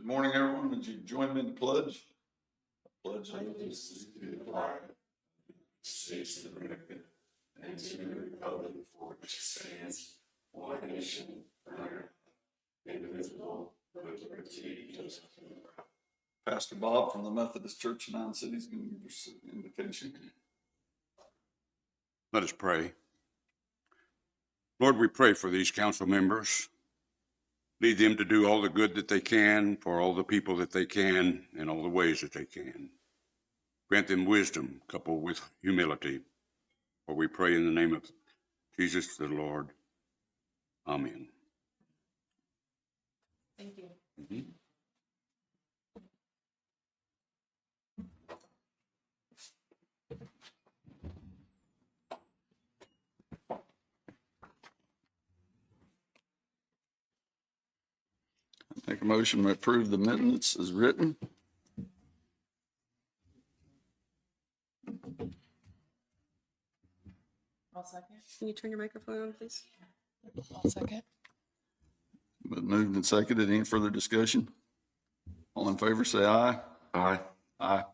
Good morning, everyone. Would you join me in the pledge? Pledge allegiance to the flag, States of America, and to the republic for which it stands, one nation, under indivisible, with liberty and justice for all. Pastor Bob from the Methodist Church in 9 Cities, going to give us an invitation. Let us pray. Lord, we pray for these council members. Lead them to do all the good that they can for all the people that they can in all the ways that they can. Grant them wisdom coupled with humility. For we pray in the name of Jesus the Lord. Amen. Thank you. Mm-hmm. Make a motion to approve the minutes as written. I'll second. Can you turn your microphone on, please? I'll second. But moved and seconded. Any further discussion? All in favor, say aye. Aye. Aye.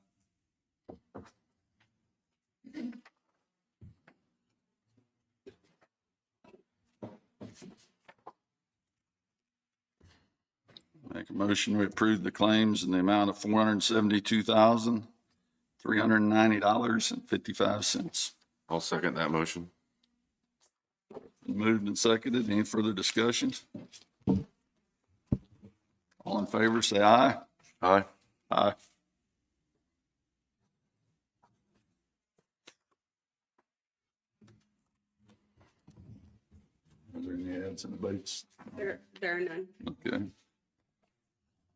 Make a motion to approve the claims in the amount of $472,390.55. I'll second that motion. Moved and seconded. Any further discussion? All in favor, say aye. Aye. Aye. Are there any adds and debates? There are none. Okay.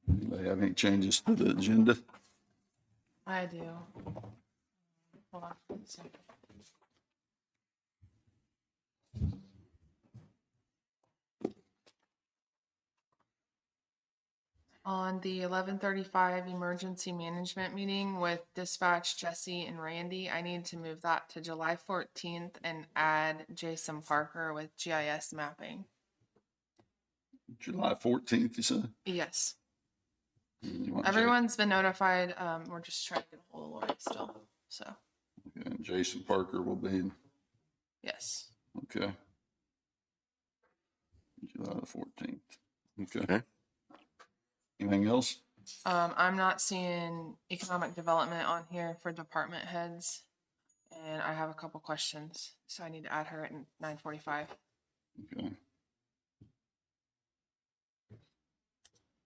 Anybody have any changes to the agenda? I do. Hold on. 1 second. On the 11:35 emergency management meeting with dispatch Jesse and Randy, I need to move that to July 14th and add Jason Parker with GIS mapping. July 14th, you said? Yes. You want Everyone's been notified. We're just trying to get a hold of Lori still. So, Okay, and Jason Parker will be, yes. okay. July the 14th. Okay. Okay. Anything else? I'm not seeing economic development on here for department heads. And I have a couple questions. So I need to add her at 9:45. Okay.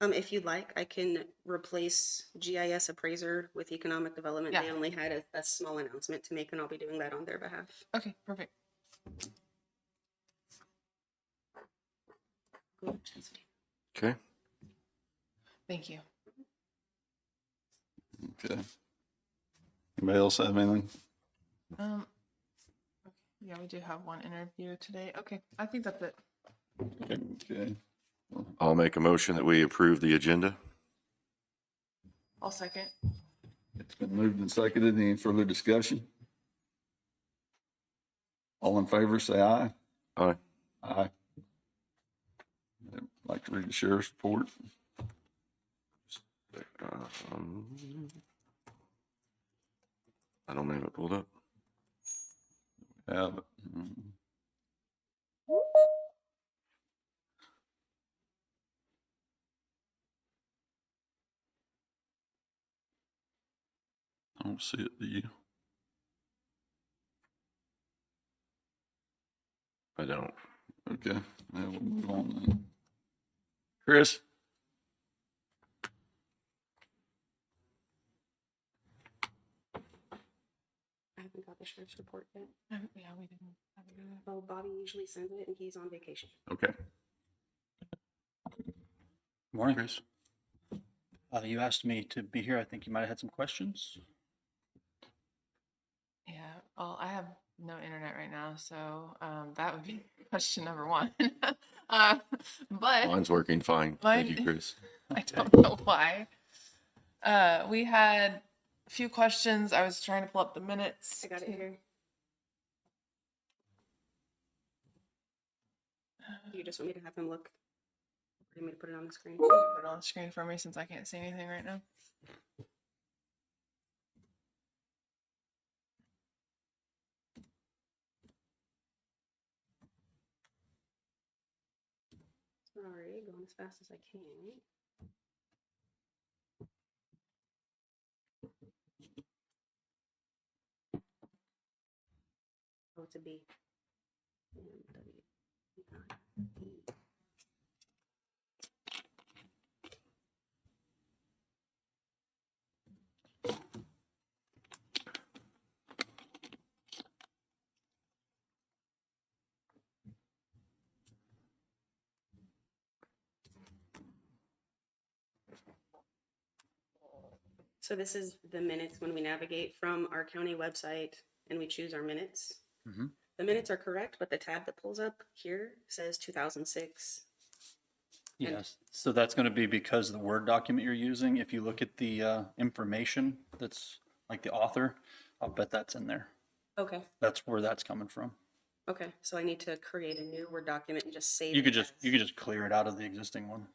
If you'd like, I can replace GIS Appraiser with Economic Development. Yeah. They only had a small announcement to make, and I'll be doing that on their behalf. Okay, perfect. Okay. Thank you. Okay. Anybody else have anything? Yeah, we do have one interview today. Okay, I think that's it. Okay. I'll make a motion that we approve the agenda. I'll second. It's been moved and seconded. Any further discussion? All in favor, say aye. Aye. Aye. I'd like to read the sheriff's report. I don't have it pulled up. Have it. I don't see it, do you? I don't. Okay, yeah, we'll move on then. Chris? I haven't got the sheriff's report yet. Yeah, we didn't have it either. Oh, Bobby usually sends it, and he's on vacation. Okay. Morning, Chris. You asked me to be here. I think you might have had some questions. Yeah, well, I have no internet right now, so that would be question number one. But Mine's working fine. Thank you, Mine- Chris. I don't know why. We had a few questions. I was trying to pull up the minutes. I got it here. Do you just want me to have him look? You want me to put it on the screen? Put it on the screen for me since I can't see anything right now. Sorry, going as fast as I can. Oh, it's a B. M-W-E-I-E. So this is the minutes when we navigate from our county website and we choose our minutes. Mhm. The minutes are correct, but the tab that pulls up here says 2006. And- Yes, so that's going to be because the Word document you're using, if you look at the information that's like the author, I'll bet that's in there. Okay, That's where that's coming from. okay. So I need to create a new Word document and just save You it could just, as- you could just clear it out of the existing one.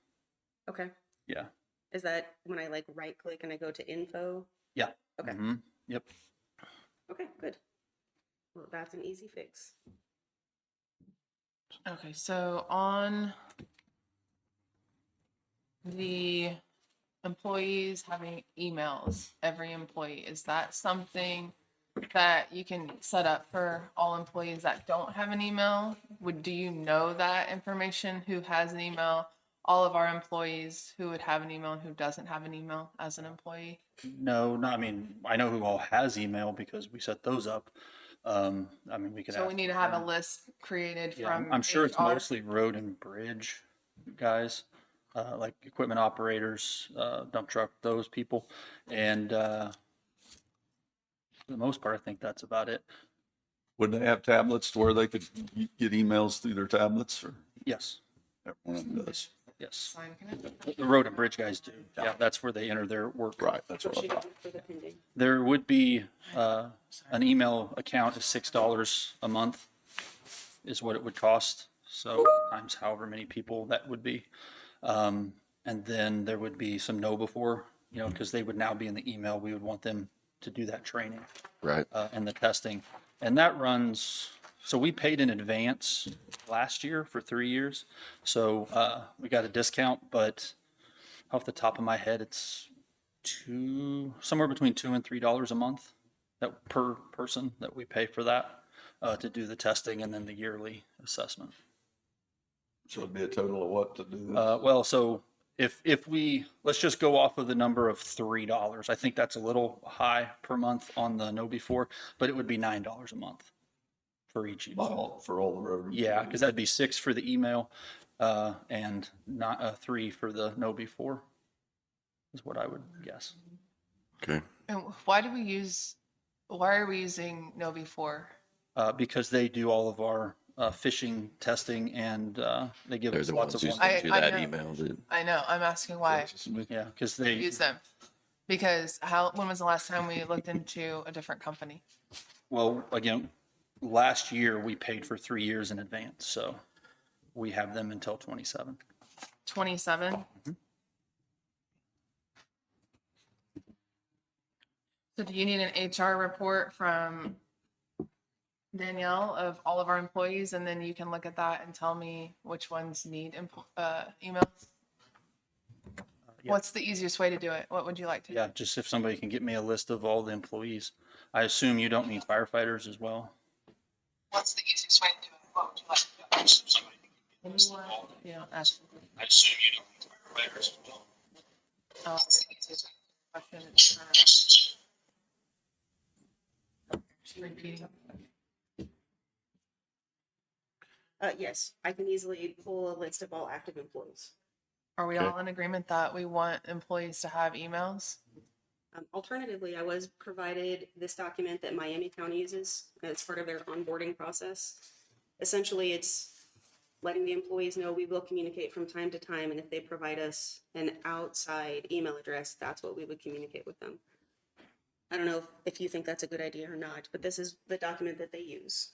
Okay. Yeah. Is that when I like right click and I go to info? Yeah. Okay. Mhm. Yep. Okay, good. Well, that's an easy fix. Okay, so on the employees having emails, every employee, is that something that you can set up for all employees that don't have an email? Do you know that information, who has an email? All of our employees who would have an email and who doesn't have an email as an employee? No, I mean, I know who all has email because we set those up. I mean, we could So we ask need to have a list created Yeah, from I'm sure it's HR. mostly road and bridge guys, like equipment operators, dump truck, those people. And for the most part, I think that's about it. Would they have tablets to where they could get emails through their tablets, or Yes, everyone of them does? yes. Sign, can it- The road and bridge guys do. Yeah, that's where they enter their work. Right, that's What what I should thought. I do for the pending? There would be an email account is $6 a month is what it would cost. So times however many people that would be. And then there would be some know before, you know, because they would now be in the email. We would want them to do that training Right. and the testing. And that runs, so we paid in advance last year for 3 years. So we got a discount, but off the top of my head, it's somewhere between $2 and $3 a month that per person that we pay for that to do the testing and then the yearly assessment. So it'd be a total of what to do this? Well, so if we, let's just go off of the number of $3. I think that's a little high per month on the know before, but it would be $9 a month for each. For all the road. Yeah, because that'd be 6 for the email and not 3 for the know before is what I would guess. Okay. And why are we using Know Before? Because they do all of our phishing testing and they give They're us the lots ones of who ones. sent you I that know. email. I know, I'm asking why Yeah, because we they, use them. Because when was the last time we looked into a different company? well, again, last year we paid for 3 years in advance, so we have them until 27. 27? So do you need an HR report from Danielle of all of our employees, and then you can look at that and tell me which ones need emails? Yeah. What's the easiest way to do it? What would you like to do? Yeah, just if somebody can get me a list of all the employees. I assume you don't need firefighters as well. What's the easiest way to do it? What would you like to do? Yeah, ask. I assume you don't need firefighters as well. What's the easiest question? Repeating. Yes, I can easily pull a list of all active employees. Are we Okay. all in agreement that we want employees to have emails? Alternatively, I was provided this document that Miami County uses as part of their onboarding process. Essentially, it's letting the employees know we will communicate from time to time, and if they provide us an outside email address, that's what we would communicate with them. I don't know if you think that's a good idea or not, but this is the document that they use.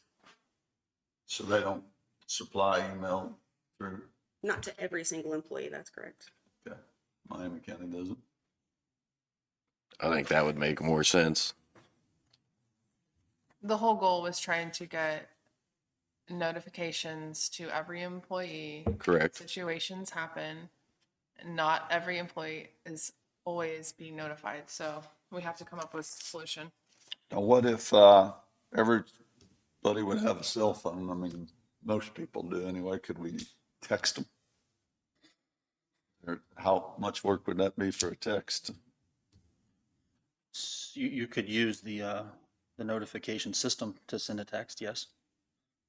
So they don't supply email through Not to every single employee, that's correct. Okay. Miami County doesn't. I think that would make more sense. The whole goal was trying to get notifications to every employee. Correct. Situations happen. Not every employee is always being notified, so we have to come up with a solution. Now, what if everybody would have a cell phone? I mean, most people do anyway. Could we text them? Or how much work would that be for a text? You could use the notification system to send a text, yes.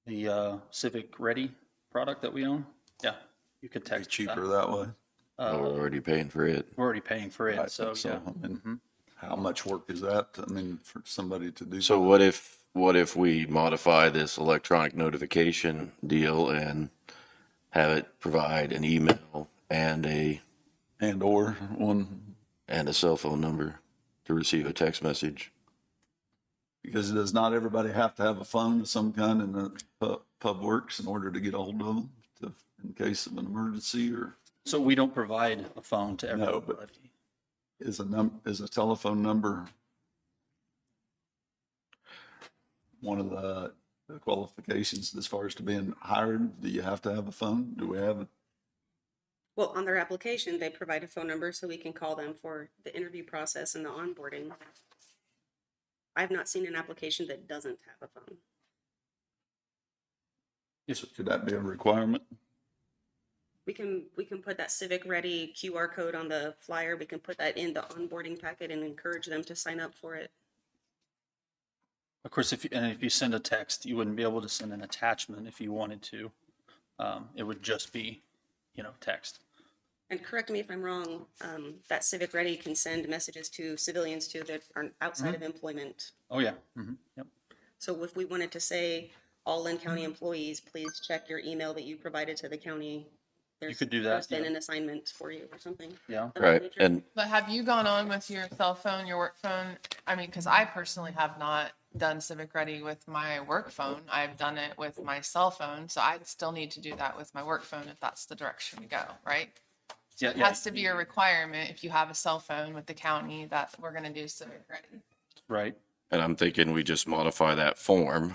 The Civic Ready product that we own, yeah, you could Be text. cheaper that way? We're already paying for it. We're already paying for it, Right, so yeah. I mean, how much work is that? I mean, for somebody to do. So that? what if we modify this electronic notification deal and have it provide an email and a And/or one, cell phone number to receive a text message? because does not everybody have to have a phone of some kind in the pub works in order to get a hold of them in case of an emergency, or So we don't provide a phone to No, everybody. but- is a telephone number one of the qualifications as far as to being hired? Do you have to have a phone? Do we have it? Well, on their application, they provide a phone number so we can call them for the interview process and the onboarding. I've not seen an application that doesn't have a phone. Could that be a requirement? We can put that Civic Ready QR code on the flyer. We can put that in the onboarding packet and encourage them to sign up for it. Of course, if you send a text, you wouldn't be able to send an attachment if you wanted to. It would just be, text. And correct me if I'm wrong, that Civic Ready can send messages to civilians too that are outside of employment. Oh, yeah. Yep. So if we wanted to say, all Linn County employees, please check your email that you provided to the county. could do that, There's been yeah. an assignment for you or something. Yeah. of that Right. nature. And But have you gone on with your cell phone, your work phone? I mean, because I personally have not done Civic Ready with my work phone. I've done it with my cell phone, so I still need to do that with my work phone if that's the direction we go, right? Yeah, It has to be a requirement if you have a cell phone with the county that we're going to do Civic Ready. Right. And I'm thinking we just modify that form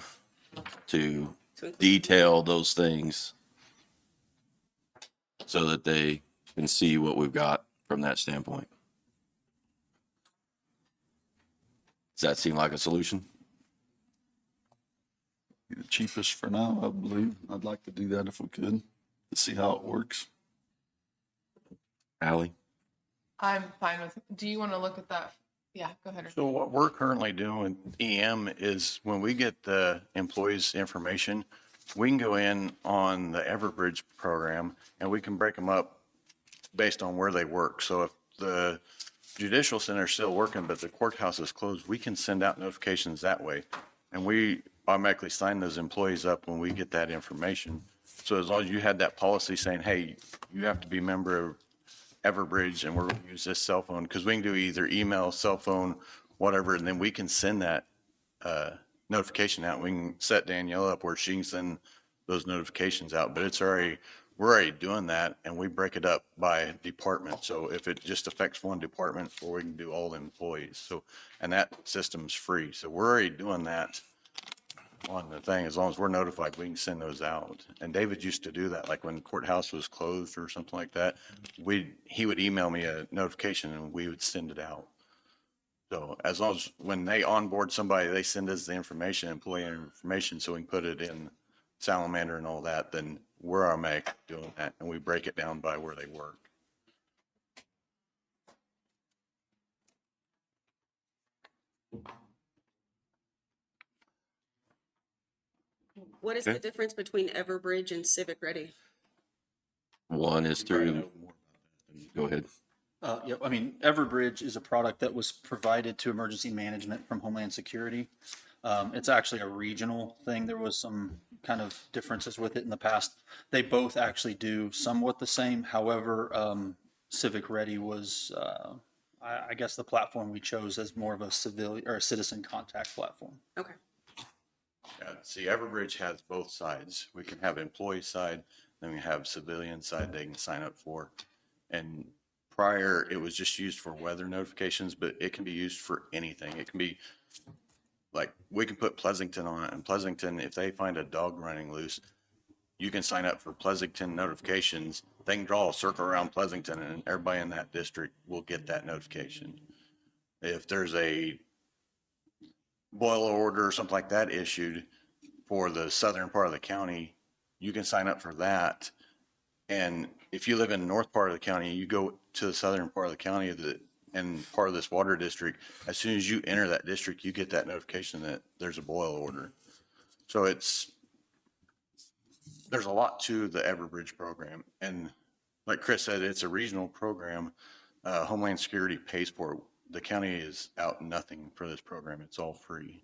to To include- detail those things so that they can see what we've got from that standpoint. Does that seem like a solution? Be the cheapest for now, I believe. I'd like to do that if we could, to see how it works. Ally? I'm fine with, do you want to look at that? Yeah, go ahead. So what we're currently doing with EM is when we get the employees' information, we can go in on the Everbridge program and we can break them up based on where they work. So if the judicial center is still working, but the courthouse is closed, we can send out notifications that way. And we automatically sign those employees up when we get that information. So as long as you had that policy saying, hey, you have to be a member of Everbridge and we're going to use this cell phone, because we can do either email, cell phone, whatever, and then we can send that notification out. We can set Danielle up where she can send those notifications out, but we're already doing that, and we break it up by department. So if it just affects one department, or we can do all the employees. So, and that system's free. So we're already doing that on the thing. As long as we're notified, we can send those out. And David used to do that, like when courthouse was closed or something like that. He would email me a notification and we would send it out. So as long as when they onboard somebody, they send us the information, employee information, so we can put it in Salamander and all that, then we're automatic doing that, and we break it down by where they work. What is Okay. the difference between Everbridge and Civic Ready? One is through, go ahead. Yeah, I mean, Everbridge is a product that was provided to emergency management from Homeland Security. It's actually a regional thing. There was some kind of differences with it in the past. They both actually do somewhat the same. However, Civic Ready was, I guess, the platform we chose as more of a civilian or a citizen contact platform. Okay. Yeah, see, Everbridge has both sides. We can have employee side Then we have civilian side they can sign up for. And prior, it was just used for weather notifications, but it can be used for anything. It can be like, we can put Pleasanton on it, and Pleasanton, if they find a dog running loose, you can sign up for Pleasanton notifications. They can draw a circle around Pleasanton and everybody in that district will get that notification. If there's a boil order or something like that issued for the southern part of the county, you can sign up for that. And if you live in the north part of the county, you go to the southern part of the county and part of this water district, as soon as you enter that district, you get that notification that there's a boil order. So there's a lot to the Everbridge program. And like Chris said, it's a regional program. Homeland Security pays for it. The county is out nothing for this program. It's all free.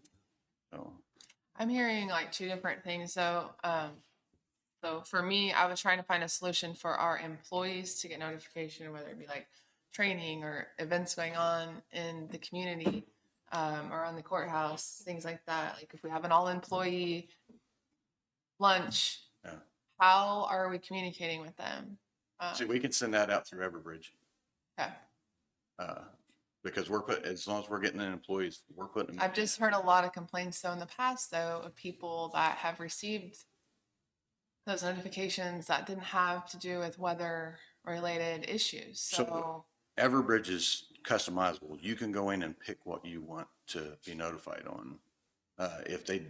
So I'm hearing like two different things. So for me, I was trying to find a solution for our employees to get notification, whether it be like training or events going on in the community, or on the courthouse, things like that. Like if we have an all employee lunch, yeah. how are we communicating with them? See, we can send that out through Everbridge. Okay. Because as long as we're getting in employees, we're putting them. I've just heard a lot of complaints though in the past though of people that have received those notifications that didn't have to do with weather related issues. So Everbridge is customizable. You can go in and pick what you want to be notified on. If they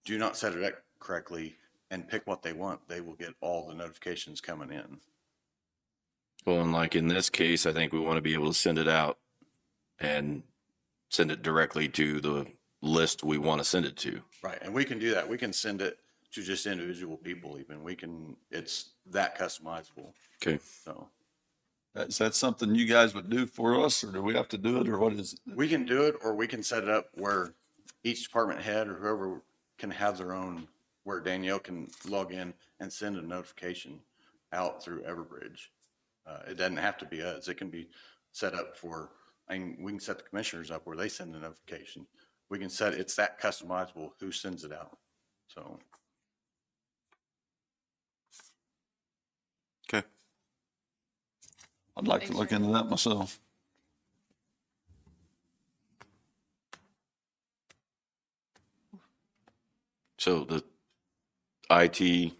do not set it up correctly and pick what they want, they will get all the notifications coming in. Well, and like in this case, I think we want to be able to send it out and send it directly to the list we want to send it to. Right. And we can do that. We can send it to just individual people even. It's that customizable. Okay. So Is that something you guys would do for us, or do we have to do it, or what is it? we can do it, or we can set it up where each department head or whoever can have their own, where Danielle can log in and send a notification out through Everbridge. It doesn't have to be us. It can be set up we can set the commissioners up where they send the notification. We can set, it's that customizable who sends it out. So. Okay. I'd like to look into that myself. So the IT,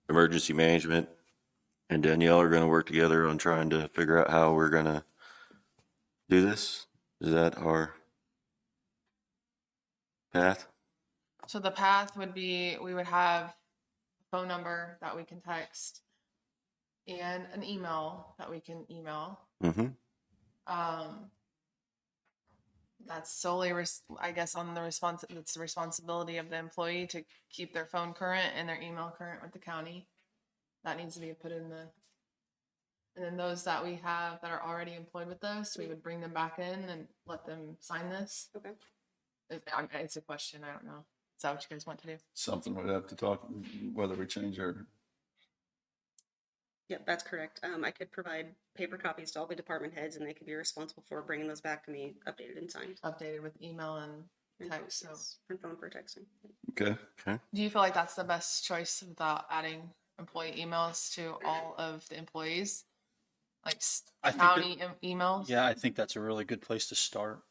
emergency management, and Danielle are going to work together on trying to figure out how we're going to do this. Is that our path? So the path would be, we would have a phone number that we can text and an email that we can email. Mm-hmm. That's solely, I guess, on the it's the responsibility of the employee to keep their phone current and their email current with the county. That needs to be put in and then those that we have that are already employed with us, we would bring them back in and let them sign this. Okay. It's a question, I don't know. Is that what you guys want to do? Something we'd have to talk, whether we change our, Yep, that's correct. I could provide paper copies to all the department heads and they could be responsible for bringing those back to me, updated and signed. Updated with email and text, so. Yes, and phone for texting. okay. Do you feel like that's the best choice without adding employee emails to all of the employees? Like I think county emails? Yeah, I think that's a really good place to start.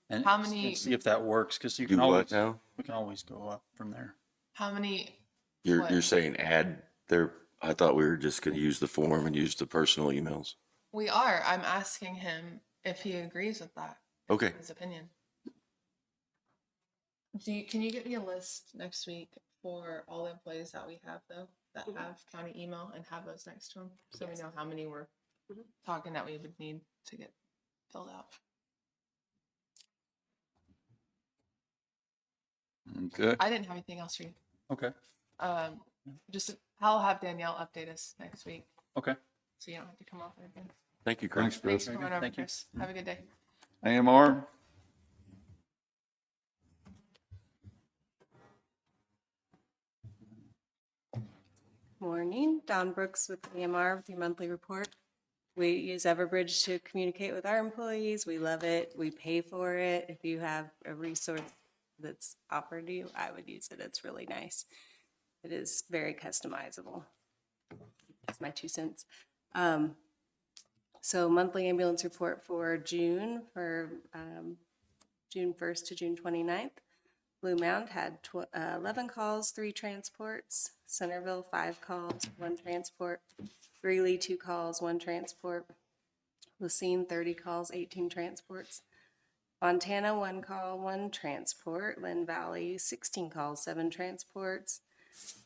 And How many- see if that works, because you Do can what always, now? we can always go up from there. How many? You're what? you're saying add their, I thought we were just going to use the form and use the personal emails. We are. I'm asking him if he agrees with that. Okay. His opinion. Can you get me a list next week for all the employees that we have though, that have county email and have those next to them? So we know how many we're talking that we would need to get filled out. Okay. I didn't have anything else for you. Okay. Just I'll have Danielle update us next week, Okay. so you don't have to come off there again. Thank you, Chris. Thanks, Thanks Chris. for coming over, Thank you. Chris. Have a good day. AMR? Morning, Dawn Brooks with AMR with your monthly report. We use Everbridge to communicate with our employees. We love it. We pay for it. If you have a resource that's offered to you, I would use it. It's really nice. It is very customizable. That's my 2 cents. So monthly ambulance report for June, for June 1st to June 29th. Blue Mound had 11 calls, 3 transports. Centerville, 5 calls, 1 transport. Greeley, 2 calls, 1 transport. Lucine, 30 calls, 18 transports. Fontana, 1 call, 1 transport. Lynn Valley, 16 calls, 7 transports.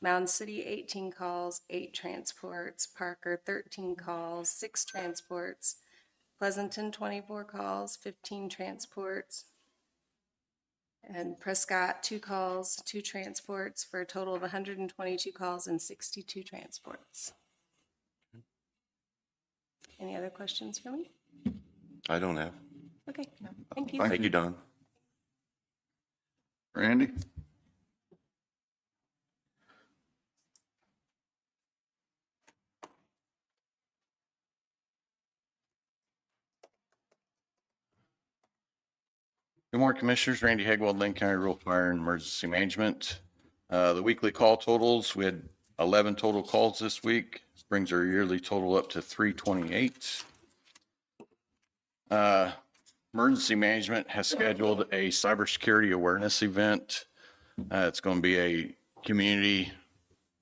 Mound City, 18 calls, 8 transports. Parker, 13 calls, 6 transports. Pleasanton, 24 calls, 15 transports. And Prescott, 2 calls, 2 transports, for a total of 122 calls and 62 transports. Any other questions for me? I don't have. Okay, thank you. Thank you, Don. Randy? Good morning, Commissioners. Randy Hagwald, Linn County Rural Fire and Emergency Management. The weekly call totals, we had 11 total calls this week. Brings our yearly total up to 328. Emergency Management has scheduled a cybersecurity awareness event. It's going to be a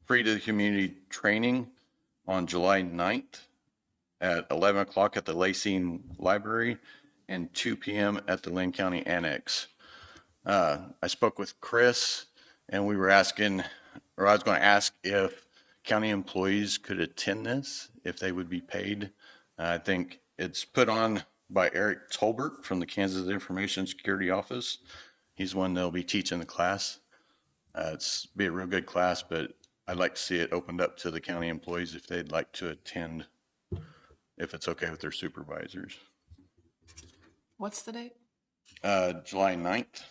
free to the community training on July 9th at 11 o'clock at the Lacine Library and 2 p.m. at the Linn County Annex. I spoke with Chris and we were asking, or I was going to ask if county employees could attend this, if they would be paid. I think it's put on by Eric Tolbert from the Kansas Information Security Office. He's one that'll be teaching the class. It's be a real good class, but I'd like to see it opened up to the county employees if they'd like to attend, if it's okay with their supervisors. What's the date? July 9th.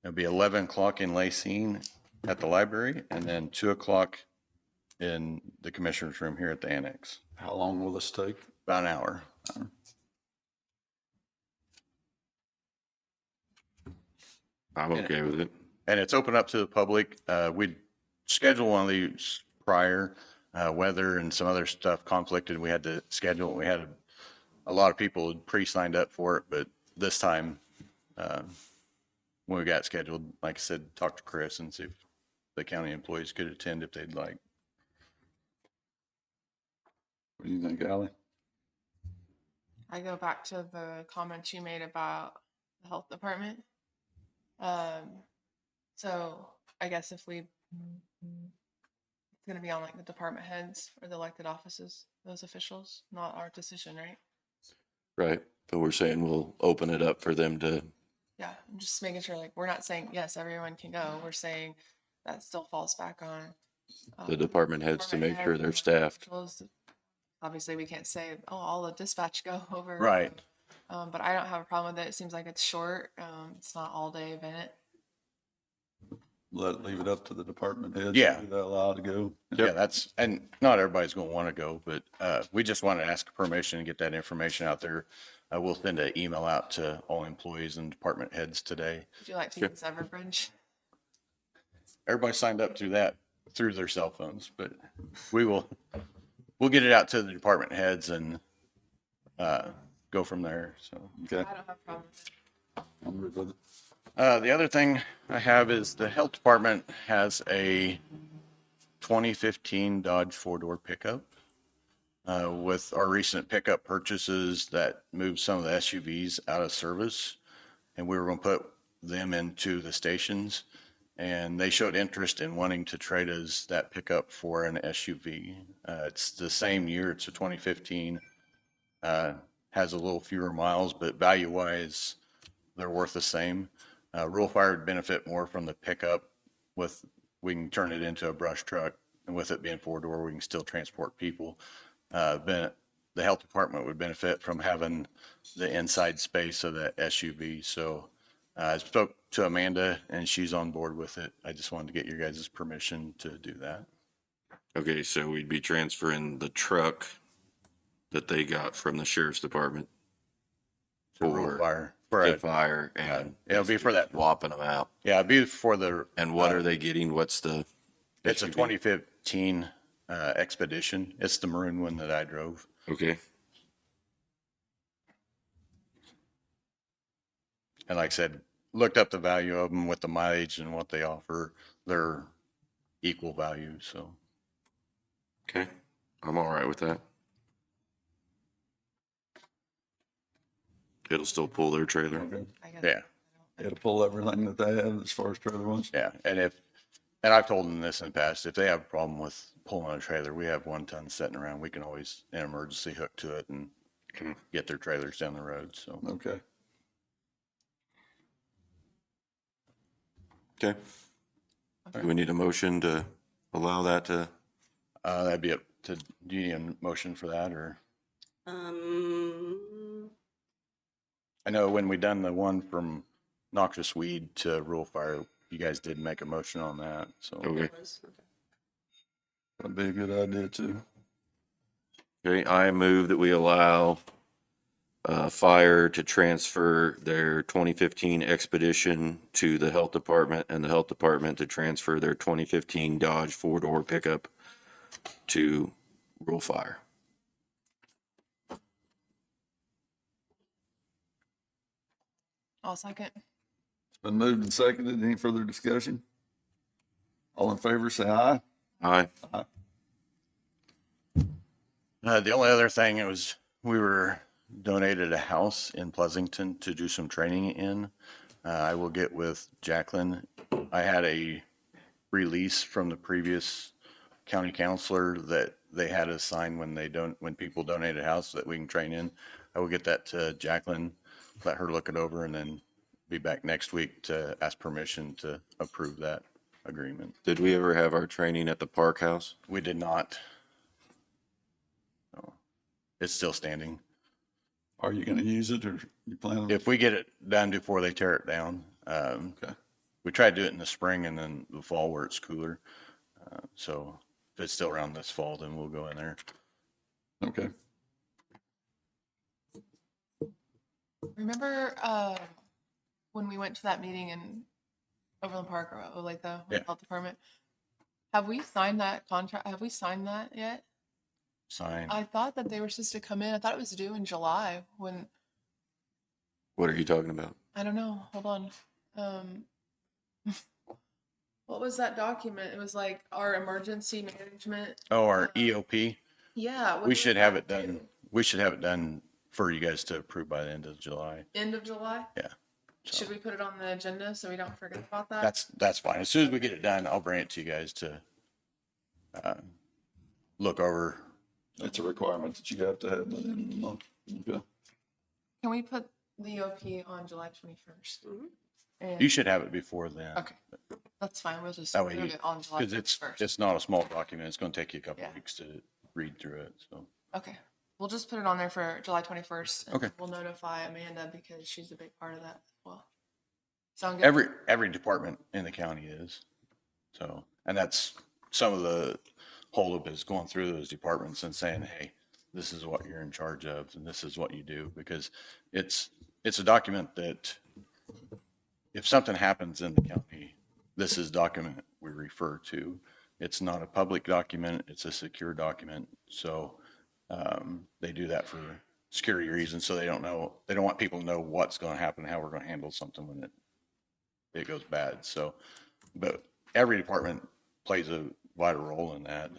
It'll be 11 o'clock in Lacine at the library and then 2 o'clock in the commissioner's room here at the annex. How long will this take? About an hour. I'm okay with it. And it's open up to the public. We'd scheduled one of these prior, weather and some other stuff conflicted. We had to schedule it. We had a lot of people pre-signed up for it, but this time, when we got scheduled, like I said, talk to Chris and see if the county employees could attend if they'd like. What do you think, Ally? I go back to the comments you made about the health department. So I guess if it's gonna be on like the department heads or the elected offices, those officials, not our decision, right? Right. But we're saying we'll open it up for them to, Yeah, I'm just making sure, like, we're not saying, yes, everyone can go. We're saying that still falls back on the department heads to department make sure heads they're and staffed. officials. Obviously, we can't say, oh, all the dispatch go over. Right. But I don't have a problem with it. It seems like it's short. It's not all day event. Leave it up to the department heads. Yeah. Who they're allowed to go. Yeah, and not everybody's going to want to go, but we just want to ask permission and get that information out there. We'll send an email out to all employees and department heads today. Would you like to use Everbridge? Everybody signed up through their cell phones, but we'll get it out to the department heads and go from there. So. Okay, I don't have a problem with it. I'm good with it. The other thing I have is the health department has a 2015 Dodge 4-door pickup. With our recent pickup purchases that moved some of the SUVs out of service, and we were going to put them into the stations, and they showed interest in wanting to trade us that pickup for an SUV. It's the same year, it's a 2015, has a little fewer miles, but value-wise, they're worth the same. Rural Fire would benefit more from the pickup we can turn it into a brush truck, and with it being 4-door, we can still transport people. The health department would benefit from having the inside space of the SUV. So I spoke to Amanda and she's on board with it. I just wanted to get your guys' permission to do that. Okay, so we'd be transferring the truck that they got from the sheriff's department To Rural Fire. to fire and It'll be for that. swapping them out. Yeah, it'd be for the. And what are they getting? What's the? It's a SUV? 2015 Expedition. It's the maroon one that I drove. Okay. And like I said, looked up the value of them with the mileage and what they offer. They're equal value, so. Okay. I'm all right with that. It'll still pull their trailer. Okay. I guess. Yeah. It'll pull everything that they have as far as trailer ones. Yeah, and I've told them this in the past, if they have a problem with pulling a trailer, we have 1 ton sitting around. We can always, in emergency, hook to it and Okay. get their trailers down the road, so. Okay. Okay. Do we need a motion to allow that to? That'd be up to, do you need a motion for that, or? I know when we done the one from noxious weed to rural fire, you guys did make a motion on that, so. Okay. That'd be a good idea too. Okay, I move that we allow fire to transfer their 2015 Expedition to the health department, and the health department to transfer their 2015 Dodge 4-door pickup to rural fire. I'll second. It's been moved and seconded. Any further discussion? All in favor, say aye. Aye. The only other thing, we were donated a house in Pleasanton to do some training in. I will get with Jacqueline. I had a release from the previous county counselor that they had us sign when people donate a house that we can train in. I will get that to Jacqueline, let her look it over, and then be back next week to ask permission to approve that agreement. Did we ever have our training at the park house? We did not. No. It's still standing. Are you gonna use it or you plan on? If we get it done before they tear it down, Okay. we try to do it in the spring and then the fall where it's cooler. So if it's still around this fall, then we'll go in there. Okay. Remember when we went to that meeting in Overland Park or like the Yeah. health department? Have we signed that contract? Have we signed that yet? Sign. I thought that they were supposed to come in. I thought it was due in July when, What are you talking about? I don't know. Hold on. What was that document? It was like our emergency management. Oh, our EOP, Yeah. when we was should have that it done. due? We should have it done for you guys to approve by the end of July. End of July? Yeah. So Should we put it on the agenda so we don't forget about that? that's fine. As soon as we get it done, I'll bring it to you guys to look over. It's a requirement that you have to have by the end of the month. Okay. Can we put the OP on July 21st? And- You should have it before then. Okay, that's fine. We'll just That way move you- it on July Because it's 21st. not a small document. It's going to take you a couple Yeah. weeks to read through it. So Okay, we'll just put it on there for July 21st. And Okay. we'll notify Amanda because she's a big part of that as well. Sound good? every department in the county is. So, and that's some of the holdup is going through those departments and saying, hey, this is what you're in charge of and this is what you do, because it's a document that if something happens in the county, this is document we refer to. It's not a public document, it's a secure document. So they do that for security reasons, so they don't want people to know what's going to happen, how we're going to handle something when it goes bad. So, but every department plays a vital role in that.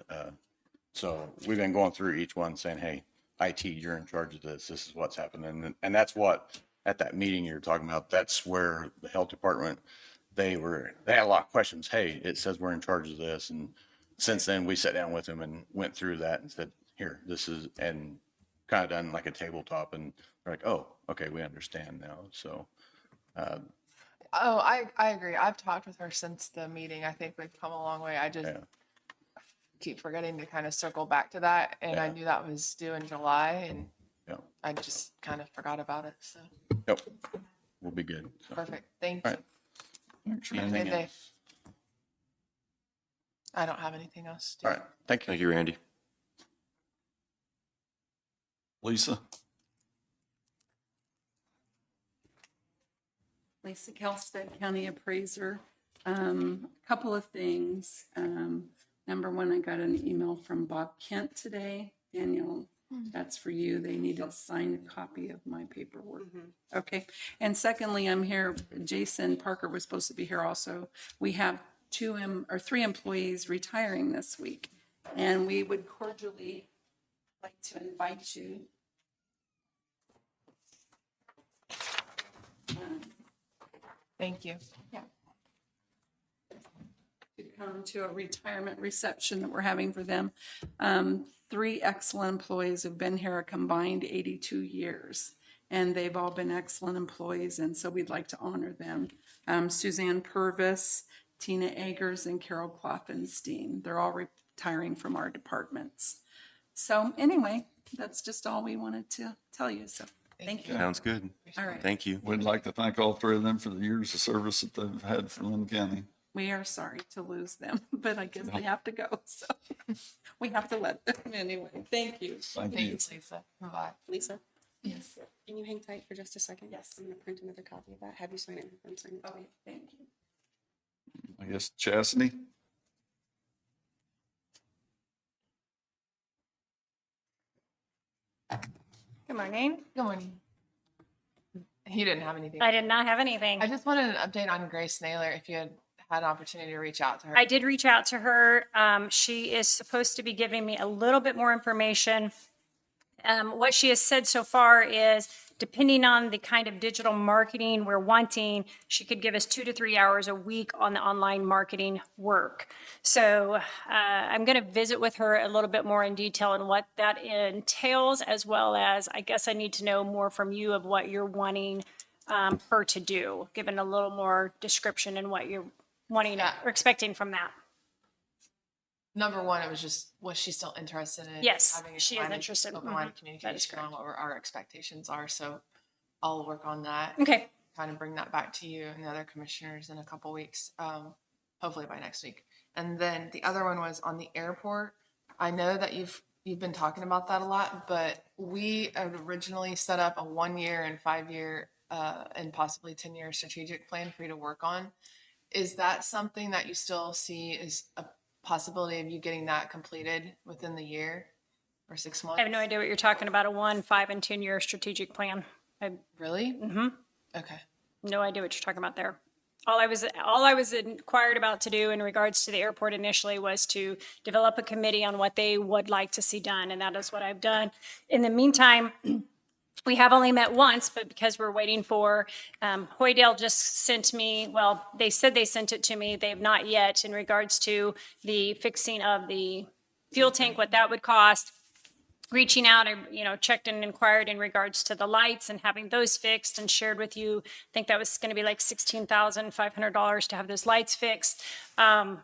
So we've been going through each one saying, hey, IT, you're in charge of this. This is what's happening. And that's what, at that meeting you're talking about, that's where the health department, they had a lot of questions. Hey, it says we're in charge of this. And since then we sat down with them and went through that and said, here, this is, and kind of done like a tabletop, and they're like, oh, okay, we understand now. So, Oh, I agree. I've talked with her since the meeting. I think we've come a long way. I just yeah. keep forgetting to kind of circle back to that. And I Yeah. knew that was due in July and Yeah. I just kind of forgot about it. So Yep. We'll be good. So, perfect. Thank All you. right. Thanks, Have a Randy. good day. else? I don't have anything else. to All right. Thank you. Thank you, Randy. Lisa? Lisa Kelstead, County Appraiser. Couple of things. Number one, I got an email from Bob Kent today. Daniel, that's for you. They need a signed copy of my paperwork. Okay. And secondly, I'm here, Jason Parker was supposed to be here also. We have 3 employees retiring this week, and we would cordially like to invite you Thank you. to come to a retirement reception that we're having for them. 3 excellent employees who've been here a combined 82 years, and they've all been excellent employees, and so we'd like to honor them. Suzanne Purvis, Tina Eggers, and Carol Kloffenstein. They're all retiring from our departments. So anyway, that's just all we wanted to tell you, so thank you. Sounds good. All right. Thank you. We'd like to thank all 3 of them for the years of service that they've had for Linn County. We are sorry to lose them, but I guess they have to go, so we have to let them anyway. Thank you. Thank you. Thanks, Lisa. Bye. Lisa, Yes. can you hang tight for just a second? Yes. I'm gonna print another copy of that. Have you sign it and then sign it to me. Okay, thank you. I guess Chastity? Good morning. Good morning. You didn't have anything. I did not have anything. I just wanted an update on Grace Naylor, if you had an opportunity to reach out to her. I did reach out to her. She is supposed to be giving me a little bit more information. What she has said so far is, depending on the kind of digital marketing we're wanting, she could give us 2 to 3 hours a week on the online marketing work. So I'm going to visit with her a little bit more in detail on what that entails, as well as I guess I need to know more from you of what you're wanting her to do, given a little more description in what you're wanting or expecting from that. Number one, it was just, was she still interested in? Yes, having she is interested. Open line of That is communication on what our expectations are. So I'll work on that. Okay. Kind of bring that back to you and the other commissioners in a couple weeks, hopefully by next week. And then the other one was on the airport. I know that you've been talking about that a lot, but we had originally set up a 1 year and 5 year and possibly 10-year strategic plan for you to work on. Is that something that you still see as a possibility of you getting that completed within the year or 6 months? I have no idea what you're talking about, a 1, 5, and 10-year strategic plan. I have Really? Okay. no idea what you're talking about there. All I was inquired about to do in regards to the airport initially was to develop a committee on what they would like to see done, and that is what I've done. In the meantime, we have only met once, but because we're waiting for, Hoydale just sent me, well, they said they sent it to me. They have not yet, in regards to the fixing of the fuel tank, what that would cost. Reaching out, I checked and inquired in regards to the lights and having those fixed, and shared with you, I think that was going to be like $16,500 to have those lights fixed. And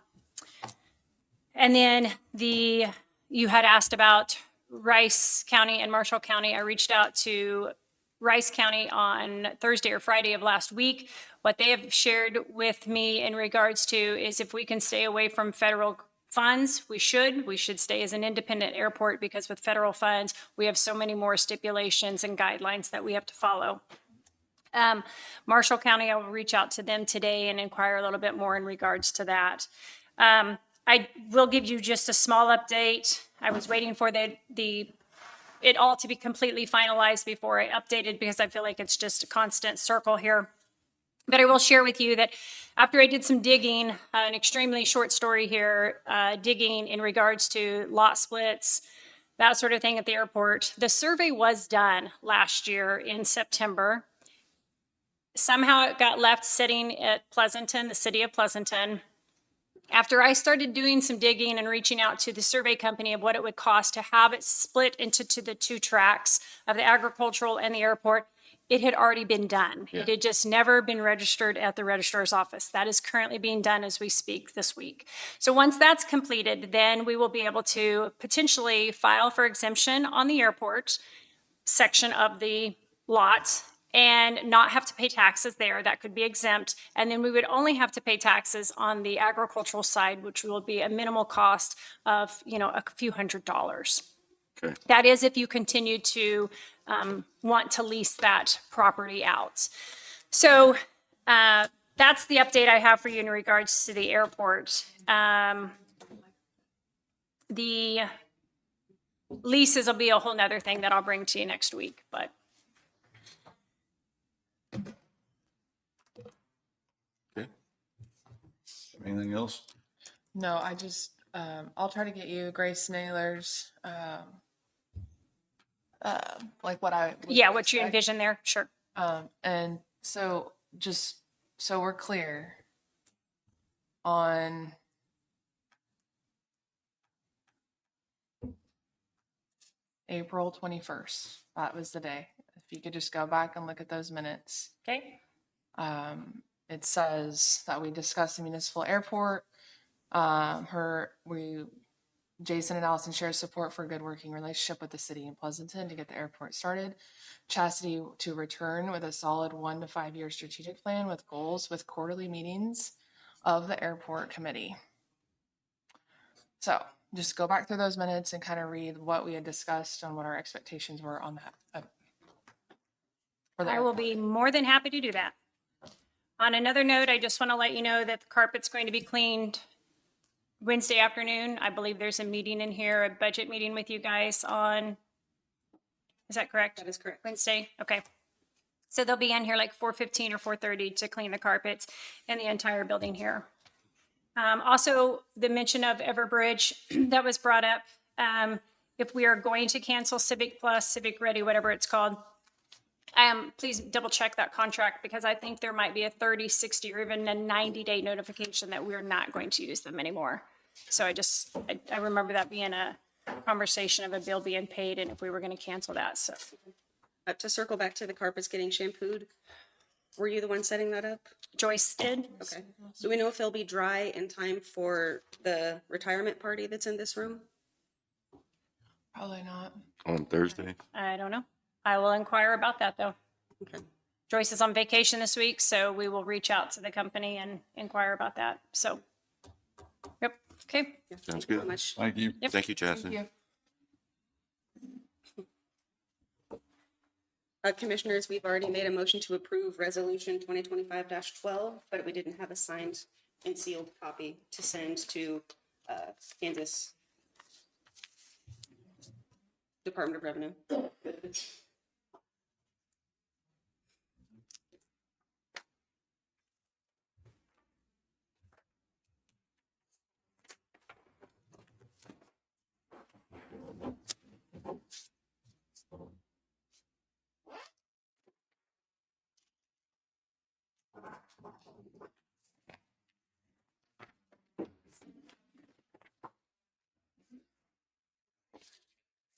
then you had asked about Rice County and Marshall County. I reached out to Rice County on Thursday or Friday of last week. What they have shared with me in regards to is, if we can stay away from federal funds, we should stay as an independent airport, because with federal funds, we have so many more stipulations and guidelines that we have to follow. Marshall County, I will reach out to them today and inquire a little bit more in regards to that. I will give you just a small update. I was waiting for it all to be completely finalized before I updated, because I feel like it's just a constant circle here. But I will share with you that after I did some digging, an extremely short story here, digging in regards to lot splits, that sort of thing at the airport. The survey was done last year in September. Somehow it got left sitting at Pleasanton, the city of Pleasanton. After I started doing some digging and reaching out to the survey company of what it would cost to have it split into the 2 tracks of the agricultural and the airport, it had already been done. Yeah. It had just never been registered at the registrar's office. That is currently being done as we speak this week. So once that's completed, then we will be able to potentially file for exemption on the airport section of the lot and not have to pay taxes there. That could be exempt. And then we would only have to pay taxes on the agricultural side, which will be a minimal cost of, a few $100s. Okay. That is if you continue to want to lease that property out. So that's the update I have for you in regards to the airport. The leases will be a whole nother thing that I'll bring to you next week, but Anything else? No, I'll try to get you Grace Naylor's, like what I. would yeah, what you expect. envision there, sure. And so just so we're clear on April 21st, that was the day. If you could just go back and look at those minutes. Okay, It says that we discussed the municipal airport. Jason and Allison share support for a good working relationship with the city in Pleasanton to get the airport started. Chastity to return with a solid 1 to 5 year strategic plan with goals with quarterly meetings of the airport committee. So just go back through those minutes and kind of read what we had discussed and what our expectations were on that. For the I will airport. be more than happy to do that. On another note, I just want to let you know that the carpet's going to be cleaned Wednesday afternoon. I believe there's a meeting in here, a budget meeting with you guys on, is that correct? That is correct. Wednesday, okay. So they'll be in here like 4:15 or 4:30 to clean the carpets in the entire building here. Also, the mention of Everbridge that was brought up. If we are going to cancel Civic Plus, Civic Ready, whatever it's called, please double check that contract because I think there might be a 30, 60, or even a 90-day notification that we're not going to use them anymore. So I remember that being a conversation of a bill being paid and if we were going to cancel that. So To circle back to the carpets getting shampooed, were you the one setting that up? Joyce did. Okay. Do we know if they'll be dry in time for the retirement party that's in this room? Probably not. On Thursday? I don't know. I will inquire about that though. Okay. Joyce is on vacation this week, so we will reach out to the company and inquire about that. So, yep. Okay. Yeah, Sounds thank you very good. much. Thank you. Yep. Thank you, Thank Chastity. you. Commissioners, we've already made a motion to approve resolution 2025-12, but we didn't have a signed and sealed copy to send to Kansas Department of Revenue.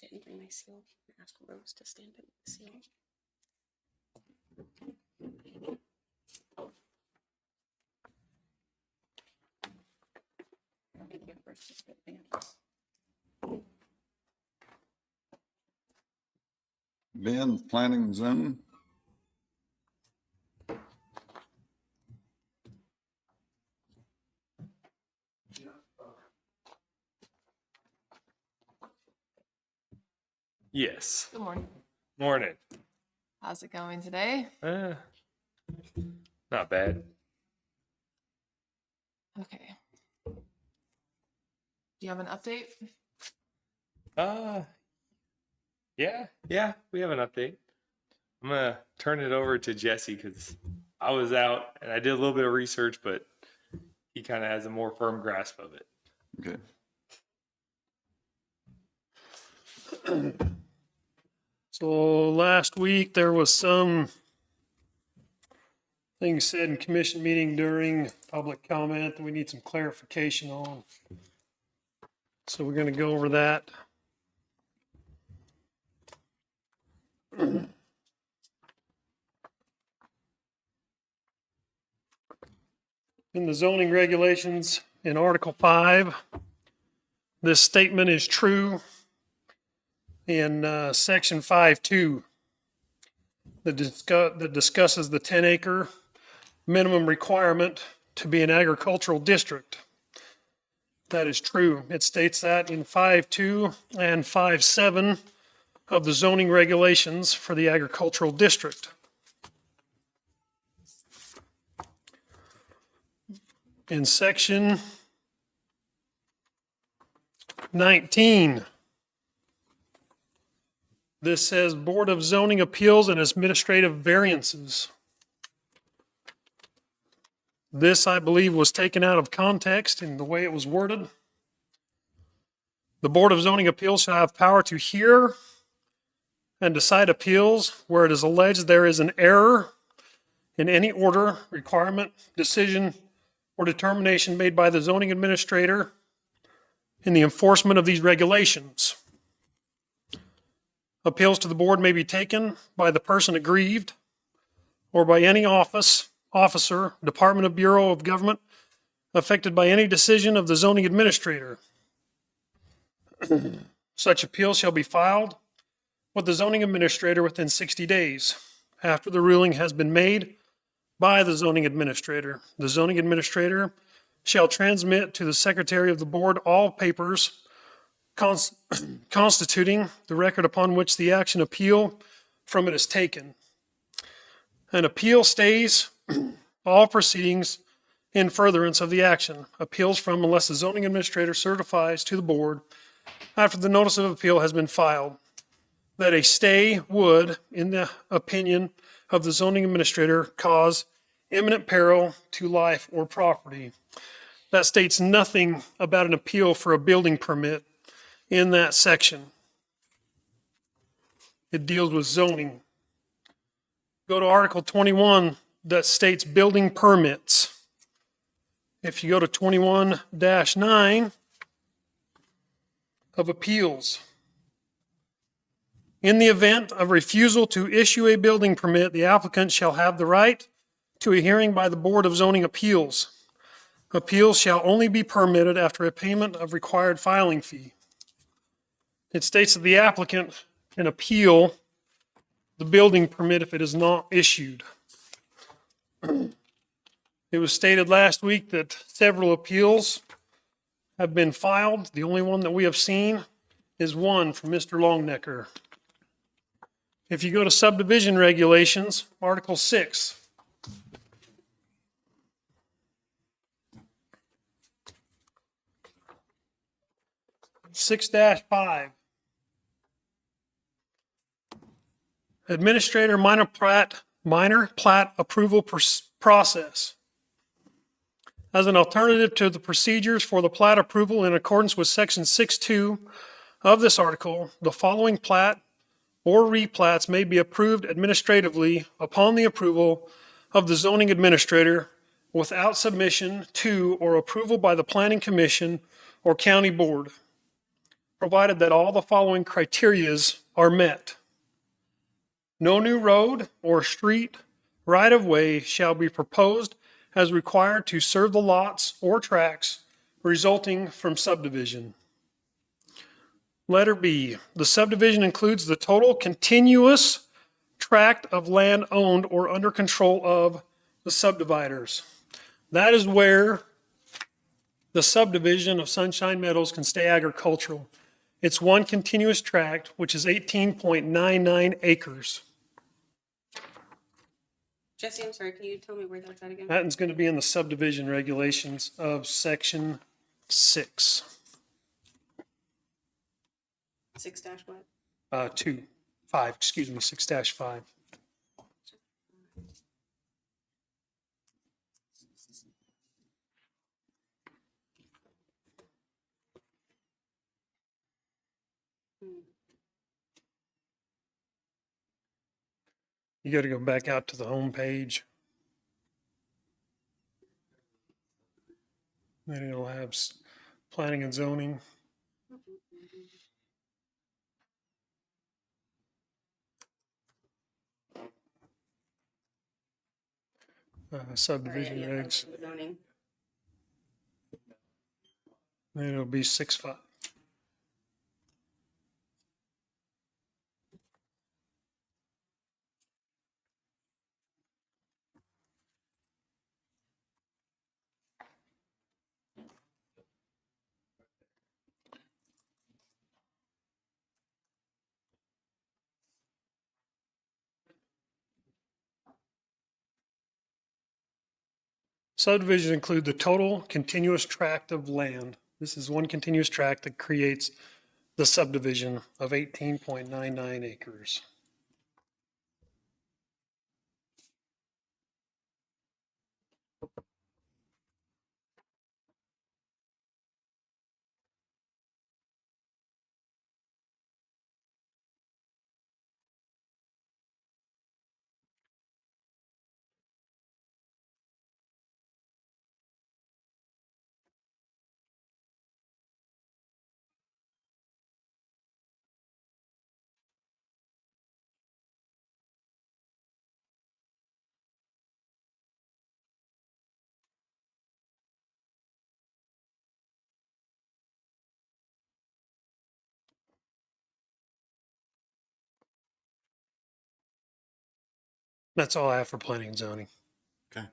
Didn't bring my seal. Ask Rose to stamp it with the seal. Thank you for advance. Ben, planning zone. Yes. Good morning. Morning. How's it going today? Not bad. Okay. Do you have an update? Yeah, we have an update. I'm gonna turn it over to Jesse because I was out and I did a little bit of research, but he kind of has a more firm grasp of it. Okay. So last week, there was some things said in commission meeting during public comment that we need some clarification on. So we're gonna go over that. In the zoning regulations in Article 5, this statement is true in Section 5.2 that discusses the 10-acre minimum requirement to be an agricultural district. That is true. It states that in 5.2 and 5.7 of the zoning regulations for the agricultural district. In Section 19. This says Board of Zoning Appeals and Administrative Variances. This, I believe, was taken out of context in the way it was worded. The Board of Zoning Appeals shall have power to hear and decide appeals where it is alleged there is an error in any order, requirement, decision, or determination made by the zoning administrator in the enforcement of these regulations. Appeals to the board may be taken by the person aggrieved or by any officer, department of bureau of government affected by any decision of the zoning administrator. Such appeals shall be filed with the zoning administrator within 60 days after the ruling has been made by the zoning administrator. The zoning administrator shall transmit to the secretary of the board all papers constituting the record upon which the action appeal from it is taken. An appeal stays all proceedings in furtherance of the action. Appeals from unless the zoning administrator certifies to the board after the notice of appeal has been filed that a stay would, in the opinion of the zoning administrator, cause imminent peril to life or property. That states nothing about an appeal for a building permit in that section. It deals with zoning. Go to Article 21 that states building permits. If you go to 21-9 of appeals, in the event of refusal to issue a building permit, the applicant shall have the right to a hearing by the Board of Zoning Appeals. Appeals shall only be permitted after a payment of required filing fee. It states that the applicant can appeal the building permit if it is not issued. It was stated last week that several appeals have been filed. The only one that we have seen is one from Mr. Longnecker. If you go to subdivision regulations, Article 6. (6-5). Administrator minor plat approval process. As an alternative to the procedures for the plat approval in accordance with Section 6.2 of this article, the following plat or replats may be approved administratively upon the approval of the zoning administrator without submission to or approval by the planning commission or county board, provided that all the following criterias are met. No new road or street right-of-way shall be proposed as required to serve the lots or tracts resulting from subdivision. Letter B, the subdivision includes the total continuous tract of land owned or under control of the subdividers. That is where the subdivision of Sunshine Meadows can stay agricultural. It's one continuous tract, which is 18.99 acres. Jesse, I'm sorry, can you tell me where that's at again? That is going to be in the subdivision regulations of Section 6. 6 dash what? 5, 6-5. You got to go back out to the home page. Then it'll have planning and zoning. Subdivision Yeah, regs. zoning. Then it'll be 6-5. Subdivisions include the total continuous tract of land. This is one continuous tract that creates the subdivision of 18.99 acres. That's all I have for planning and zoning. Okay.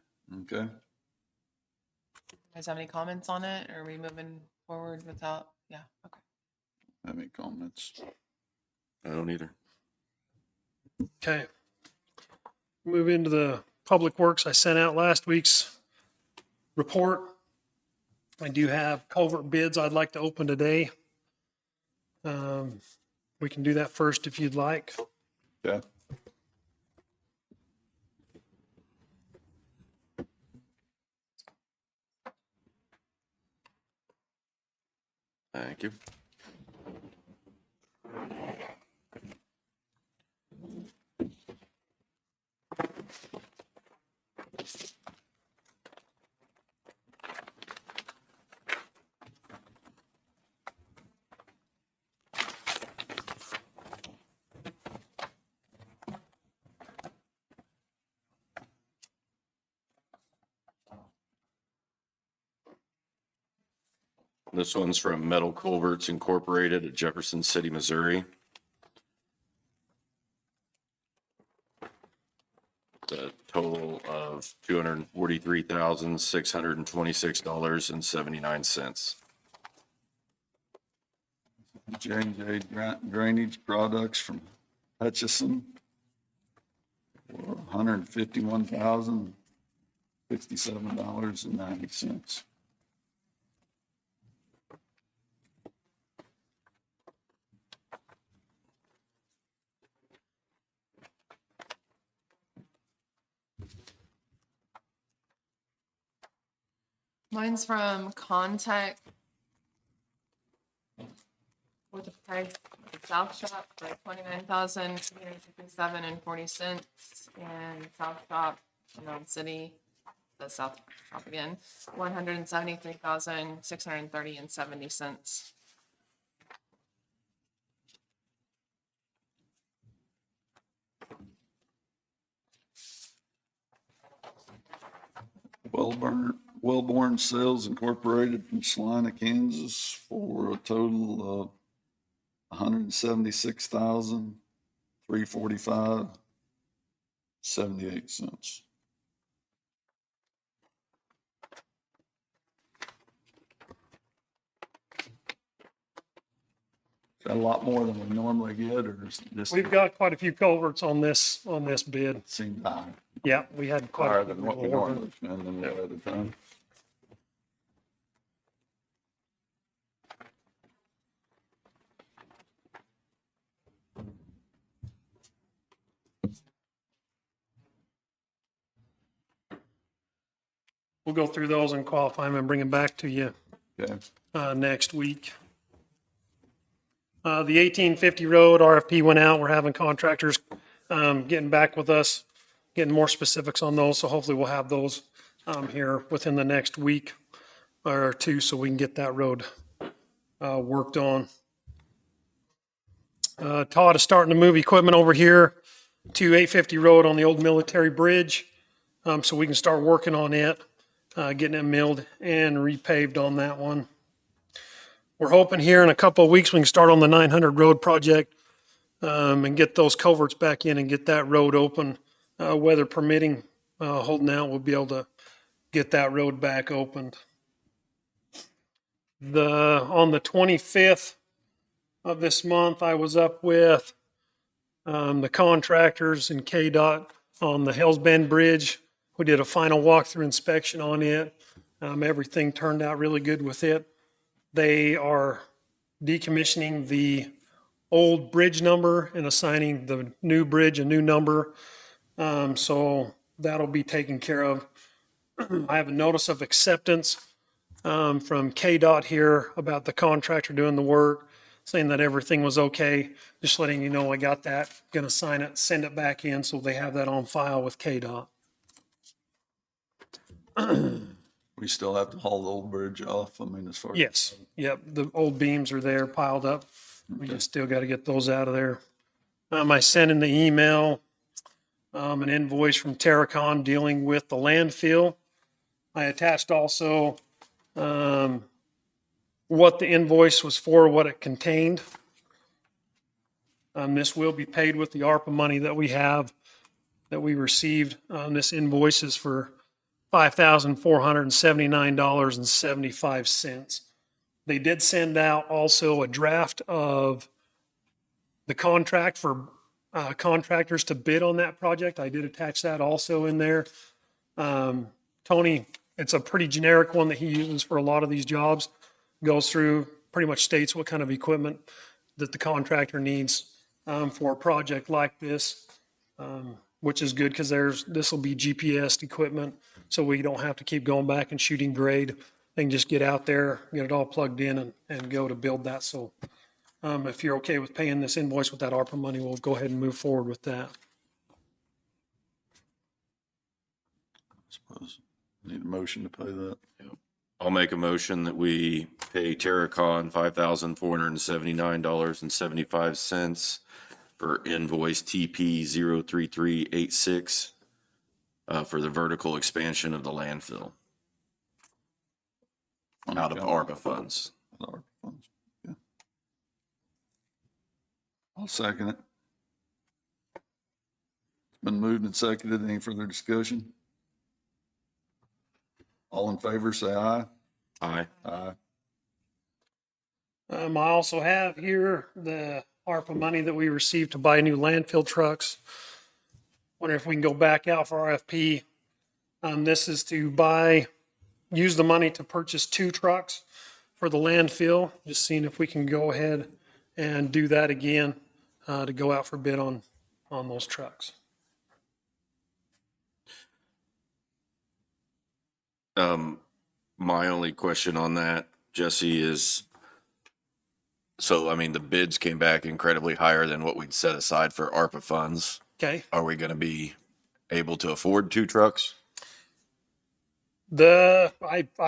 Guys have any comments on it? Or are we moving forward without? Yeah, okay. Have any comments? I don't either. Okay. Move into the public works. I sent out last week's report. I do have culvert bids I'd like to open today. We can do that first if you'd like. Yeah. Thank you. This one's from Metal Culverts Incorporated at Jefferson City, Missouri. The total of $243,626.79. J&J Drainage Products from Hutchison. For $151,067.90. Mine's from Contact with the price of South Shop for $29,357.40, and South Shop, City, the South Shop again, $173,630.70. Wellborn Sales Incorporated from Salina, Kansas for a total of $176,345.78. Is that a lot more than we normally get, or is this We've got quite a few culverts on this bid. seemed high? Yeah, we had quite Higher a few. than what we normally spend in the other time. We'll go through those and qualify them and bring them back to you Okay. next week. The 1850 road RFP went out. We're having contractors getting back with us, getting more specifics on those. So hopefully we'll have those here within the next week or two so we can get that road worked on. Todd is starting to move equipment over here to 850 road on the old military bridge so we can start working on it, getting it milled and repaved on that one. We're hoping here in a couple of weeks we can start on the 900 road project and get those culverts back in and get that road open. Weather permitting, holding out, we'll be able to get that road back opened. On the 25th of this month, I was up with the contractors and KDOT on the Hells Bend Bridge. We did a final walkthrough inspection on it. Everything turned out really good with it. They are decommissioning the old bridge number and assigning the new bridge a new number. So that'll be taken care of. I have a notice of acceptance from KDOT here about the contractor doing the work, saying that everything was okay. Just letting you know I got that. Gonna sign it, send it back in so they have that on file with KDOT. We still have to haul the old bridge off, I mean, as far as. Yes, yep, the old beams are there piled up. We just still got to get those out of there. I sent in the email an invoice from Terracon dealing with the landfill. I attached also what the invoice was for, what it contained. This will be paid with the ARPA money that we have, that we received. This invoice is for $5,479.75. They did send out also a draft of the contract for contractors to bid on that project. I did attach that also in there. Tony, it's a pretty generic one that he uses for a lot of these jobs. Goes through, pretty much states what kind of equipment that the contractor needs for a project like this, which is good because this will be GPS equipment, so we don't have to keep going back and shooting grade. They can just get out there, get it all plugged in and go to build that. So if you're okay with paying this invoice with that ARPA money, we'll go ahead and move forward with that. Suppose need a motion to pay that. I'll make a motion that we pay Terracon $5,479.75 for invoice TP 03386 for the vertical expansion of the landfill out of ARPA funds. ARPA funds, yeah. I'll second it. It's been moved and seconded. Any further discussion? All in favor, say aye. Aye. Aye. I also have here the ARPA money that we received to buy new landfill trucks. Wonder if we can go back out for RFP. This is to use the money to purchase 2 trucks for the landfill. Just seeing if we can go ahead and do that again to go out for bid on those trucks. My only question on that, Jesse, is, so, I mean, the bids came back incredibly higher than what we'd set aside for ARPA funds. Okay. Are we going to be able to afford 2 trucks? I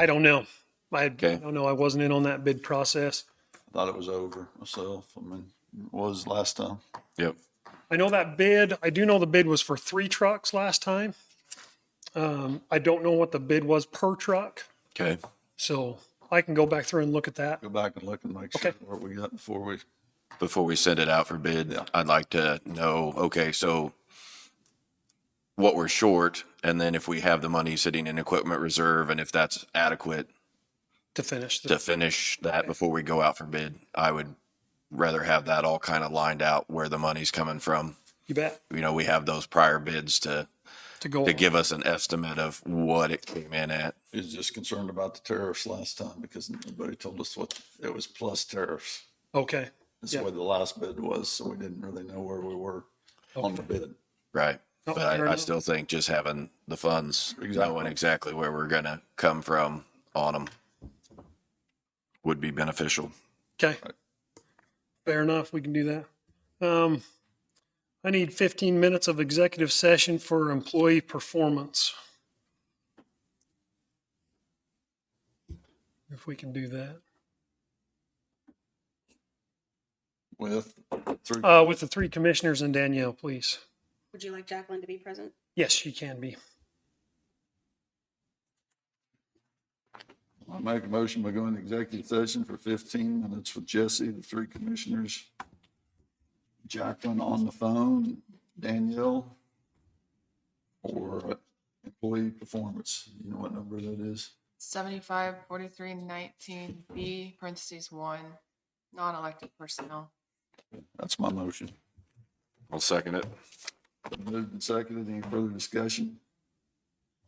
don't know. I Okay. don't know. I wasn't in on that bid process. I thought it was over myself. I mean, it was last time. Yep. I know that bid, I do know the bid was for 3 trucks last time. I don't know what the bid was per truck, Okay. so I can go back through and look at that. Go back and look and make sure Okay. what we got before we. Before we send it out for bid, Yeah. I'd like to know, okay, so what we're short, and then if we have the money sitting in equipment reserve, and if that's adequate To finish. to finish that before we go out for bid, I would rather have that all kind of lined out where the money's coming from. You bet. You know, we have those prior bids to Go on. give us an estimate of what it came in at. He was just concerned about the tariffs last time because nobody told us what it was plus tariffs. Okay. That's Yeah. what the last bid was, so we didn't really know where we were on the bid. Right. Oh, But fair I enough. still think just having the funds, knowing Exactly. exactly where we're going to come from on them would be beneficial. Okay. Fair enough. We can do that. I need 15 minutes of executive session for employee performance. If we can do that. With 3. With the 3 commissioners and Danielle, please. Would you like Jacqueline to be present? Yes, she can be. I make a motion, we go into executive session for 15 minutes with Jesse, the 3 commissioners. Jacqueline on the phone, Danielle, for employee performance. You know what number that is? 754319B parentheses 1, non-elected personnel. That's my motion. I'll second it. Moved and seconded. Any further discussion?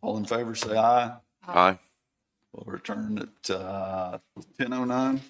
All in favor, say aye. Aye. We'll return at 10:09.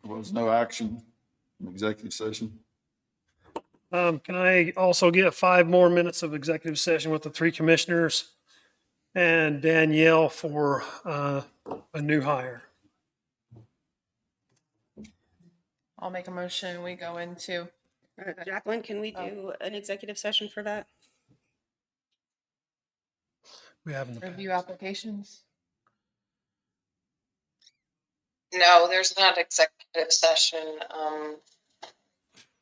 was no action in executive session. Can I also get 5 more minutes of executive session with the 3 commissioners and Danielle for a new hire? I'll make a motion. We go into, Jacqueline, can we do an executive session for that? We have in the review past. applications. No, there's not executive session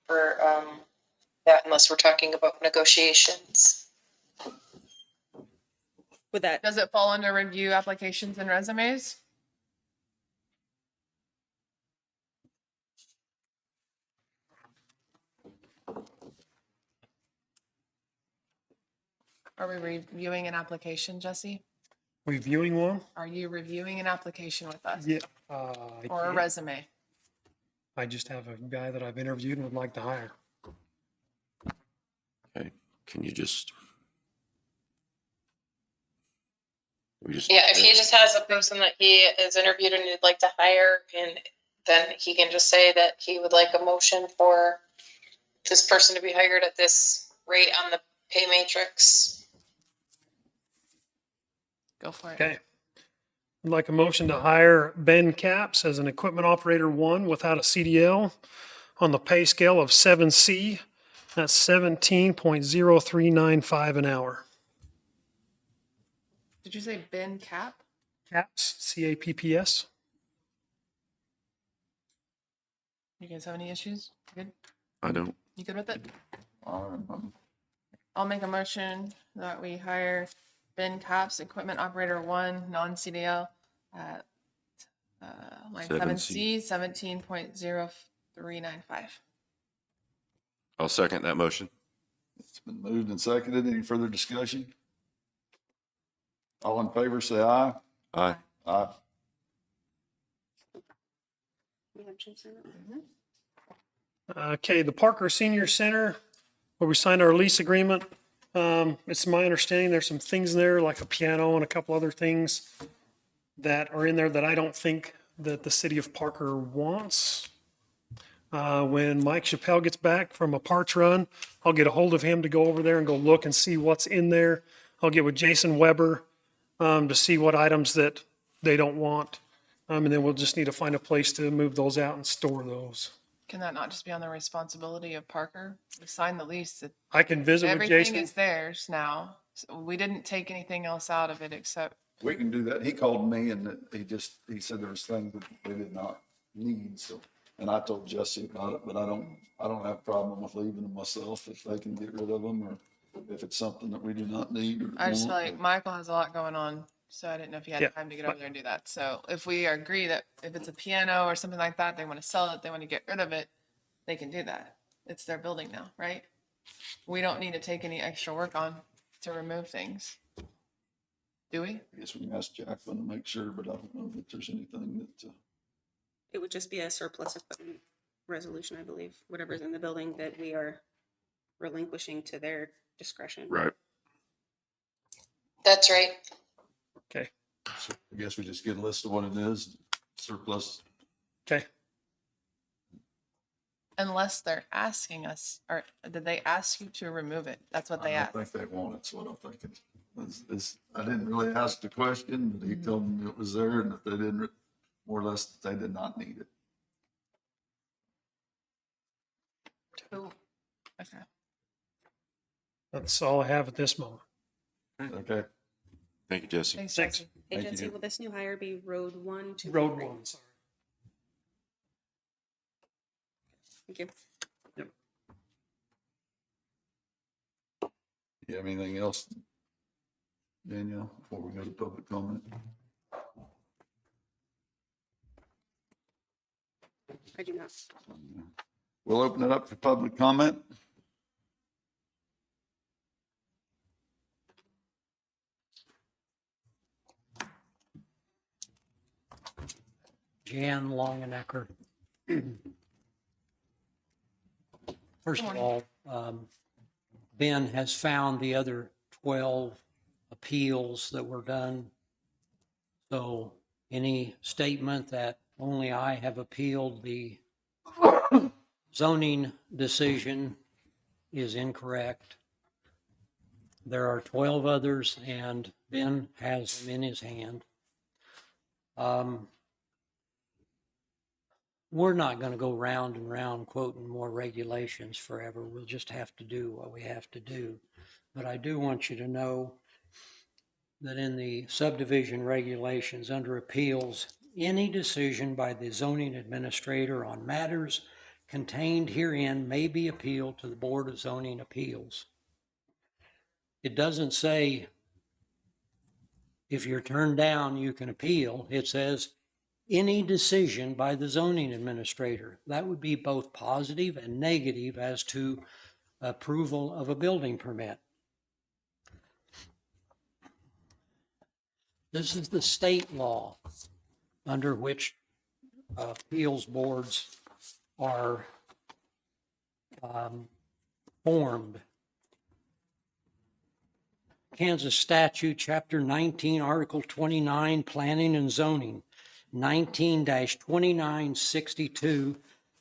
for that unless we're talking about negotiations. Would that, Does it fall under review applications and resumes? Are we reviewing an application, Jesse? Reviewing one? Are you reviewing an application with us? Yeah. Or a resume? I just have a guy that I've interviewed and would like to hire. Okay, can you just? Yeah, if he just has a person that he is interviewed and he'd like to hire, and then he can just say that he would like a motion for this person to be hired at this rate on the pay matrix. Go for it. Okay. I'd like a motion to hire Ben Capps as an equipment operator 1 without a CDL on the pay scale of 7C. That's 17.0395 an hour. Did you say Ben Cap? Capps, CAPPS. You guys have any issues? Good? I don't. You good with it? Um, I'll make a motion that we hire Ben Capps, equipment operator 1, non-CDL at line 7C, 17.0395. I'll second that motion. It's been moved and seconded. Any further discussion? All in favor, say aye. Aye. Aye. Okay, the Parker Senior Center, where we signed our lease agreement. It's my understanding there's some things in there, like a piano and a couple other things that are in there that I don't think that the city of Parker wants. When Mike Chappelle gets back from a parts run, I'll get a hold of him to go over there and go look and see what's in there. I'll get with Jason Weber to see what items that they don't want. And then we'll just need to find a place to move those out and store those. Can that not just be on the responsibility of Parker? We signed the lease. I can visit with Everything Jason. is theirs now. So we didn't take anything else out of it except, We can do that. He called me and he said there was things that they did not need, so. And I told Jesse about it, but I don't have a problem with leaving them myself if they can get rid of them or if it's something that we do not need or. I just feel want. like Michael has a lot going on. So I didn't know if you had Yeah. time to get over there and do that. So if we agree that if it's a piano or something like that, they want to sell it, they want to get rid of it, they can do that. It's their building now, right? We don't need to take any extra work on to remove things. Do we? I guess we can ask Jacqueline to make sure, but I don't know that there's anything that, it would just be a surplus equipment resolution, I believe, whatever's in the building that we are relinquishing to their discretion. Right. That's right. Okay. so I guess we just get a list of what it is, surplus. Okay. Unless they're asking us, or did they ask you to remove it? That's what they I asked. don't think they want it, so what I'm thinking. I didn't really ask the question, but he told me it was there and if they didn't, more or less, they did not need it. Cool. Okay. That's all I have at this moment. Okay. Thank you, Jesse. Thanks, Thanks. Jesse. Thank Agency, you. will this new hire be road 1, 2, Road 3? 1, sorry. Thank you. You have anything else, Danielle, before we go to public comment? I do not. We'll open it up for public comment. Jan Longenecker. First of morning. all, Ben has found the other 12 appeals that were done. So any statement that only I have appealed the zoning decision is incorrect. There are 12 others, and Ben has them in his hand. We're not going to go round and round quoting more regulations forever. We'll just have to do what we have to do. But I do want you to know that in the subdivision regulations under appeals, any decision by the zoning administrator on matters contained herein may be appealed to the Board of Zoning Appeals. It doesn't say if you're turned down, you can appeal. It says any decision by the zoning administrator. That would be both positive and negative as to approval of a building permit. This is the state law under which appeals boards are formed. Kansas Statute, Chapter 19, Article 29, Planning and Zoning, 19-2962,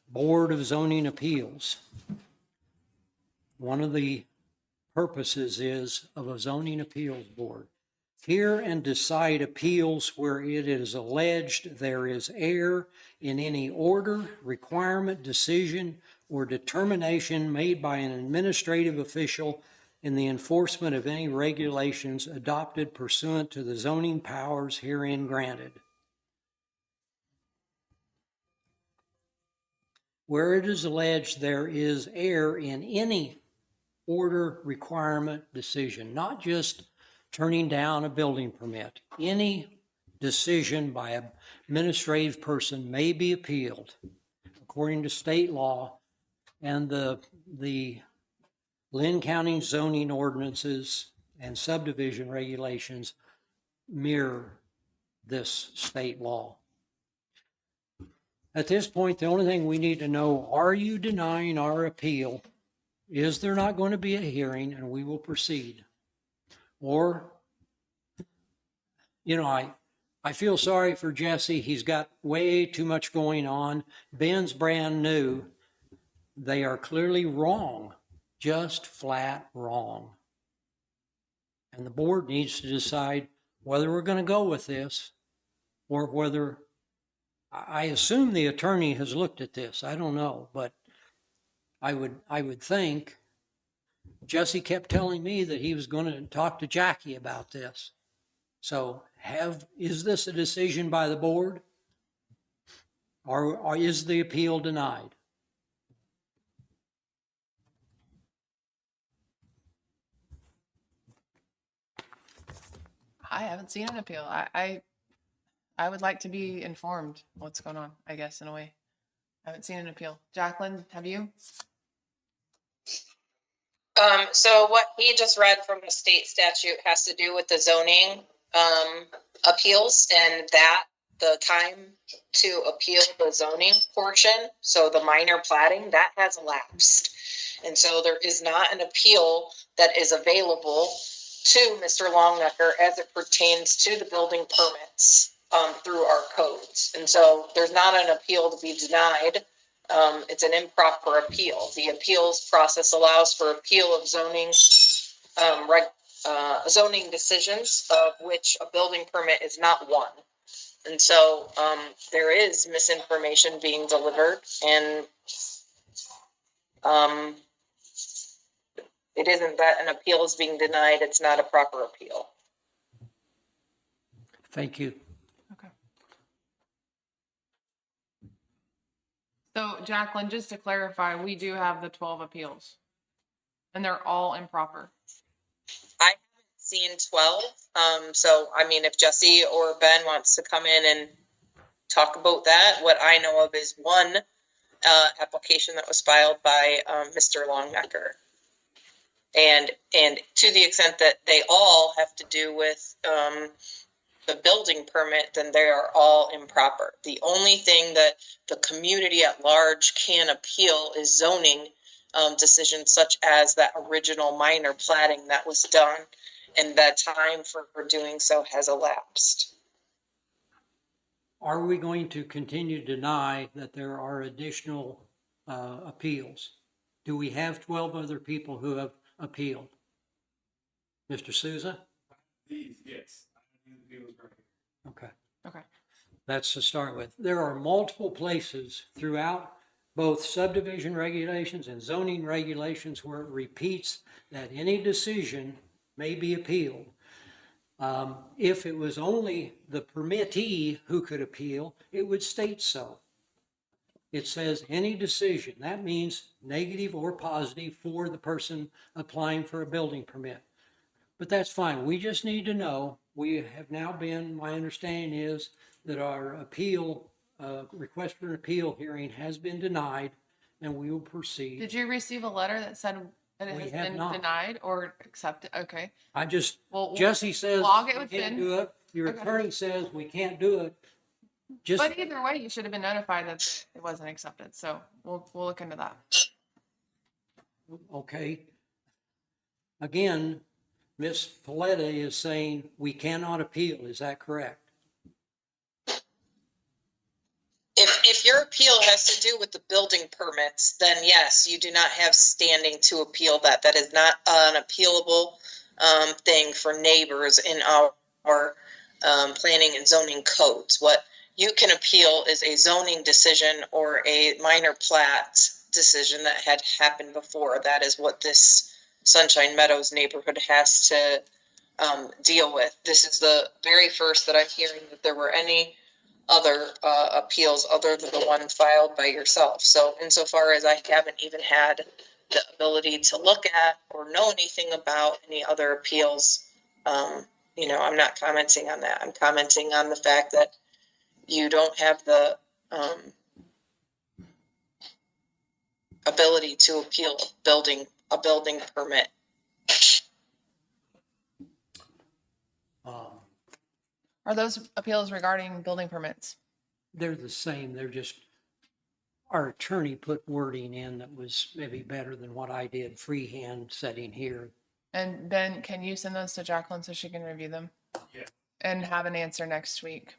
Board of Zoning Appeals. One of the purposes is of a zoning appeals board. Hear and decide appeals where it is alleged there is error in any order, requirement, decision, or determination made by an administrative official in the enforcement of any regulations adopted pursuant to the zoning powers herein granted. Where it is alleged there is error in any order, requirement, decision, not just turning down a building permit. Any decision by an administrative person may be appealed according to state law, and the Linn County zoning ordinances and subdivision regulations mirror this state law. At this point, the only thing we need to know, are you denying our appeal? Is there not going to be a hearing and we will proceed? Or, you know, I feel sorry for Jesse. He's got way too much going on. Ben's brand new. They are clearly wrong, just flat wrong. And the board needs to decide whether we're going to go with this or whether, I assume the attorney has looked at this. I don't know, but I would think Jesse kept telling me that he was going to talk to Jackie about this. So is this a decision by the board? Or is the appeal denied? I haven't seen an appeal. I would like to be informed what's going on, I guess, in a way. I haven't seen an appeal. Jacqueline, have you? So what he just read from the state statute has to do with the zoning appeals, and that the time to appeal the zoning portion, so the minor plating, that has elapsed. And so there is not an appeal that is available to Mr. Longnecker as it pertains to the building permits through our codes. And so there's not an appeal to be denied. It's an improper appeal. The appeals process allows for appeal of zoning zoning decisions, of which a building permit is not one. And so there is misinformation being delivered, and it isn't that an appeal is being denied, it's not a proper appeal. Thank you. Okay. So Jacqueline, just to clarify, we do have the 12 appeals and they're all improper. I haven't seen 12. So, I mean, if Jesse or Ben wants to come in and talk about that, what I know of is one application that was filed by Mr. Longnecker. And to the extent that they all have to do with the building permit, then they are all improper. The only thing that the community at large can appeal is zoning decisions, such as that original minor platting that was done, and that time for doing so has elapsed. are we going to continue to deny that there are additional appeals? Do we have 12 other people who have appealed? Mr. Souza? Yes. Okay. Okay. That's to start with. There are multiple places throughout both subdivision regulations and zoning regulations where it repeats that any decision may be appealed. If it was only the permittee who could appeal, it would state so. It says any decision. That means negative or positive for the person applying for a building permit. But that's fine. We just need to know. We have now been, my understanding is that our appeal, request for an appeal hearing has been denied, and we will proceed. Did you receive a letter that said that it We has have been not. denied or accepted? Okay. I just, Well, Jesse says log it we with can't Ben. do it. Your Okay. attorney says we can't do it. Just, But either way, you should have been notified that it wasn't accepted. So we'll look into that. okay. Again, Ms. Paletta is saying we cannot appeal. Is that correct? If your appeal has to do with the building permits, then yes, you do not have standing to appeal that. That is not an appealable thing for neighbors in our planning and zoning codes. What you can appeal is a zoning decision or a minor plat decision that had happened before. That is what this Sunshine Meadows neighborhood has to deal with. This is the very first that I'm hearing that there were any other appeals other than the one filed by yourself. So insofar as I haven't even had the ability to look at or know anything about any other appeals, I'm not commenting on that. I'm commenting on the fact that you don't have the ability to appeal a building permit. Are those appeals regarding building permits? They're the same. They're just, our attorney put wording in that was maybe better than what I did freehand sitting here. And Ben, can you send those to Jacqueline so she can review them? Yeah. And have an answer next week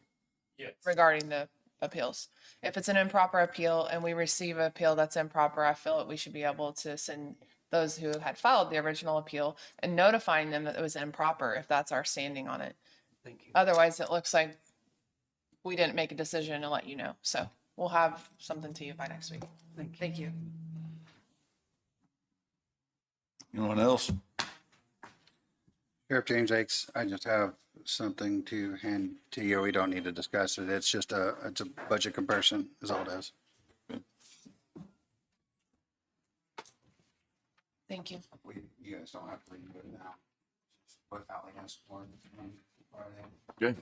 Yes. regarding the appeals. If it's an improper appeal and we receive an appeal that's improper, I feel that we should be able to send those who had filed the original appeal and notifying them that it was improper if that's our standing on it. Thank you. Otherwise, it looks like we didn't make a decision and let you know. So we'll have something to you by next week. Thank you. Thank you. Anyone else? Sheriff James Akes, I just have something to hand to you. We don't need to discuss it. It's just it's a budget comparison is all it is. Thank you. You guys don't have to read it now. Just what Ally asked for on Friday. Good.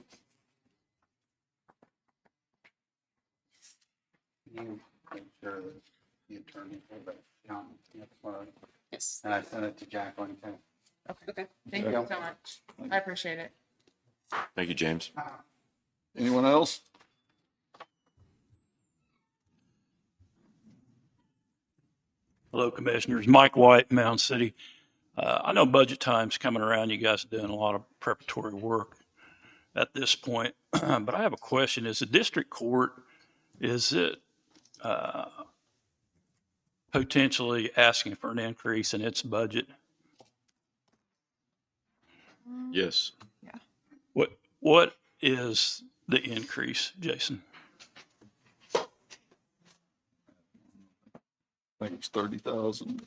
Can you make sure that the attorney for the county, Yes. and I sent it to Jacqueline too. Okay. Thank you so much. I appreciate it. Thank you, James. Anyone else? Hello, Commissioners. Mike White, Mound City. I know budget time's coming around. You guys are doing a lot of preparatory work at this point, but I have a question. Is the district court, is it potentially asking for an increase in its budget? Yes. Yeah. What is the increase, Jason? I think it's 30,000.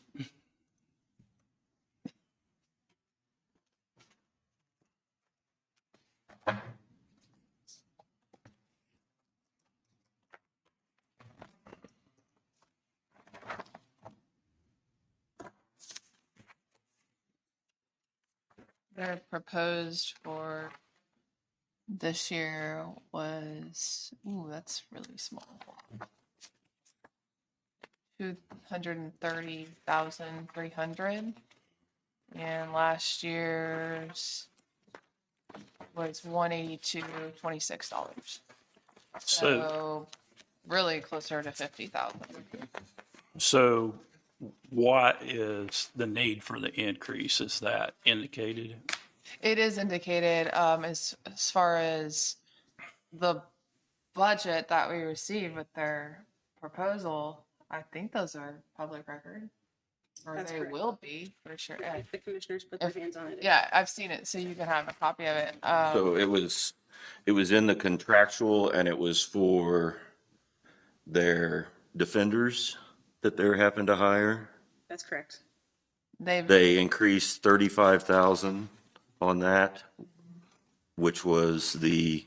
Their proposed for this year was, ooh, that's really small. 230,300, and last year's was $182.26. So really closer to 50,000. So what is the need for the increase? Is that indicated? It is indicated as far as the budget that we received with their proposal, I think those are public record. Or That's they correct. will be, for sure. If the commissioners put their If- hands on it. Yeah, I've seen it, so you can have a copy of it. So it was in the contractual and it was for their defenders that they're having to hire. That's correct. They increased 35,000 on that, which was the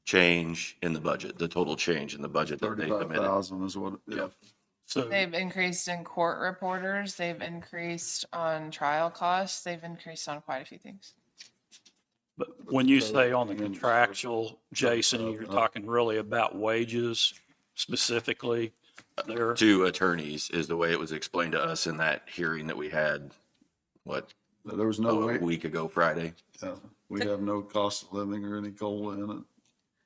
change in the budget, the total change in the budget that they submitted. 35,000 is what, yeah. So They've increased in court reporters, they've increased on trial costs, they've increased on quite a few things. but when you say on the contractual, Jason, you're talking really about wages specifically there? To attorneys is the way it was explained to us in that hearing that we had, There was no a way, week ago Friday. we have no cost of living or any COLA in it.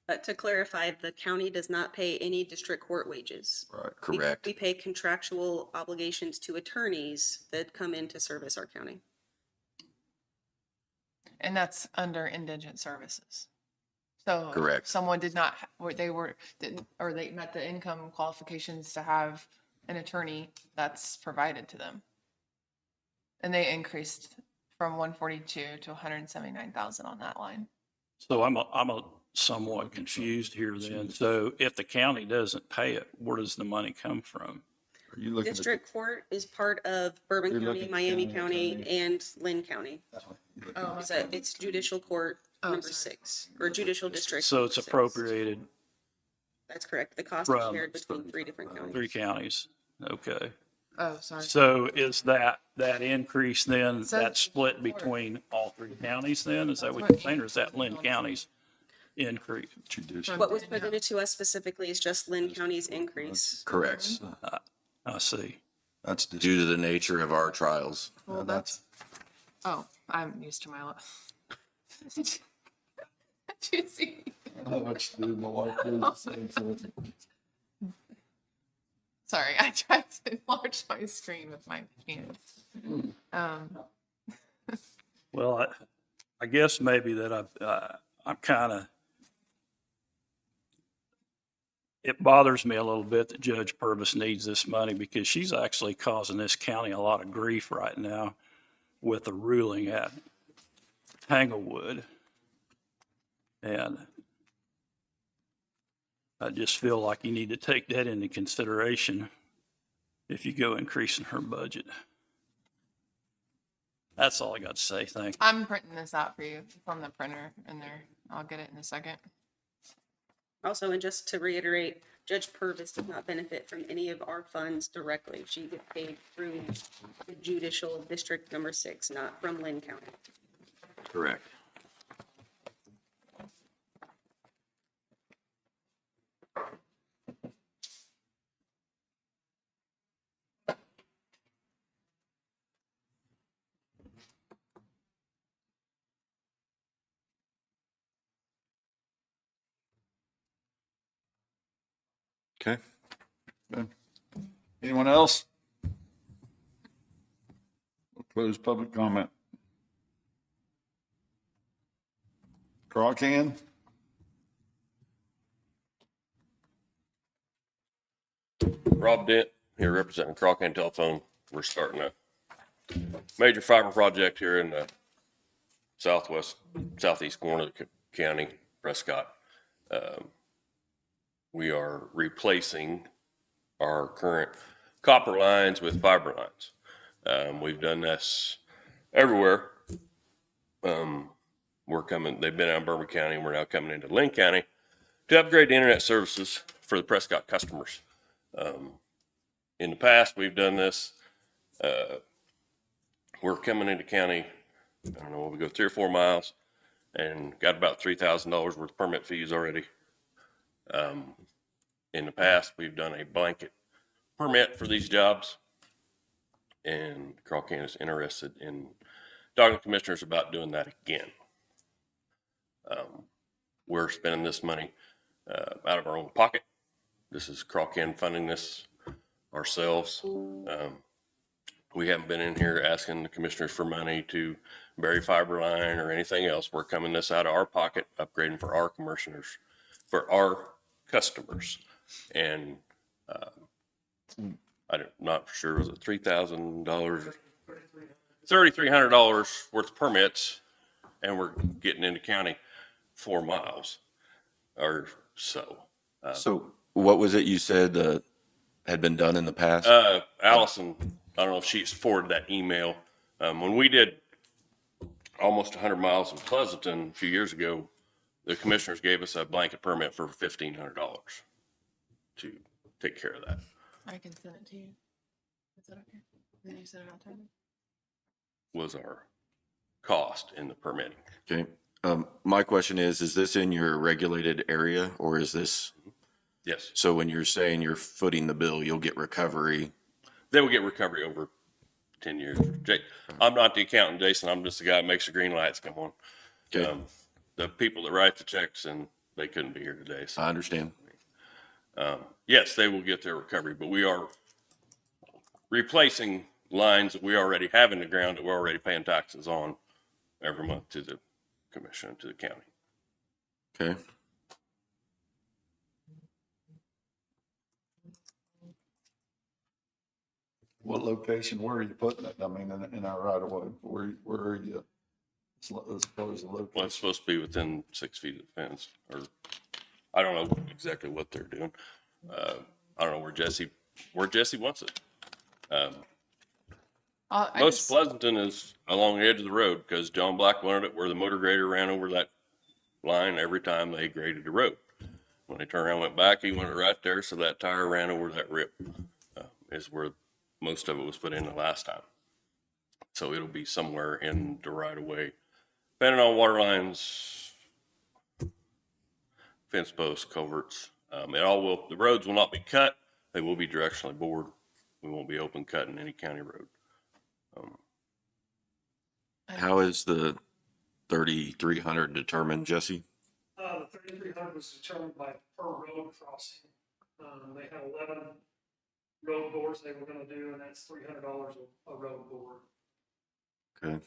But to clarify, the county does not pay any district court wages. Right. Correct. We pay contractual obligations to attorneys that come in to service our county. And that's under indigent services. So Correct. someone did not, or they met the income qualifications to have an attorney, that's provided to them. And they increased from 142 to 179,000 on that line. So I'm a somewhat confused here then. So if the county doesn't pay it, where does the money come from? Are you looking at? District court is part of Bourbon You're County, looking Miami county, County, and Linn County. Oh, It's judicial court number sorry. 6, or judicial district. So it's number 6. appropriated That's correct. The cost is from shared between 3 different counties. 3 counties. Okay. Oh, sorry. So is that increase then, So- that split between all 3 counties then? Is that what you're saying, or is that Linn County's increase? Judicial. What was presented to us specifically is just Linn County's increase. Correct. I see. That's Due to the nature of our trials. Well, that's, oh, I'm used to my lot. Did you see? I know what you do, my wife does the same thing. Sorry, I tried to enlarge my screen with my hands. Well, I guess maybe that I'm kind of, it bothers me a little bit that Judge Purvis needs this money because she's actually causing this county a lot of grief right now with the ruling at Tanglewood. And I just feel like you need to take that into consideration if you go increasing her budget. That's all I got to say. Thank you. I'm printing this out for you from the printer in there. I'll get it in a second. Also, and just to reiterate, Judge Purvis does not benefit from any of our funds directly. She gets paid through the judicial district number 6, not from Linn County. Correct. Okay. Anyone else? We'll close public comment. Crawcan? Rob Dent here representing Crawcan Telephone. We're starting a major fiber project here in the southeast corner of the county, Prescott. We are replacing our current copper lines with fiber lines. We've done this everywhere. They've been out in Bourbon County, and we're now coming into Linn County to upgrade the internet services for the Prescott customers. In the past, we've done this. We're coming into county, I don't know, we go 3 or 4 miles and got about $3,000 worth of permit fees already. In the past, we've done a blanket permit for these jobs, and Crawcan is interested in talking to commissioners about doing that again. We're spending this money out of our own pocket. This is Crawcan funding this ourselves. We haven't been in here asking the commissioners for money to bury fiber line or anything else. We're coming this out of our pocket, upgrading for our commissioners, for our customers. And I'm not for sure, was it $3,000, $3,300 worth of permits, and we're getting into county 4 miles or so. So what was it you said had been done in the past? Allison, I don't know if she's forwarded that email. When we did almost 100 miles in Pleasanton a few years ago, the commissioners gave us a blanket permit for $1,500 to take care of that. I can send it to you. Is that okay? Then you send it out to me. Was our cost in the permitting. Okay. My question is this in your regulated area or is this? Yes. So when you're saying you're footing the bill, you'll get recovery. They will get recovery over 10 years. Jake, I'm not the accountant, Jason. I'm just the guy that makes the green lights come on. Okay. The people that write the checks, and they couldn't be here today. So, I understand. yes, they will get their recovery, but we are replacing lines that we already have in the ground that we're already paying taxes on every month to the commission, to the county. Okay. What location, where are you putting it? I mean, in our right of way, where are you? As far as the location? Well, it's supposed to be within 6 feet of the fence, or I don't know exactly what they're doing. I don't know where Jesse wants it. Most Pleasanton is along the edge of the road because John Black wanted it where the motor grader ran over that line every time they graded the road. When they turned around and went back, he wanted it right there, so that tire ran over that rip. Is where most of it was put in the last time. So it'll be somewhere in the right of way, depending on water lines, fence posts, culverts. The roads will not be cut. They will be directionally bored. We won't be open cutting any county road. How is the 3,300 determined, Jesse? The 3,300 was determined by per road crossing. They had 11 road bores they were gonna do, and that's $300 a road bore. Okay.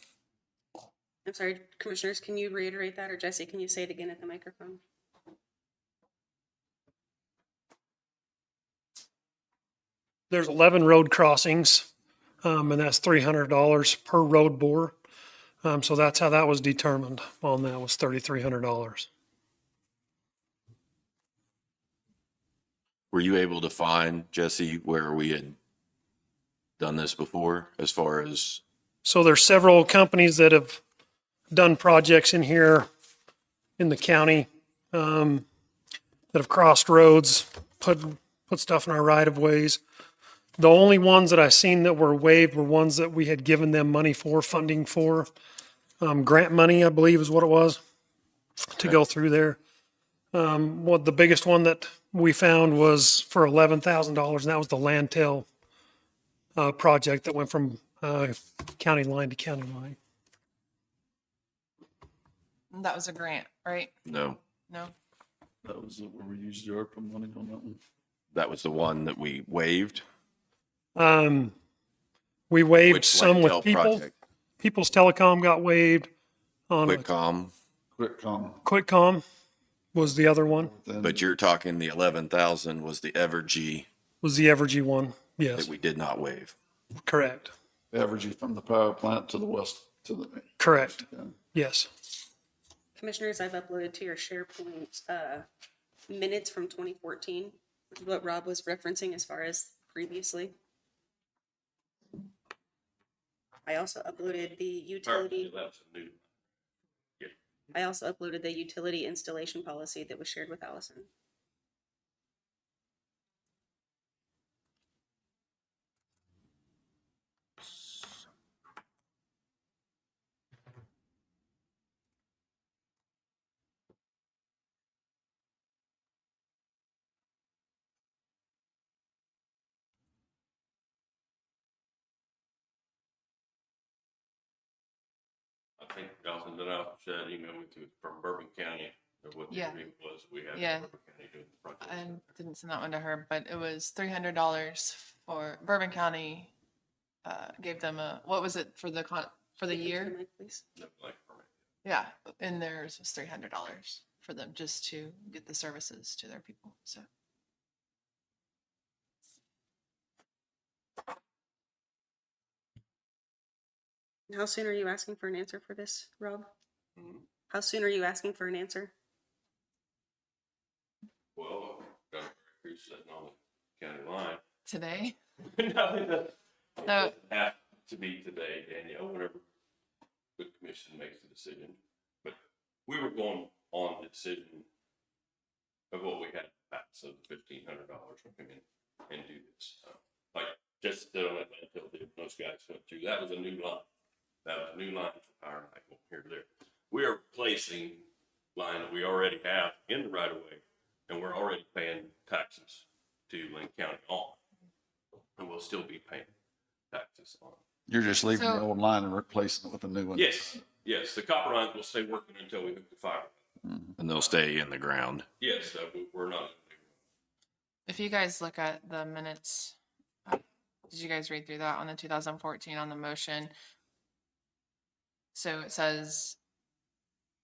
I'm sorry, commissioners, can you reiterate that, or Jesse, can you say it again at the microphone? There's 11 road crossings, and that's $300 per road bore. So that's how that was determined on that, was $3,300. Were you able to find, Jesse, where we had done this before as far as? So there's several companies that have done projects in here in the county, that have crossed roads, put stuff in our right of ways. The only ones that I've seen that were waived were ones that we had given them money for, funding for. Grant money, I believe is what it was, to go through there. What the biggest one that we found was for $11,000, and that was the Landtail project that went from county line to county line. That was a grant, right? No, No? That was where we used the ARPA money on that one. that was the one that we waived. We waived Which some with Landtail people. project? People's Telecom got waived. On Quickcom. Quickcom was the other one. But you're talking the 11,000 was the Evergy Was the Evergy one? Yes, that we did not waive. correct. Averaging from the power plant to the west, to the. Correct. Yeah. Yes. Commissioners, I've uploaded to your SharePoint minutes from 2014, which is what Rob was referencing as far as previously. I also uploaded the utility. I also uploaded the utility installation policy that was shared with Allison. I think Dawson did off the shed email me to from Bourbon County of what the Yeah. agreement was. We had Yeah. Bourbon County doing the project. I didn't send that one to her, but it was $300 for Bourbon County. Gave them what was it for the year? Mike, please. No, like permit. Yeah, and theirs was $300 for them just to get the services to their people, so. How soon are you asking for an answer for this, Rob? How soon are you asking for an answer? Well, got who's sitting on the county line. Today? No, it doesn't No, have to be today, Danielle, whenever the commission makes the decision. But we were going on the decision of what we had back, so the $1,500 will come in and do this. Like just on that until those guys went through, that was a new line. That was a new line for power and light here to there. We are replacing line that we already have in the right of way, and we're already paying taxes to Linn County on. And we'll still be paying taxes on. You're just leaving the So- old line and replacing it with a new one. Yes, yes, the copper lines will stay working until we hook the fiber. And they'll stay in the ground. Yes, we're not. if you guys look at the minutes, did you guys read through that on the 2014 on the motion? So it says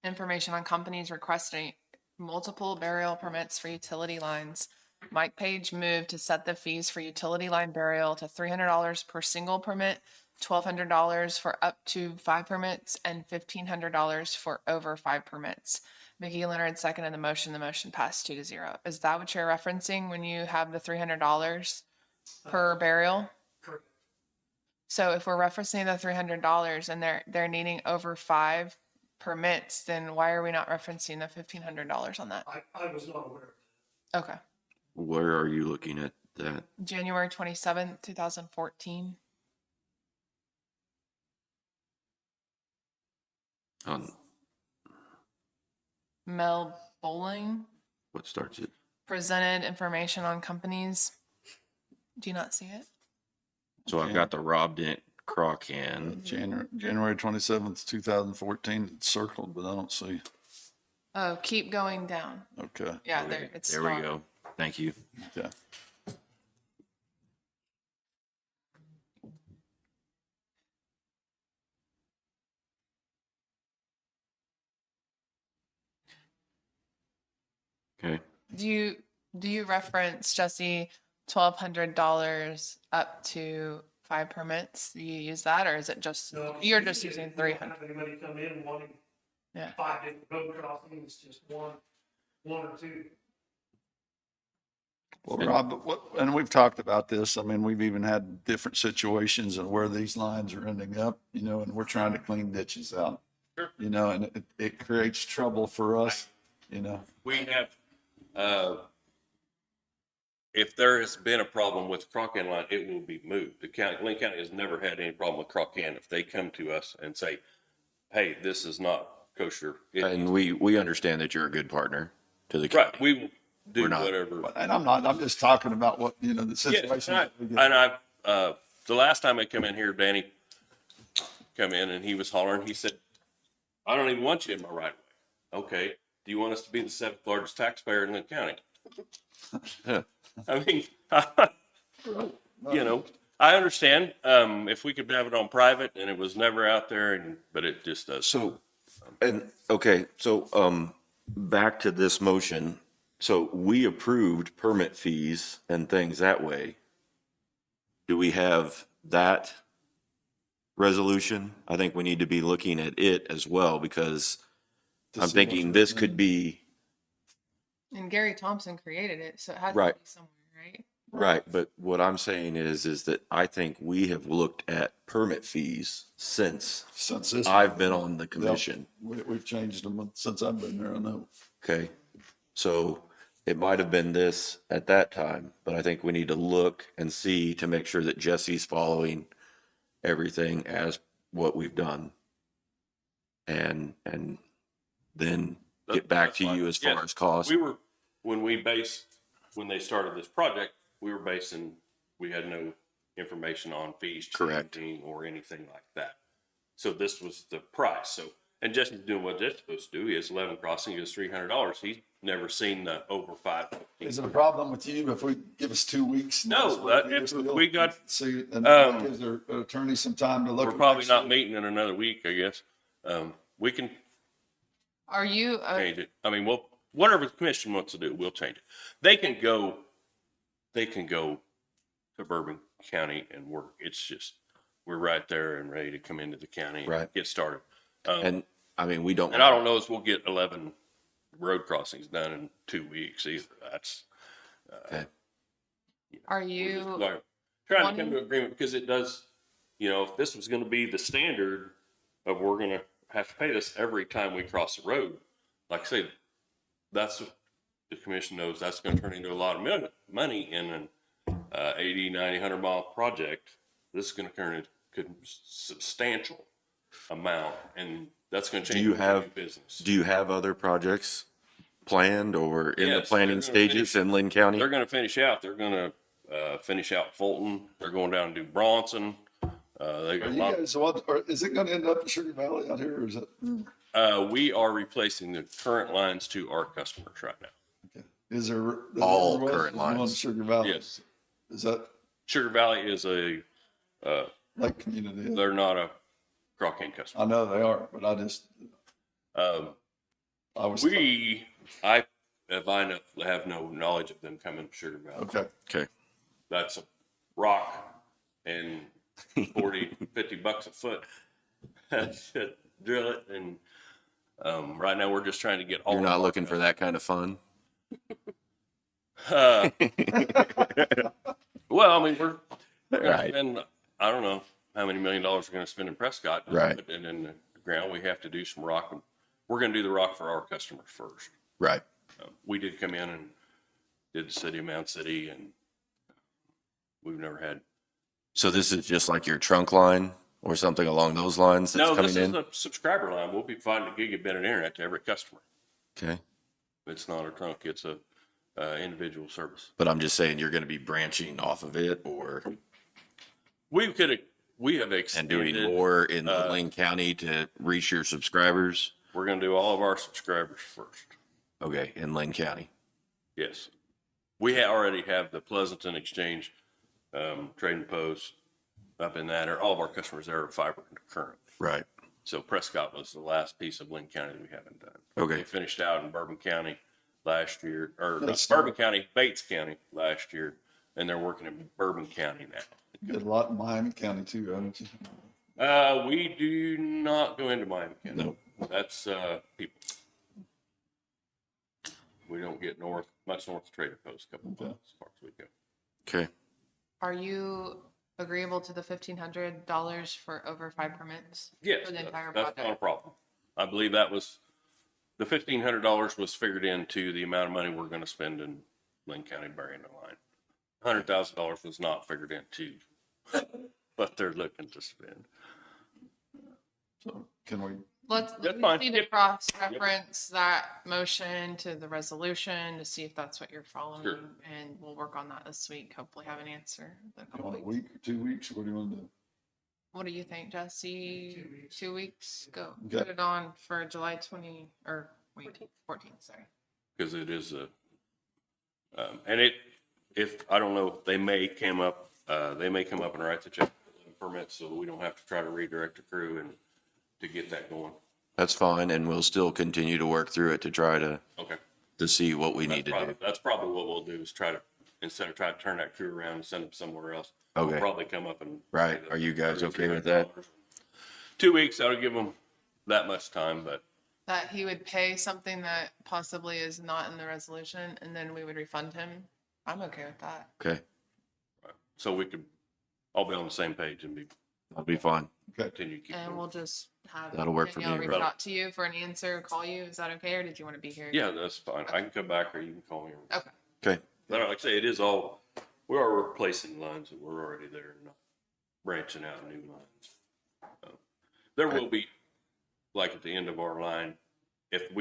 information on companies requesting multiple burial permits for utility lines. Mike Page moved to set the fees for utility line burial to $300 per single permit, $1,200 for up to 5 permits, and $1,500 for over 5 permits. Mickey Leonard seconded the motion. The motion passed 2-0. Is that what you're referencing when you have the $300 per burial? Correct. So if we're referencing the $300 and they're needing over 5 permits, then why are we not referencing the $1,500 on that? I was not aware. Okay. Where are you looking at that? January 27th, 2014. On Mel Bowling what starts it? presented information on companies. Do you not see it? So I've got the Rob Dent Crawcan. January 27th, 2014, it's circled, but I don't see. Oh, keep going down. Okay. Yeah, there it's There we not. go. Thank you. Okay. Okay. Do you reference, Jesse, $1,200 up to 5 permits? Do you use that, or is it just you're just using 300? Have anybody come in wanting Yeah. 5 different road crossings, just one or two? Well, Rob, and we've talked about this. I mean, we've even had different situations and where these lines are ending up, and we're trying to clean ditches out. Sure. And it creates trouble for us, We have, if there has been a problem with the Crawcan line, it will be moved. Linn County has never had any problem with Crawcan. If they come to us and say, hey, this is not kosher. And we understand that you're a good partner to the county. Right, we will do We're not. whatever. And I'm just talking about what, the Yes, situation. and the last time I come in here, Danny come in and he was hollering, he said, I don't even want you in my right of way. Okay, do you want us to be the 7th largest taxpayer in Linn County? I mean, I understand, if we could have it on private and it was never out there but it just does. So back to this motion. So we approved permit fees and things that way. Do we have that resolution? I think we need to be looking at it as well, because I'm thinking this could be, And Gary Thompson created it, so it has Right. to be somewhere, right? right, but what I'm saying is that I think we have looked at permit fees since Since I've been on the commission. We've changed them since I've been there, I know. Okay, so it might have been this at that time, but I think we need to look and see to make sure that Jesse's following everything as what we've done. And then get back to you as far Yes. as cost. When they started this project, we had no information on fees Correct. changing or anything like that. So this was the price. So, and Jesse's doing what Jesse's supposed to do. He has 11 crossings, is $300. He's never seen the over 5. Is it a problem with you if we give us 2 weeks? No, if we got, See, and gives their attorney some time to look. we're at probably next not year. meeting in another week, I guess. We can Are you, change it. I mean, well, whatever the commission wants to do, we'll change it. They can go to Bourbon County and work. It's just, we're right there and ready to come into the county and Right. get started. And I mean, we don't. And I don't know if we'll get 11 road crossings done in 2 weeks either. That's, Okay. are we're just you, like trying to come wanting- to an agreement because it does, you know, if this was going to be the standard of we're going to have to pay this every time we cross the road, like I say, that's what the commission knows that's going to turn into a lot of money in an 80, 90, 100 mile project. This is going to turn into a substantial amount, and that's going to change the business. Do you have other projects planned or in the Yes, planning they're gonna stages finish- in Linn County? They're going to finish out. They're going to finish out Fulton. They're going down to do Bronson. They got Are a you lot. guys, or is it gonna end up in Sugar Valley out here, or is it? We are replacing the current lines to our customers right now. Is there? All there current one in lines. Sugar Valley? Yes. Is that Sugar Valley is a, like community? they're not a Crockett customer. I know they are, but I just, Um, I was. I have no knowledge of them coming to Sugar Valley. Okay. Okay. That's a rock and 40, 50 bucks a foot. Drill it. And, right now we're just trying to get all. You're of not our looking for that kind of fun? Well, I mean, we're gonna Right. spend, I don't know how many $1 million we're gonna spend in Prescott. Right. But then in the ground, we have to do some rock. We're gonna do the rock for our customers first. Right. We did come in and did the city of Mount City, and we've never had. So this is just like your trunk line or something along those lines that's No, coming this in? is a subscriber line. We'll be providing a gigabit of internet to every customer. Okay. It's not a trunk, it's a individual service. But I'm just saying you're going to be branching off of it or We have and extended. doing more in the Linn County to reach your subscribers? We're gonna do all of our subscribers first. Okay, in Linn County. Yes. We already have the Pleasanton Exchange, Trading Post up in that, or all of our customers there are fiber currently. Right. So Prescott was the last piece of Linn County that we haven't done. Okay. They finished out in Bourbon County last year, or That's Bourbon County, Bates County last year, and they're working in Bourbon County now. You got a lot in Miami County too, haven't you? We do not go into Miami County. No. That's, people. We don't get much north of Trader Post, a couple of miles as far as we go. Okay. are you agreeable to the $1,500 for over 5 permits? Yes, For the entire that's not a project? problem. I believe that was, the $1,500 was figured into the amount of money we're gonna spend in Linn County burying the line. $100,000 was not figured into what they're looking to spend. So can we, Let's That's fine. need to cross-reference that motion to the resolution to see if that's what you're following. Sure. And we'll work on that this week, hopefully have an answer in a you couple want a weeks. week, 2 weeks? What do you want to do? What do you think, Jesse? 2 weeks? Go. Okay. Put it on for July 20, or wait, 14th, sorry. Because it is and if, I don't know, they may come up and write the check permit, so we don't have to try to redirect the crew and to get that going. That's fine. And we'll still continue to work through it to try to Okay. see what we need to do. That's probably what we'll do is try to, instead of trying to turn that crew around and send them somewhere else. Okay. We'll probably come up and. Right. Are you guys okay with that? 2 weeks, that'll give them that much time, but That he would pay something that possibly is not in the resolution, and then we would refund him. I'm okay with that. Okay. so we could all be on the same page and That'll be fine. continue. to keep And going. we'll just have That'll work for Danielle me, reach brother. out to you for an answer, call you. Is that okay, or did you want to be here? Yeah, that's fine. I can come back or you can call me. Okay. Okay. But like I say, it is all, we are replacing lines that were already there, not branching out new lines. There will be, like at the end of our line, if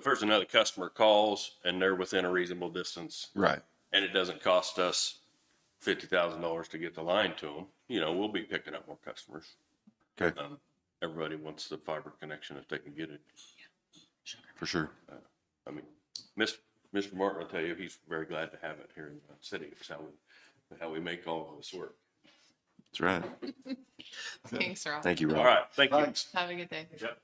there's another customer calls and they're within a reasonable distance Right. and it doesn't cost us $50,000 to get the line to them, we'll be picking up more customers. Okay. Everybody wants the fiber connection if they can get it. For sure. I mean, Mr. Martin will tell you, he's very glad to have it here in the city. It's how we make all of this work. That's right. Thanks, Rob. Thank you, Rob. All right, thank you. Thanks. Have a good day. Yep.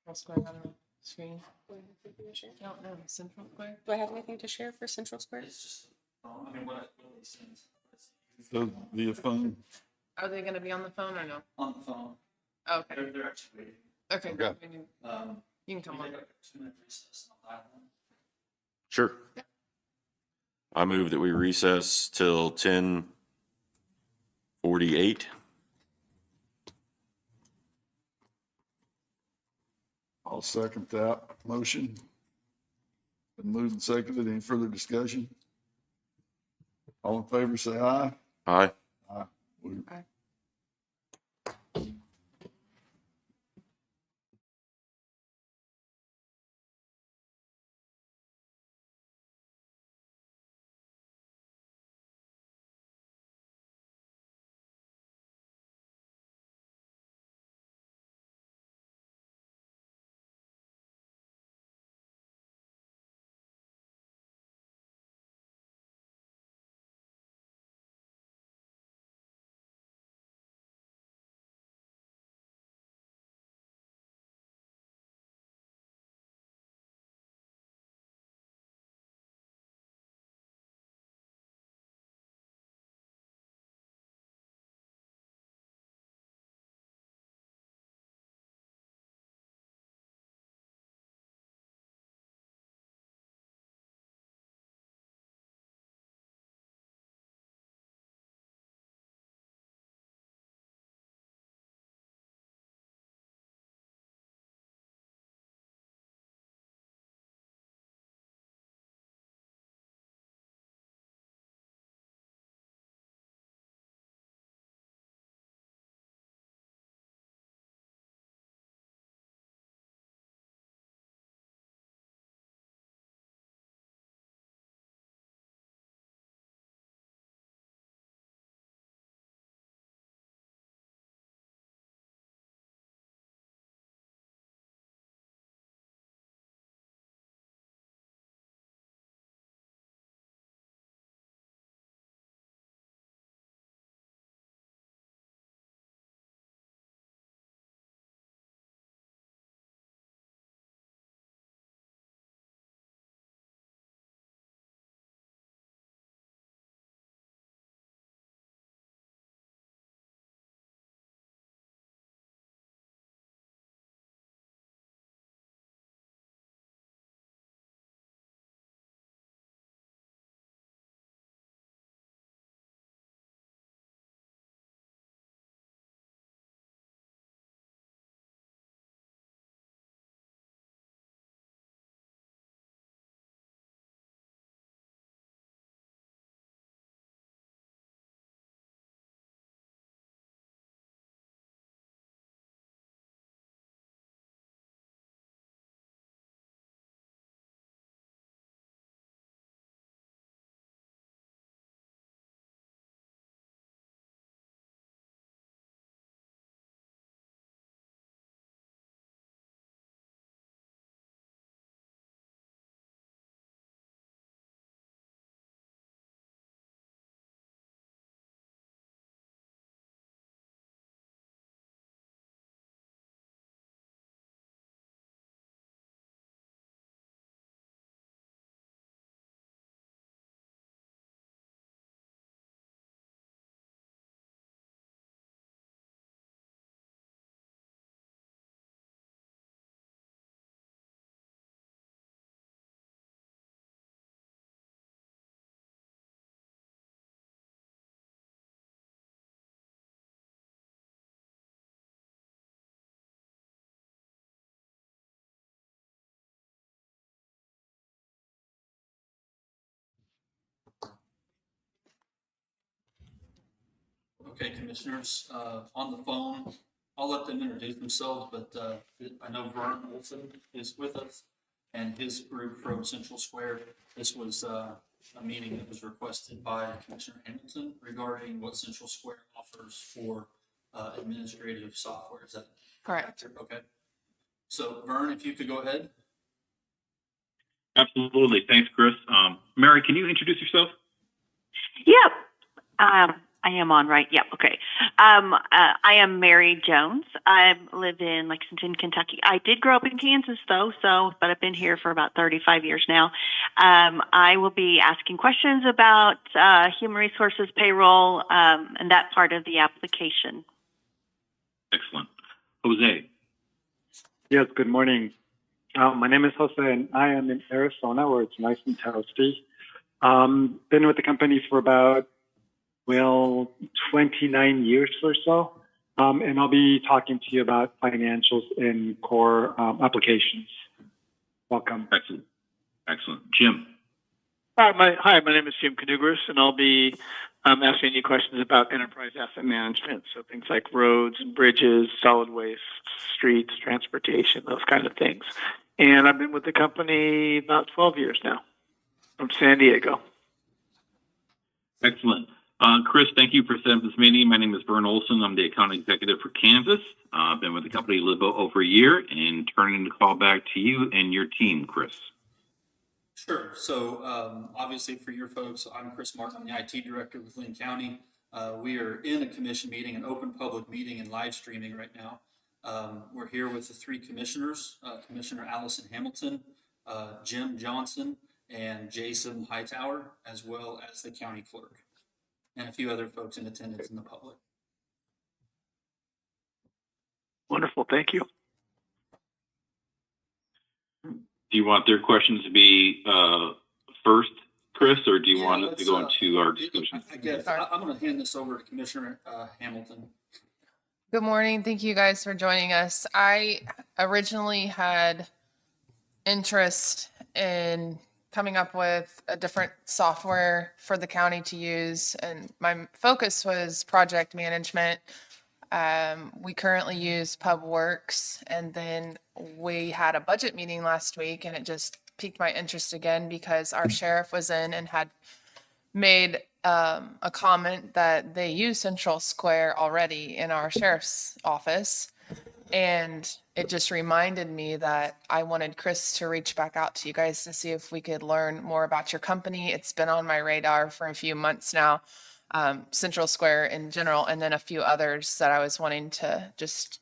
What's going on the screen? Do I have anything to share? No, no, Central Square. Do I have anything to share for Central Square? It's just, I mean, what these things. So via phone. Are they gonna be on the phone or no? On the phone. Okay, They're actually waiting. okay, Okay. we can- Um, you can come we on. take like a 2-minute recess on that one. Sure. I move that we recess till 10:48. I'll second that motion. Been moved and seconded. Any further discussion? All in favor, say aye. Aye. Aye. We- Aye. Okay, commissioners, on the phone, I'll let them introduce themselves, but I know Vern Olson is with us and his group from Central Square. This was a meeting that was requested by Commissioner Hamilton regarding what Central Square offers for administrative software. Is that Correct. accurate? Okay. So Vern, if you could go ahead. Absolutely. Thanks, Chris. Mary, can you introduce yourself? Yep. I am on, right? Yep. Okay. I am Mary Jones. I live in Lexington, Kentucky. I did grow up in Kansas, though, but I've been here for about 35 years now. I will be asking questions about human resources, payroll, and that part of the application. Excellent. Jose. Yes, good morning. My name is Jose, and I am in Arizona, where it's nice and toasty. Been with the company for about 29 years or so. And I'll be talking to you about financials and core applications. Welcome. Excellent. Excellent. Jim. Hi, my name is Jim Canugras, and I'll be asking you questions about enterprise asset management. So things like roads, bridges, solid waste, streets, transportation, those kind of things. And I've been with the company about 12 years now from San Diego. Excellent. Chris, thank you for setting up this meeting. My name is Vern Olson. I'm the account executive for Kansas. I've been with the company a little over a year, and turning the call back to you and your team, Chris. Sure. So obviously for your folks, I'm Chris Martin, I'm the IT director with Linn County. We are in a commission meeting, an open public meeting and live streaming right now. We're here with the three commissioners, Commissioner Allison Hamilton, Jim Johnson, and Jason Hightower, as well as the county clerk, and a few other folks in attendance in the public. Wonderful. Thank you. Do you want their questions to be first, Chris, or do you want it to go into our discussion? I guess I'm going to hand this over to Commissioner Hamilton. Good morning. Thank you guys for joining us. I originally had interest in coming up with a different software for the county to use, and my focus was project management. We currently use PubWorks, and then we had a budget meeting last week, and it just piqued my interest again because our sheriff was in and had made a comment that they use Central Square already in our sheriff's office. And it just reminded me that I wanted Chris to reach back out to you guys to see if we could learn more about your company. It's been on my radar for a few months now, Central Square in general, and then a few others that I was wanting to just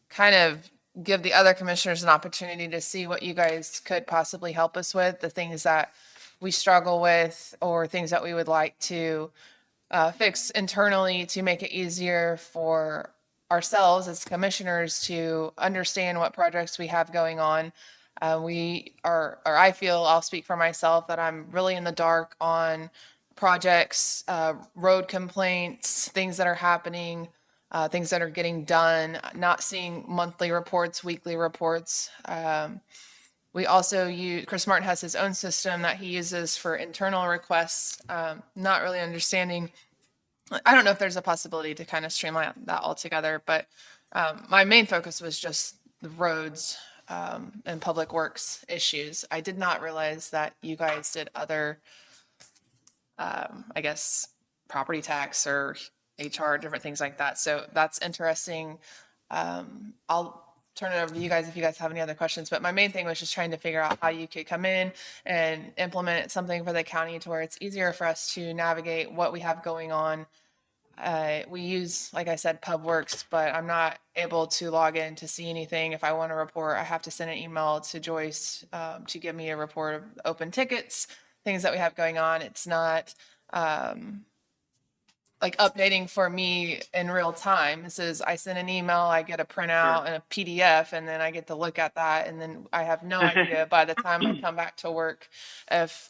kind of give the other commissioners an opportunity to see what you guys could possibly help us with, the things that we struggle with or things that we would like to fix internally to make it easier for ourselves as commissioners to understand what projects we have going on. I feel, I'll speak for myself, that I'm really in the dark on projects, road complaints, things that are happening, things that are getting done, not seeing monthly reports, weekly reports. We also use, Chris Martin has his own system that he uses for internal requests, not really understanding. I don't know if there's a possibility to kind of streamline that altogether, but my main focus was just the roads and public works issues. I did not realize that you guys did other, I guess, property tax or HR, different things like that. So that's interesting. I'll turn it over to you guys if you guys have any other questions. But my main thing was just trying to figure out how you could come in and implement something for the county to where it's easier for us to navigate what we have going on. We use, like I said, PubWorks, but I'm not able to log in to see anything. If I want to report, I have to send an email to Joyce to give me a report of open tickets, things that we have going on. It's not like updating for me in real time. This is, I send an email, I get a printout and a PDF, and then I get to look at that. And then I have no idea by the time I come back to work if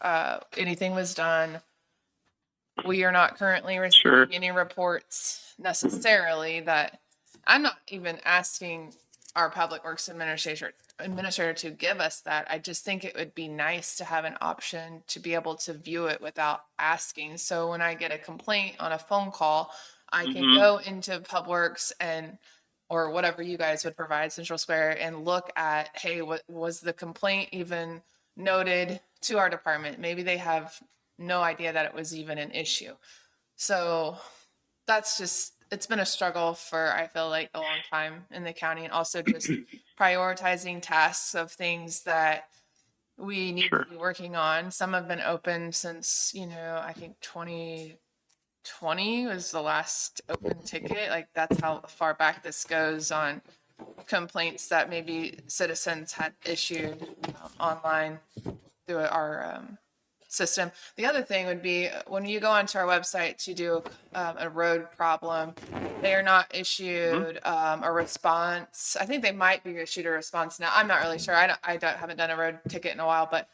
anything was done. We are not currently receiving any reports necessarily that, I'm not even asking our Public Works Administrator to give us that. I just think it would be nice to have an option to be able to view it without asking. So when I get a complaint on a phone call, I can go into PubWorks or whatever you guys would provide, Central Square, and look at, hey, what was the complaint even noted to our department? Maybe they have no idea that it was even an issue. So that's just, it's been a struggle for, I feel like, a long time in the county, and also just prioritizing tasks of things that we need to be working on. Some have been open since, I think 2020 was the last open ticket. Like that's how far back this goes on complaints that maybe citizens had issued online through our system. The other thing would be when you go onto our website to do a road problem, they are not issued a response. I think they might be issued a response now. I'm not really sure. Haven't done a road ticket in a while, but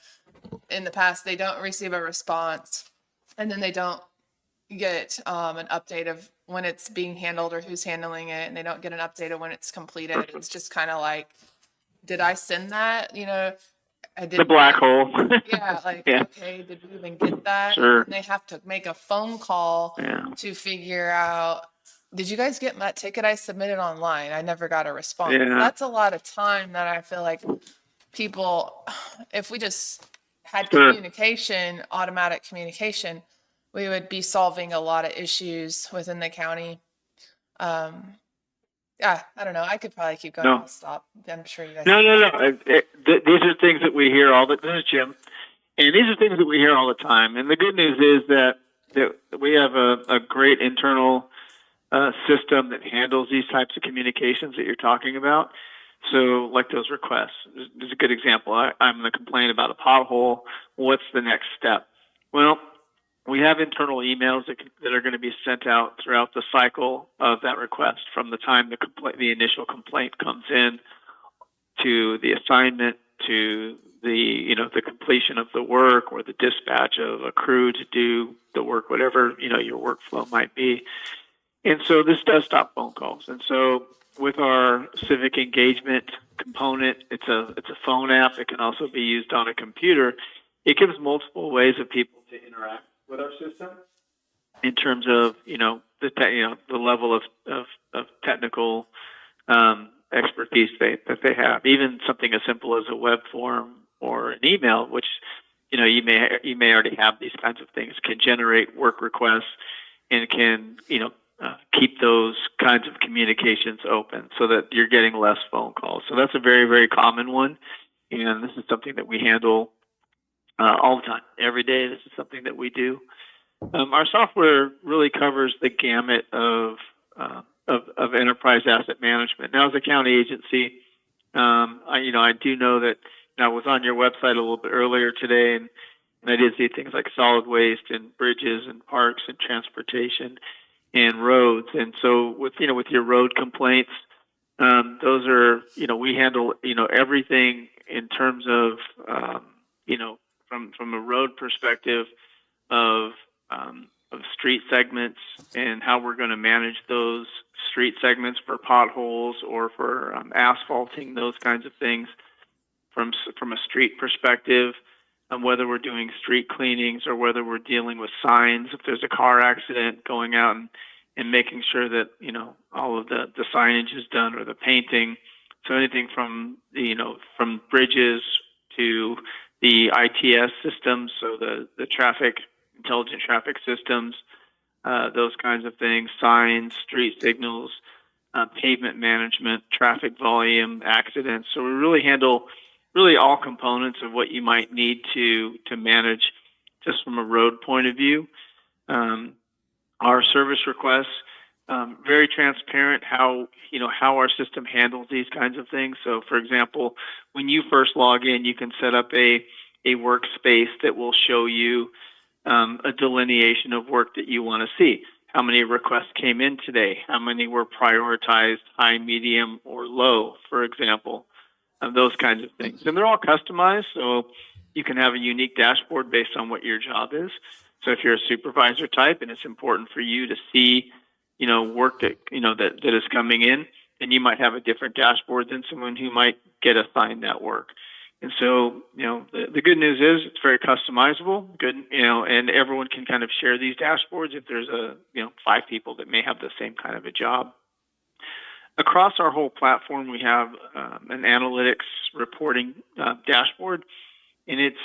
in the past they don't receive a response, and then they don't get an update of when it's being handled or who's handling it, and they don't get an update of when it's completed. It's just kind of like, did I send that? You know, I did. The black hole. Yeah, like, Yeah. okay, did we even get that? Sure. And they have to make a phone call to figure out, did you guys get that ticket I submitted online? I never got a response. Yeah. That's a lot of time that I feel like people, if we just had Sure. communication, automatic communication, we would be solving a lot of issues within the county. Yeah, I don't know. I could probably keep going. No. I'll stop. I'm sure you guys. No. These are things that we hear all the time. This is Jim. And these are things that we hear all the time. And the good news is that we have a great internal system that handles these types of communications that you're talking about. So like those requests, there's a good example. I'm going to complain about a pothole. What's the next step? Well, we have internal emails that are going to be sent out throughout the cycle of that request, from the time the initial complaint comes in to the assignment to the completion of the work, or the dispatch of a crew to do the work, whatever your workflow might be. And so this does stop phone calls. And so with our civic engagement component, it's a phone app. It can also be used on a computer. It gives multiple ways of people to interact with our system in terms of the level of technical expertise that they have. Even something as simple as a web form or an email, which you may already have these kinds of things, can generate work requests and can keep those kinds of communications open so that you're getting less phone calls. So that's a very, very common one, and this is something that we handle all the time, every day. This is something that we do. Our software really covers the gamut of enterprise asset management. Now, as a county agency, I do know that I was on your website a little bit earlier today, and I did see things like solid waste and bridges and parks and transportation and roads. And so with your road complaints, those are, we handle, everything in terms of, from a road perspective of street segments and how we're going to manage those street segments for potholes or for asphalting, those kinds of things from a street perspective, whether we're doing street cleanings or whether we're dealing with signs, if there's a car accident, going out and making sure that, all of the signage is done, or the painting. So anything from from bridges to the ITS systems, so the intelligent traffic systems, those kinds of things, signs, street signals, pavement management, traffic volume, accidents. So we really handle all components of what you might need to manage just from a road point of view. Our service requests, very transparent how our system handles these kinds of things. So for example, when you first log in, you can set up a workspace that will show you a delineation of work that you want to see. How many requests came in today? How many were prioritized high, medium, or low, for example? Those kinds of things. And they're all customized, so you can have a unique dashboard based on what your job is. So if you're a supervisor type and it's important for you to see, work that, that is coming in, then you might have a different dashboard than someone who might get assigned that work. And so, the good news is it's very customizable, and everyone can kind of share these dashboards if there's 5 people that may have the same kind of a job. Across our whole platform, we have an analytics reporting dashboard, and it's,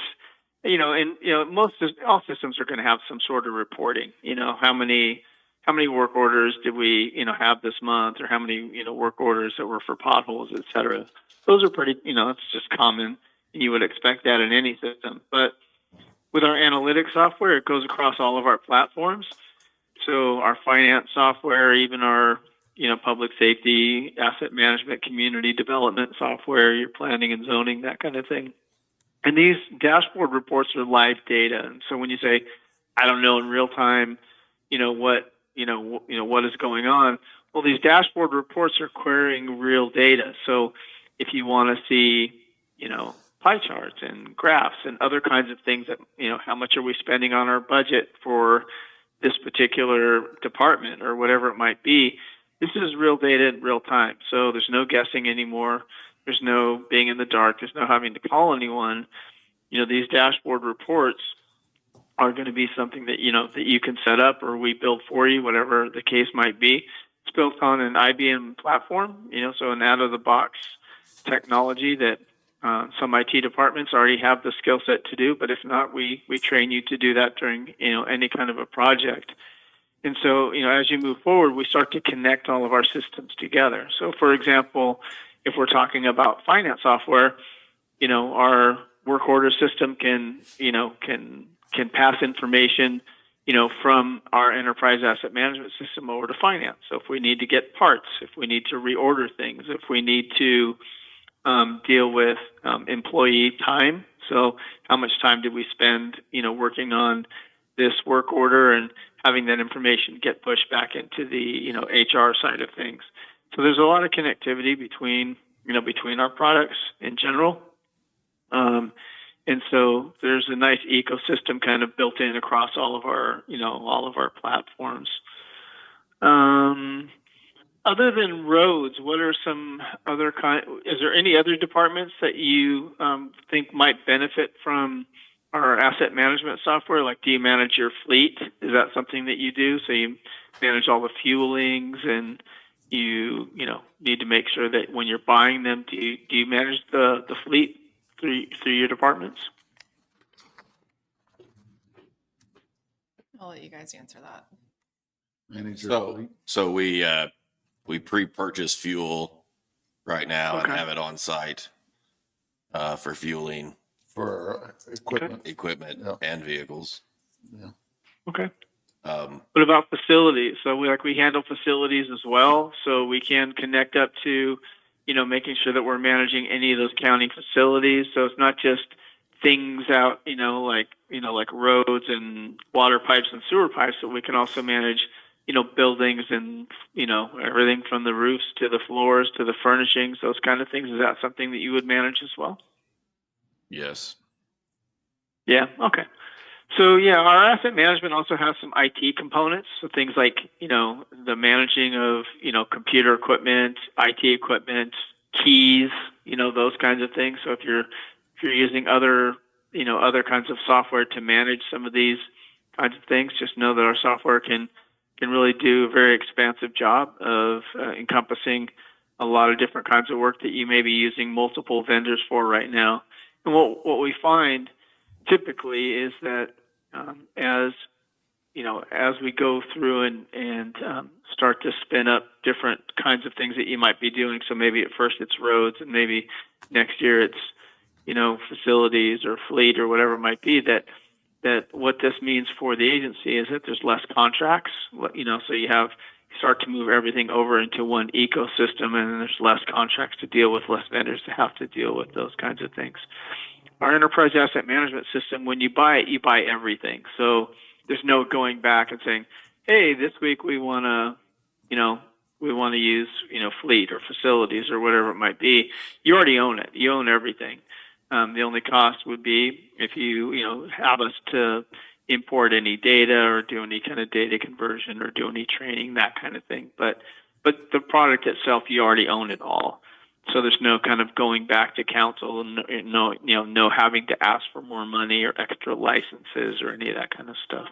all systems are going to have some sort of reporting. How many work orders did we, have this month, or how many, work orders that were for potholes, et cetera. Those are pretty, it's just common, and you would expect that in any system. But with our analytics software, it goes across all of our platforms. So our finance software, even our, public safety, asset management, community development software, your planning and zoning, that kind of thing. And these dashboard reports are live data. And so when you say, I don't know in real time, what is going on? Well, these dashboard reports are querying real data. So if you want to see, pie charts and graphs and other kinds of things that, how much are we spending on our budget for this particular department or whatever it might be, this is real data in real time. So there's no guessing anymore. There's no being in the dark. There's no having to call anyone. These dashboard reports are going to be something that, that you can set up or we build for you, whatever the case might be. It's built on an IBM platform, so an out-of-the-box technology that some IT departments already have the skill set to do, but if not, we train you to do that during, any kind of a project. And so, as you move forward, we start to connect all of our systems together. So, for example, if we're talking about finance software, our work order system can pass information, from our enterprise asset management system over to finance. So if we need to get parts, if we need to reorder things, if we need to deal with employee time. So how much time did we spend, working on this work order and having that information get pushed back into the, HR side of things. So there's a lot of connectivity between our products in general. And so there's a nice ecosystem kind of built in across all of our platforms. Other than roads, what are some other is there any other departments that you think might benefit from our asset management software? Like, do you manage your fleet? Is that something that you do? So you manage all the fuelings and you need to make sure that when you're buying them, do you manage the fleet through your departments? I'll let you guys answer that. So we pre-purchase fuel right now and have it on site for fueling For equipment. and vehicles. Yeah. Okay. What about facilities? So we handle facilities as well. So we can connect up to, making sure that we're managing any of those county facilities. So it's not just things out, like roads and water pipes and sewer pipes, but we can also manage, buildings and, everything from the roofs to the floors to the furnishings, those kind of things. Is that something that you would manage as well? Yes. Yeah. Okay. So yeah, our asset management also has some IT components. So things like, the managing of, computer equipment, IT equipment, keys, those kinds of things. So if you're using other kinds of software to manage some of these kinds of things, just know that our software can really do a very expansive job of encompassing a lot of different kinds of work that you may be using multiple vendors for right now. And what we find typically is that as we go through and start to spin up different kinds of things that you might be doing, so maybe at first it's roads and maybe next year it's, facilities or fleet or whatever it might be, that what this means for the agency is that there's less contracts, so you start to move everything over into one ecosystem and there's less contracts to deal with, less vendors to have to deal with those kinds of things. Our enterprise asset management system, when you buy it, you buy everything. So there's no going back and saying, hey, this week we want to use, fleet or facilities or whatever it might be. You already own it. You own everything. The only cost would be if you have us to import any data or do any kind of data conversion or do any training, that kind of thing. But the product itself, you already own it all. So there's no kind of going back to council and no having to ask for more money or extra licenses or any of that kind of stuff.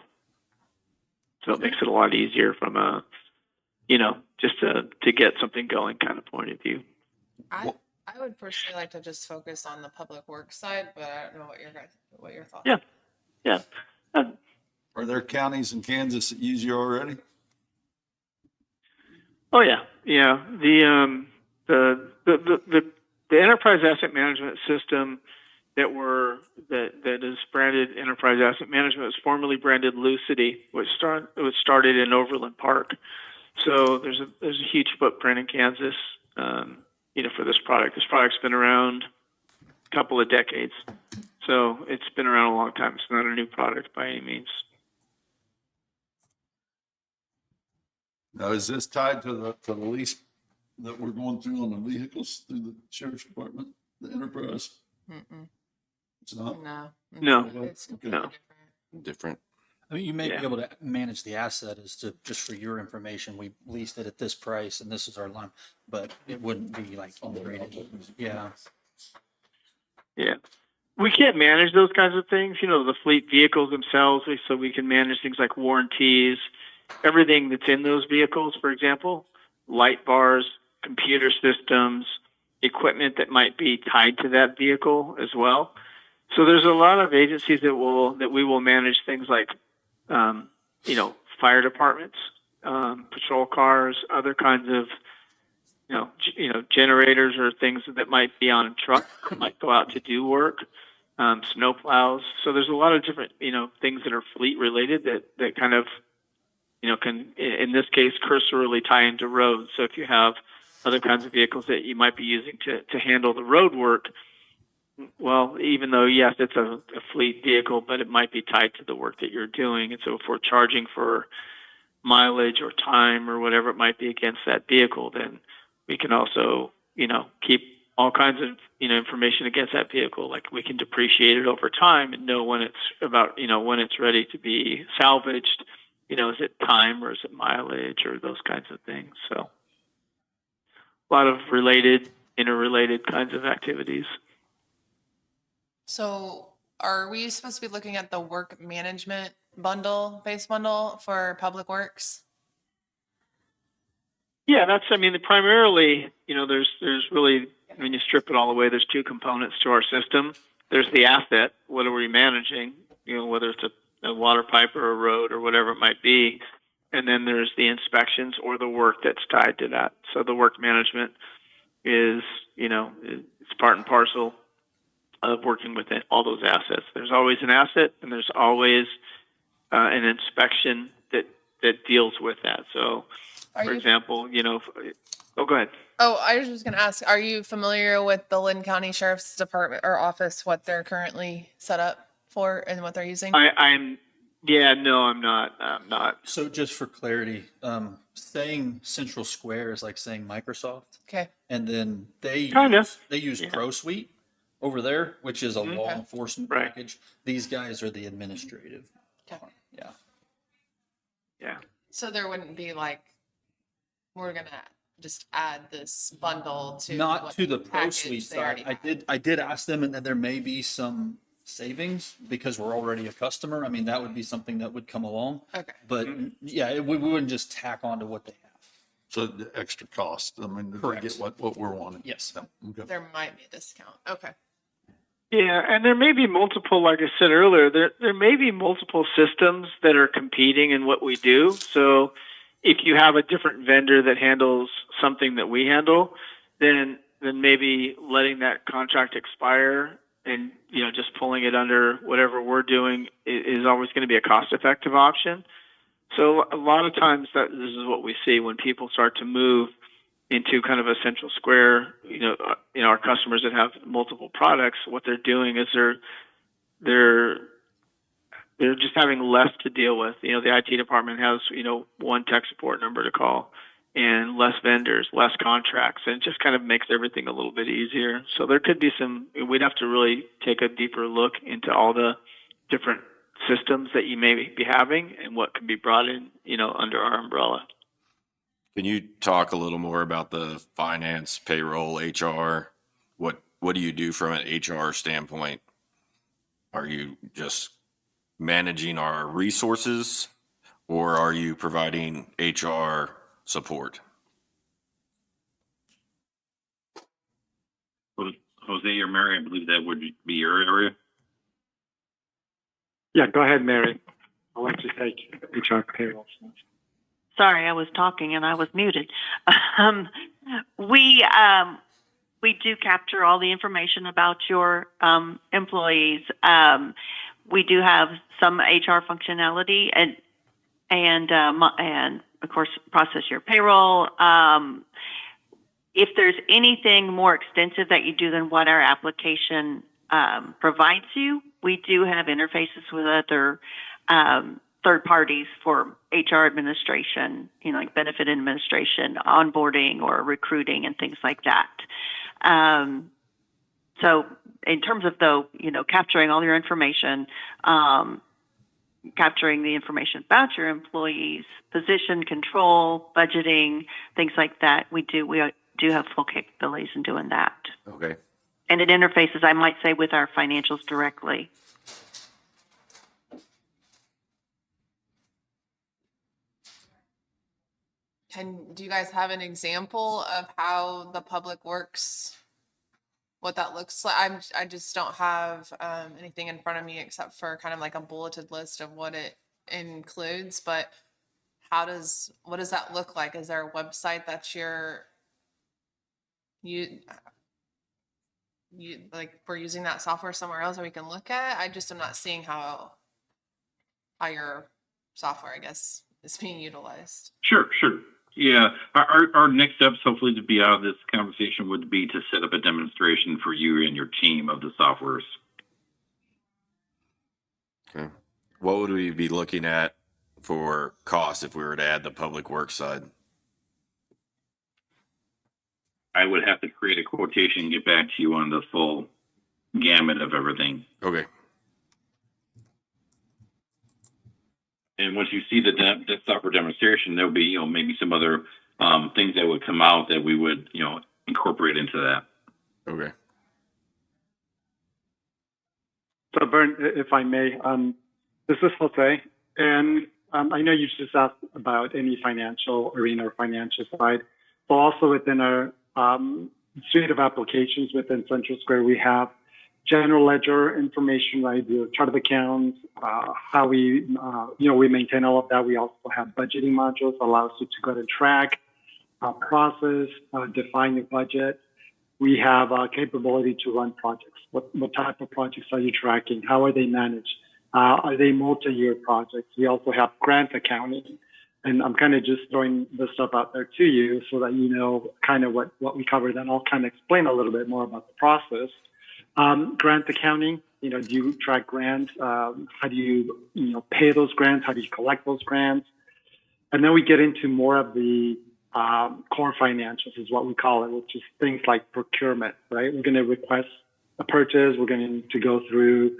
So it makes it a lot easier from a, just to get something going kind of point of view. I would personally like to just focus on the public works side, but I don't know what your thoughts are. Yeah. Are there counties in Kansas that use you already? Oh yeah. Yeah. The enterprise asset management system that is branded Enterprise Asset Management. It was formerly branded Lucity, which started in Overland Park. So there's a huge footprint in Kansas, for this product. This product's been around a couple of decades, so it's been around a long time. It's not a new product by any means. Now, is this tied to the lease that we're going through on the vehicles through the sheriff's department, the enterprise? Mm-mm. It's not? No. It's Okay. completely Different. I mean, you may be able to manage the asset as to, just for your information, we leased it at this price and this is our line, but it wouldn't be like integrated. Yeah. Yeah. We can't manage those kinds of things, the fleet vehicles themselves, so we can manage things like warranties, everything that's in those vehicles, for example, light bars, computer systems, equipment that might be tied to that vehicle as well. So there's a lot of agencies that we will manage things like, fire departments, patrol cars, other kinds of, generators or things that might be on a truck that might go out to do work, snow plows. So there's a lot of different, things that are fleet related that kind of, can, in this case, cursorily tie into roads. So if you have other kinds of vehicles that you might be using to handle the road work, well, even though, yes, it's a fleet vehicle, but it might be tied to the work that you're doing. And so if we're charging for mileage or time or whatever it might be against that vehicle, then we can also, keep all kinds of, information against that vehicle. Like we can depreciate it over time and know when it's ready to be salvaged. Is it time or is it mileage or those kinds of things? So a lot of interrelated kinds of activities. So are we supposed to be looking at the work management base bundle for Public Works? Yeah, primarily, there's really, when you strip it all away, there's two components to our system. There's the asset, what are we managing, whether it's a water pipe or a road or whatever it might be. And then there's the inspections or the work that's tied to that. So the work management is, it's part and parcel of working with all those assets. There's always an asset and there's always an inspection that deals with that. So, for example, go ahead. Oh, I was just going to ask, are you familiar with the Linn County Sheriff's Department or office, what they're currently set up for and what they're using? I'm not. I'm not. So just for clarity, saying Central Square is like saying Microsoft. Okay. And then they use ProSuite over there, which is a law enforcement package. These guys are the administrative. Okay. Yeah. Yeah. So there wouldn't be like, we're going to just add this bundle to Not what to the package ProSuite they already side. have. I did ask them, and there may be some savings because we're already a customer. I mean, that would be something that would come along. Okay. But yeah, we wouldn't just tack on to what they have. So the extra cost, they get what we're wanting. Yes. Okay. There might be a discount. Okay. Yeah, and there may be multiple, like I said earlier, there may be multiple systems that are competing in what we do. So if you have a different vendor that handles something that we handle, then maybe letting that contract expire and just pulling it under whatever we're doing is always going to be a cost-effective option. So a lot of times this is what we see when people start to move into kind of a Central Square. Our customers that have multiple products, what they're doing is they're just having less to deal with. The IT department has one tech support number to call and less vendors, less contracts, and it just kind of makes everything a little bit easier. So there could be we'd have to really take a deeper look into all the different systems that you may be having and what can be brought in, under our umbrella. Can you talk a little more about the finance, payroll, HR? What do you do from an HR standpoint? Are you just managing our resources, or are you providing HR support? Jose or Mary, I believe that would be your area. Yeah, go ahead, Mary. I'll let you take HR payroll. Sorry, I was talking and I was muted. we do capture all the information about your employees. We do have some HR functionality and of course process your payroll. If there's anything more extensive that you do than what our application provides you, we do have interfaces with other third parties for HR administration, like benefit administration, onboarding or recruiting and things like that. So in terms of capturing all your information, capturing the information about your employees, position control, budgeting, things like that, we do have full capabilities in doing that. Okay. And it interfaces, I might say, with our financials directly. Do you guys have an example of how the public works, what that looks like? I just don't have anything in front of me except for kind of like a bulleted list of what it includes, but what does that look like? Is there a website that you like we're using that software somewhere else that we can look at? I just am not seeing how your software, I guess, is being utilized. Sure. Yeah, our next steps, hopefully, to be out of this conversation would be to set up a demonstration for you and your team of the softwares. Okay. What would we be looking at for cost if we were to add the public works side? I would have to create a quotation and get back to you on the full gamut of everything. Okay. And once you see the software demonstration, there'll be, maybe some other things that would come out that we would, incorporate into that. Okay. So, Bern, if I may, this is Jose, and I know you just asked about any financial arena or financial side, but also within our suite of applications within Central Square, we have general ledger information, right? The chart of accounts, how we, we maintain all of that. We also have budgeting modules that allows you to go and track, process, define your budget. We have capability to run projects. What type of projects are you tracking? How are they managed? Are they multi-year projects? We also have grant accounting. And I'm kind of just throwing this stuff out there to you so that you know kind of what we cover. Then I'll kind of explain a little bit more about the process. Grant accounting, do you track grants? How do you, pay those grants? How do you collect those grants? And then we get into more of the core financials is what we call it, which is things like procurement, right? We're going to request a purchase. We're going to go through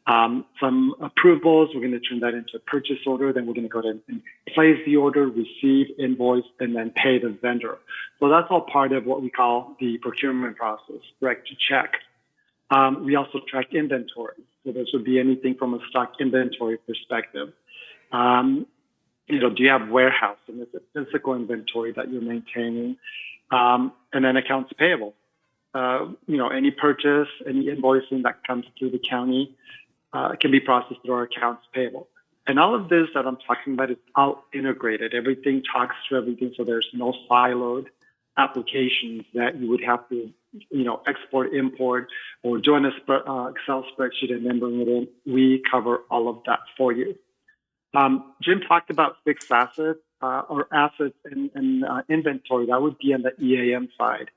some approvals. We're going to turn that into a purchase order. Then we're going to go ahead and place the order, receive, invoice, and then pay the vendor. So that's all part of what we call the procurement process, direct to check. We also track inventory. So this would be anything from a stock inventory perspective. Do you have warehouse and is it physical inventory that you're maintaining? And then accounts payable. Any purchase, any invoicing that comes through the county can be processed through our accounts payable. And all of this that I'm talking about is all integrated. Everything talks to everything, so there's no siloed applications that you would have to export, import, or join a Excel spreadsheet and then bring it in. We cover all of that for you. Jim talked about fixed assets or assets and inventory. That would be on the EAM side.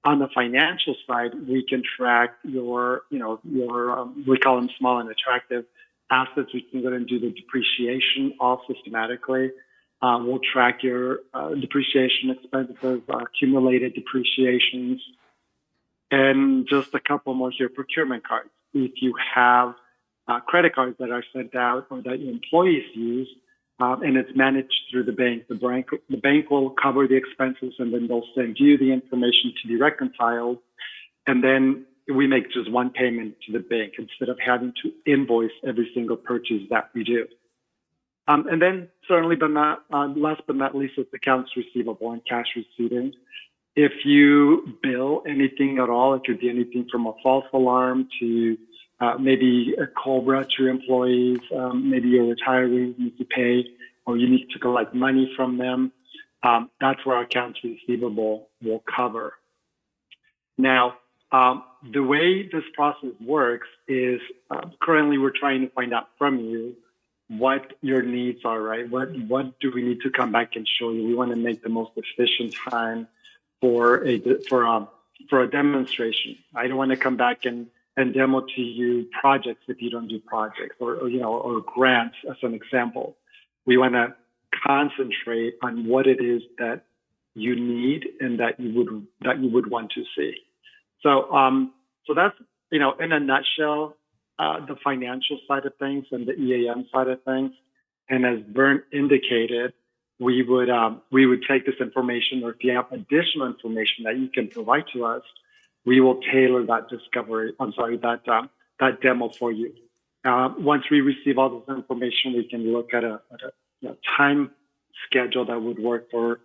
On the financial side, we can track your we call them small and attractive assets. We can go ahead and do the depreciation all systematically. We'll track your depreciation expenses, accumulated depreciations, and just a couple more here, procurement cards. If you have credit cards that are sent out or that your employees use, and it's managed through the bank, the bank will cover the expenses and then they'll send you the information to be reconciled. And then we make just one payment to the bank instead of having to invoice every single purchase that we do. And then certainly, but not last but not least, is accounts receivable and cash receiving. If you bill anything at all, it could be anything from a false alarm to maybe a COBRA to your employees, maybe your retirees need to pay or you need to collect money from them. That's where our accounts receivable will cover. Now, the way this process works is currently we're trying to find out from you what your needs are, right? What do we need to come back and show you? We want to make the most efficient time for a demonstration. I don't want to come back and demo to you projects if you don't do projects, or grants as an example. We want to concentrate on what it is that you need and that you would want to see. So that's, in a nutshell, the financial side of things and the EAM side of things. And as Vern indicated, we would take this information, or if you have additional information that you can provide to us, we will tailor that that demo for you. Once we receive all this information, we can look at a time schedule that would work for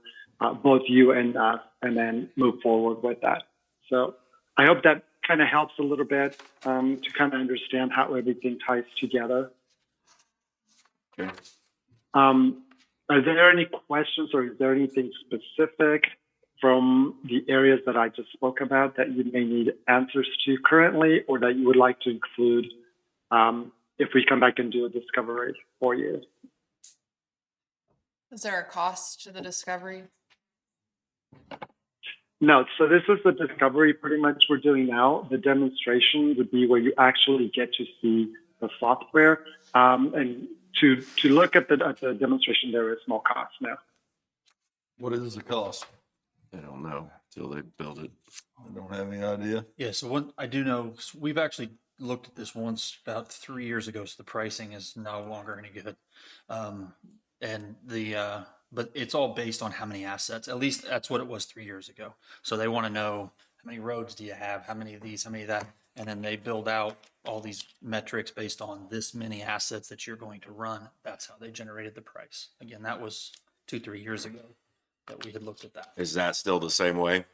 both you and us, and then move forward with that. So I hope that kind of helps a little bit to kind of understand how everything ties together. Okay. Are there any questions, or is there anything specific from the areas that I just spoke about that you may need answers to currently, or that you would like to include if we come back and do a discovery for you? Is there a cost to the discovery? No, so this is the discovery pretty much we're doing now. The demonstration would be where you actually get to see the software. And to look at the demonstration, there is no cost now. What is the cost? I don't know till they build it. I don't have any idea. Yeah, so what I do know, we've actually looked at this once about 3 years ago, so the pricing is no longer any good. But it's all based on how many assets. At least that's what it was 3 years ago. So they want to know, how many roads do you have? How many of these? How many of that? And then they build out all these metrics based on this many assets that you're going to run. That's how they generated the price. Again, that was 2-3 years ago that we had looked at that. Is that still the same way?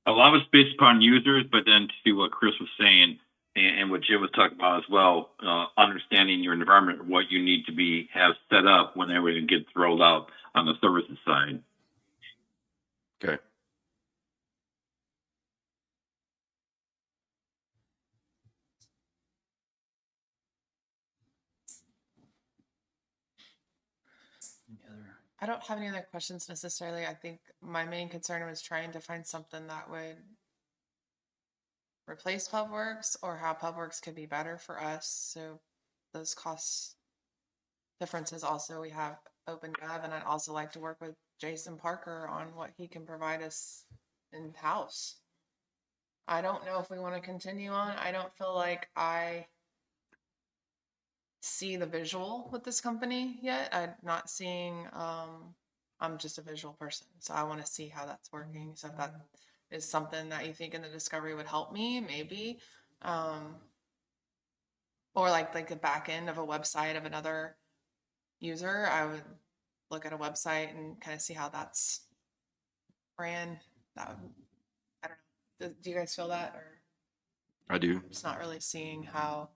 A lot of it's based upon users, but then to what Chris was saying and what Jim was talking about as well, understanding your environment, what you need to have set up when everything gets rolled out on the services side. Okay. I don't have any other questions necessarily. I think my main concern was trying to find something that would replace PubWorks, or how PubWorks could be better for us. So those cost differences. Also, we have OpenGov, and I'd also like to work with Jason Parker on what he can provide us in-house. I don't know if we want to continue on. I don't feel like I see the visual with this company yet. I'm not seeing, I'm just a visual person, so I want to see how that's working. So if that is something that you think in the discovery would help me, maybe, or like the back end of a website of another user, I would look at a website and kind of see how that's ran. That would, I don't know. Do you guys feel that? Or I do. I'm just not really seeing how.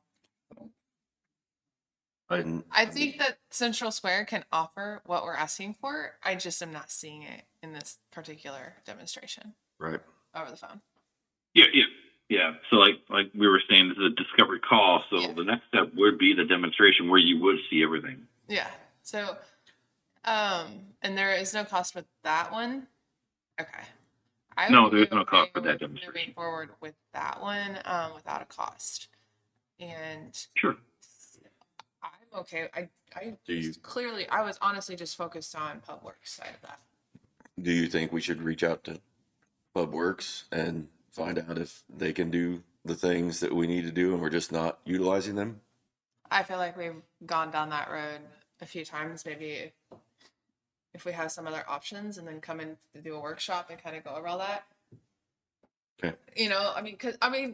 I I think that Central Square can offer what we're asking for. I just am not seeing it in this particular demonstration Right. over the phone. Yeah. So like we were saying, this is a discovery call. So the next step would be the demonstration where you would see everything. Yeah. So, and there is no cost with that one. Okay. No, there's no cost for that demonstration. Moving forward with that one, without a cost. And sure. I'm okay. Do you Clearly, I was honestly just focused on PubWorks side of that. do you think we should reach out to PubWorks and find out if they can do the things that we need to do and we're just not utilizing them? I feel like we've gone down that road a few times. Maybe if we have some other options, and then come in to do a workshop and kind of go over all that. Okay. You know,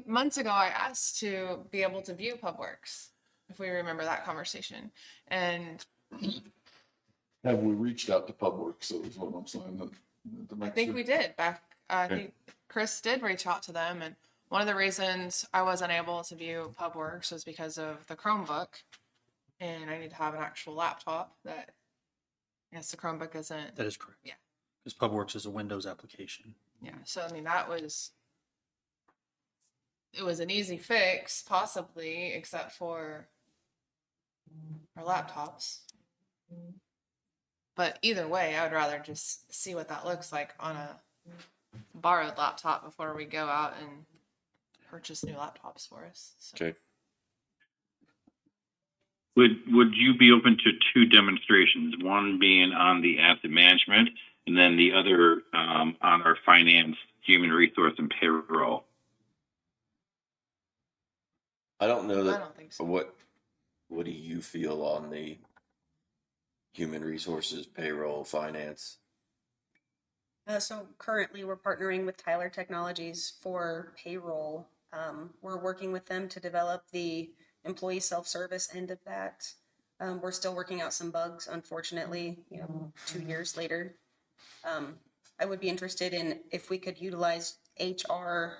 months ago I asked to be able to view PubWorks, if we remember that conversation. And Have we reached out to PubWorks? So is what I'm saying. I think we did back. I think Chris did reach out to them, and one of the reasons I wasn't able to view PubWorks was because of the Chromebook, and I need to have an actual laptop. That, yes, the Chromebook isn't. That is correct. Yeah. Because PubWorks is a Windows application. Yeah, so I mean, it was an easy fix, possibly, except for our laptops. But either way, I would rather just see what that looks like on a borrowed laptop before we go out and purchase new laptops for us. So. Okay. Would you be open to two demonstrations? One being on the asset management, and then the other on our finance, human resource, and payroll. I don't know that. I don't think so. What do you feel on the human resources, payroll, finance? So currently, we're partnering with Tyler Technologies for payroll. We're working with them to develop the employee self-service end of that. We're still working out some bugs, unfortunately, 2 years later. I would be interested in if we could utilize HR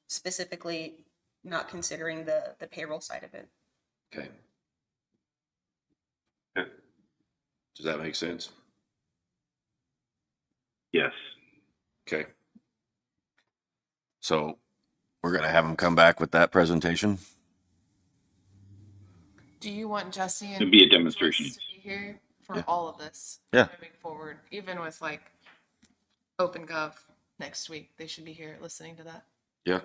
specifically, not considering the payroll side of it. Okay. Does that make sense? Yes. Okay. So we're going to have them come back with that presentation. Do you want Jesse and It'd be a demonstration. to be here for all of this? Yeah. Moving forward, even with like OpenGov next week, they should be here listening to that. Yeah.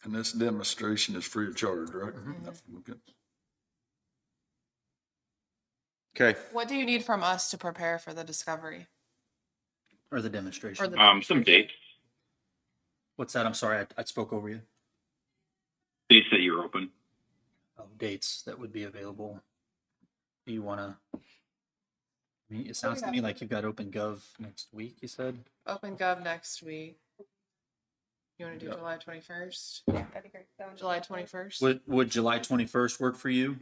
And this demonstration is free of charge, right? Okay. Okay. What do you need from us to prepare for the discovery? Or the demonstration. Or the Some dates. What's that? I'm sorry, I spoke over you. Dates that you're open. Oh, dates that would be available. Do you want to? I mean, it sounds to me like you've got OpenGov next week. You said OpenGov next week. You want to do July 21st? Yeah, that'd be great. July 21st. would July 21st work for you?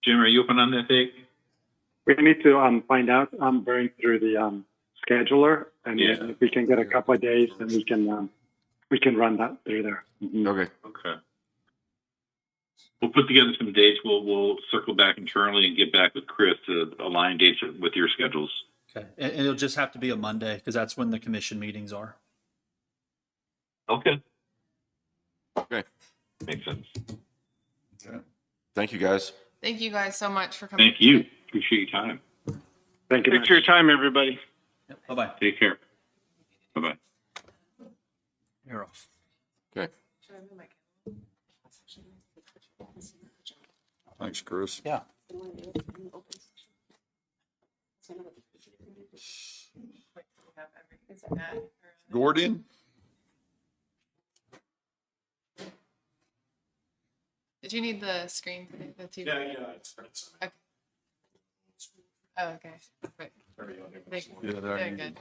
Jim, are you open on that date? We need to find out. I'm going through the scheduler, and if we can get a couple of days, then we can run that through there. Okay. Okay. We'll put together some dates. We'll circle back internally and get back with Chris to align dates with your schedules. Okay, and it'll just have to be a Monday because that's when the commission meetings are. Okay. Okay. Makes sense. Okay. Thank you, guys. Thank you guys so much for coming. Thank you. Appreciate your time. Thank you. Thanks for your time, everybody. Yep. Bye bye. Take care. Bye bye. You're off. Okay. Thanks, Chris. Yeah. Gordian? Did you need the screen for the two? Yeah, it's Okay. Oh, okay. Wait. Yeah, there Very you good.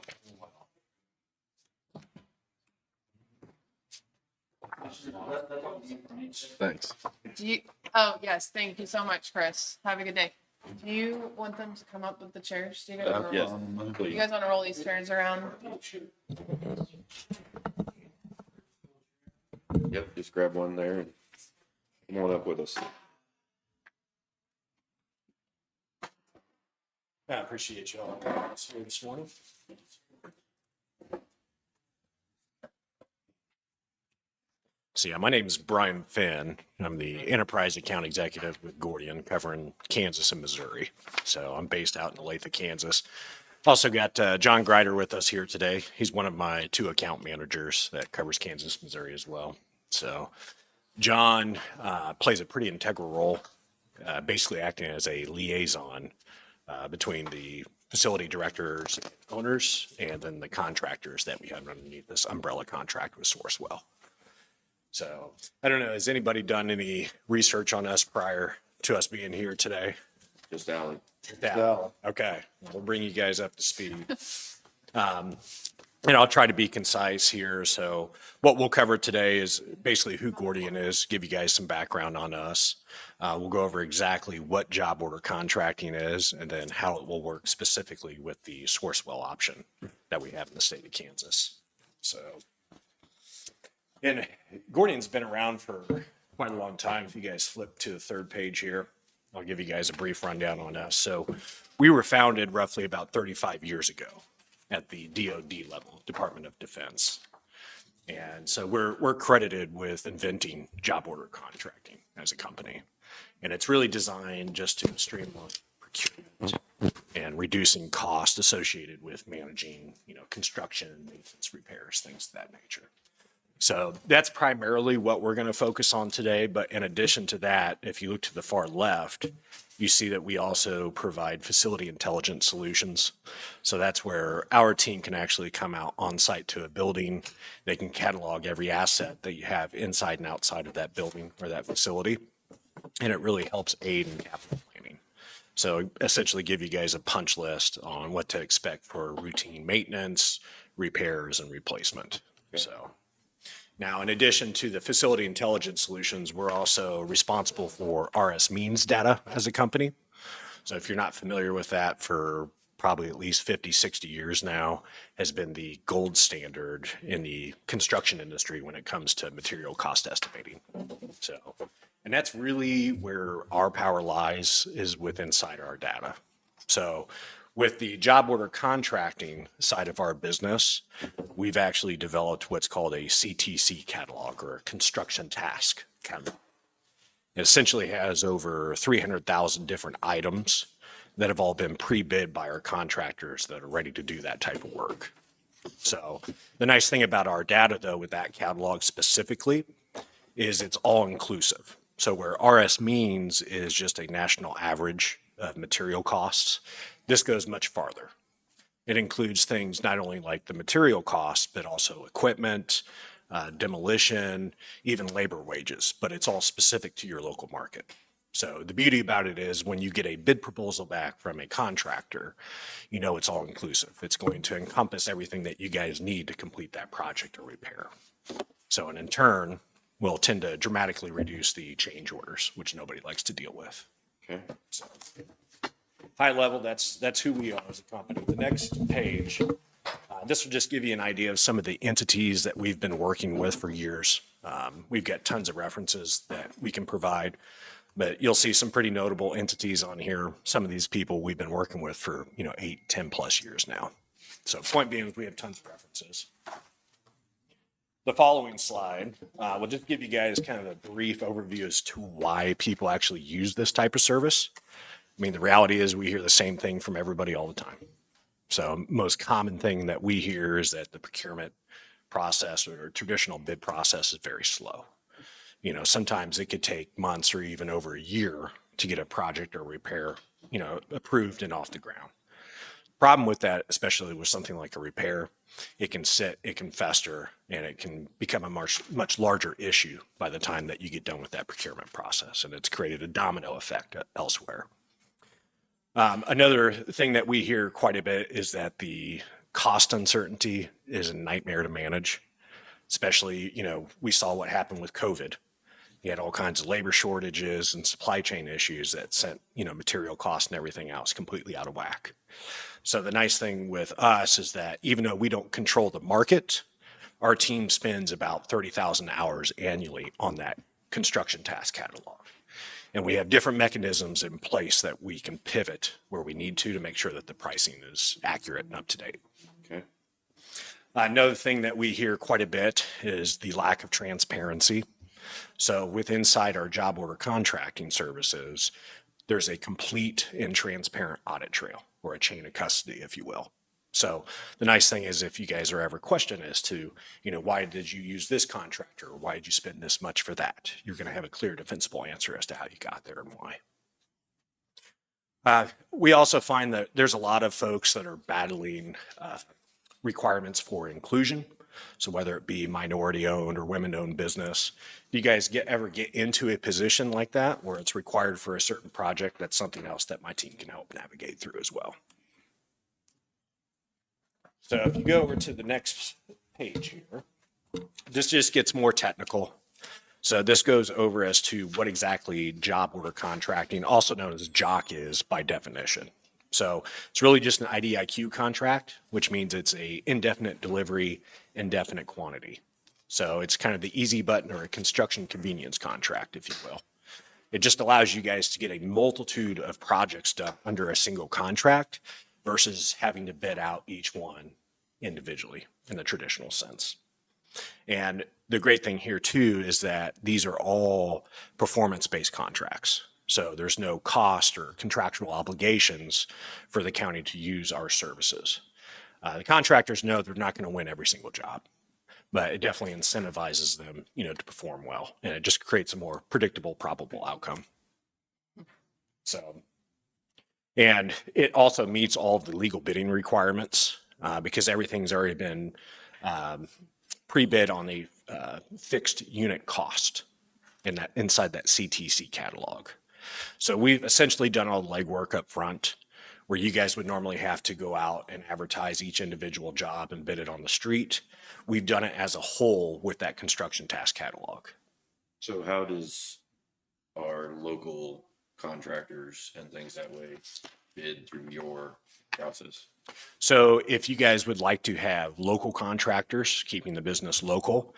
Thanks. Do you? Oh, yes. Thank you so much, Chris. Have a good day. Do you want them to come up with the chairs? Do you guys wanna Yes. You guys want to roll these chairs around? Yep. Just grab one there and come on up with us. I appreciate y'all here this morning. So yeah, my name is Brian Finn. I'm the Enterprise Account Executive with Gordian, covering Kansas and Missouri. So I'm based out in Olathe, Kansas. Also got John Greider with us here today. He's one of my 2 account managers that covers Kansas, Missouri as well. So John plays a pretty integral role, basically acting as a liaison between the facility directors, owners, and then the contractors that we have underneath this umbrella contract with Sourcewell. So I don't know, has anybody done any research on us prior to us being here today? Just Alan. Okay, we'll bring you guys up to speed. And I'll try to be concise here. So what we'll cover today is basically who Gordian is, give you guys some background on us. We'll go over exactly what job order contracting is, and then how it will work specifically with the Sourcewell option that we have in the state of Kansas. So, and Gordian's been around for quite a long time. If you guys flip to the 3rd page here I'll give you guys a brief rundown on us. So we were founded roughly about 35 years ago at the DoD level, Department of Defense. And so we're credited with inventing job order contracting as a company. And it's really designed just to streamline procurement and reducing cost associated with managing, construction, maintenance, repairs, things of that nature. So that's primarily what we're going to focus on today. But in addition to that, if you look to the far left, you see that we also provide facility intelligence solutions. So that's where our team can actually come out on site to a building. They can catalog every asset that you have inside and outside of that building or that facility. And it really helps aid in capital planning. So essentially give you guys a punch list on what to expect for routine maintenance, repairs, and replacement. So. Now, in addition to the facility intelligence solutions, we're also responsible for RS means data as a company. So if you're not familiar with that, for probably at least 50, 60 years now, has been the gold standard in the construction industry when it comes to material cost estimating. So, and that's really where our power lies, is with inside our data. So with the job order contracting side of our business, we've actually developed what's called a CTC catalog, or a construction task catalog. It essentially has over 300,000 different items that have all been pre-bid by our contractors that are ready to do that type of work. So the nice thing about our data, though, with that catalog specifically, is it's all inclusive. So where RS means is just a national average of material costs, this goes much farther. It includes things not only like the material costs, but also equipment, demolition, even labor wages, but it's all specific to your local market. So the beauty about it is when you get a bid proposal back from a contractor, it's all inclusive. It's going to encompass everything that you guys need to complete that project or repair. So, and in turn, will tend to dramatically reduce the change orders, which nobody likes to deal with. Okay. So, high level, that's who we are as a company. The next page, this will just give you an idea of some of the entities that we've been working with for years. We've got tons of references that we can provide, but you'll see some pretty notable entities on here. Some of these people we've been working with for 8, 10 plus years now. So point being, we have tons of references. The following slide will just give you guys kind of a brief overview as to why people actually use this type of service. I mean, the reality is we hear the same thing from everybody all the time. So most common thing that we hear is that the procurement process or traditional bid process is very slow. Sometimes it could take months or even over a year to get a project or repair, approved and off the ground. Problem with that, especially with something like a repair, it can sit, it can fester, and it can become a much larger issue by the time that you get done with that procurement process. And it's created a domino effect elsewhere. Another thing that we hear quite a bit is that the cost uncertainty is a nightmare to manage, especially, we saw what happened with COVID. You had all kinds of labor shortages and supply chain issues that sent, material costs and everything else completely out of whack. So the nice thing with us is that even though we don't control the market, our team spends about 30,000 hours annually on that construction task catalog. And we have different mechanisms in place that we can pivot where we need to make sure that the pricing is accurate and up to date. Okay. Another thing that we hear quite a bit is the lack of transparency. So with inside our job order contracting services, there's a complete and transparent audit trail, or a chain of custody, if you will. So the nice thing is if you guys are ever questioned as to, why did you use this contractor? Or why did you spend this much for that? You're going to have a clear defensible answer as to how you got there and why. We also find that there's a lot of folks that are battling requirements for inclusion. So whether it be minority owned or women owned business, if you guys ever get into a position like that where it's required for a certain project, that's something else that my team can help navigate through as well. So if you go over to the next page here, this just gets more technical. So this goes over as to what exactly job order contracting, also known as JOC, is by definition. So it's really just an IDIQ contract, which means it's a indefinite delivery, indefinite quantity. So it's kind of the easy button or a construction convenience contract, if you will. It just allows you guys to get a multitude of projects done under a single contract versus having to bid out each one individually in the traditional sense. And the great thing here too is that these are all performance-based contracts. So there's no cost or contractual obligations for the county to use our services. The contractors know they're not going to win every single job, but it definitely incentivizes them, to perform well, and it just creates a more predictable, probable outcome. So, and it also meets all of the legal bidding requirements because everything's already been pre-bid on the fixed unit cost inside that CTC catalog. So we've essentially done all the legwork up front, where you guys would normally have to go out and advertise each individual job and bid it on the street. We've done it as a whole with that construction task catalog. So how does our local contractors and things that way bid through your process? So if you guys would like to have local contractors, keeping the business local,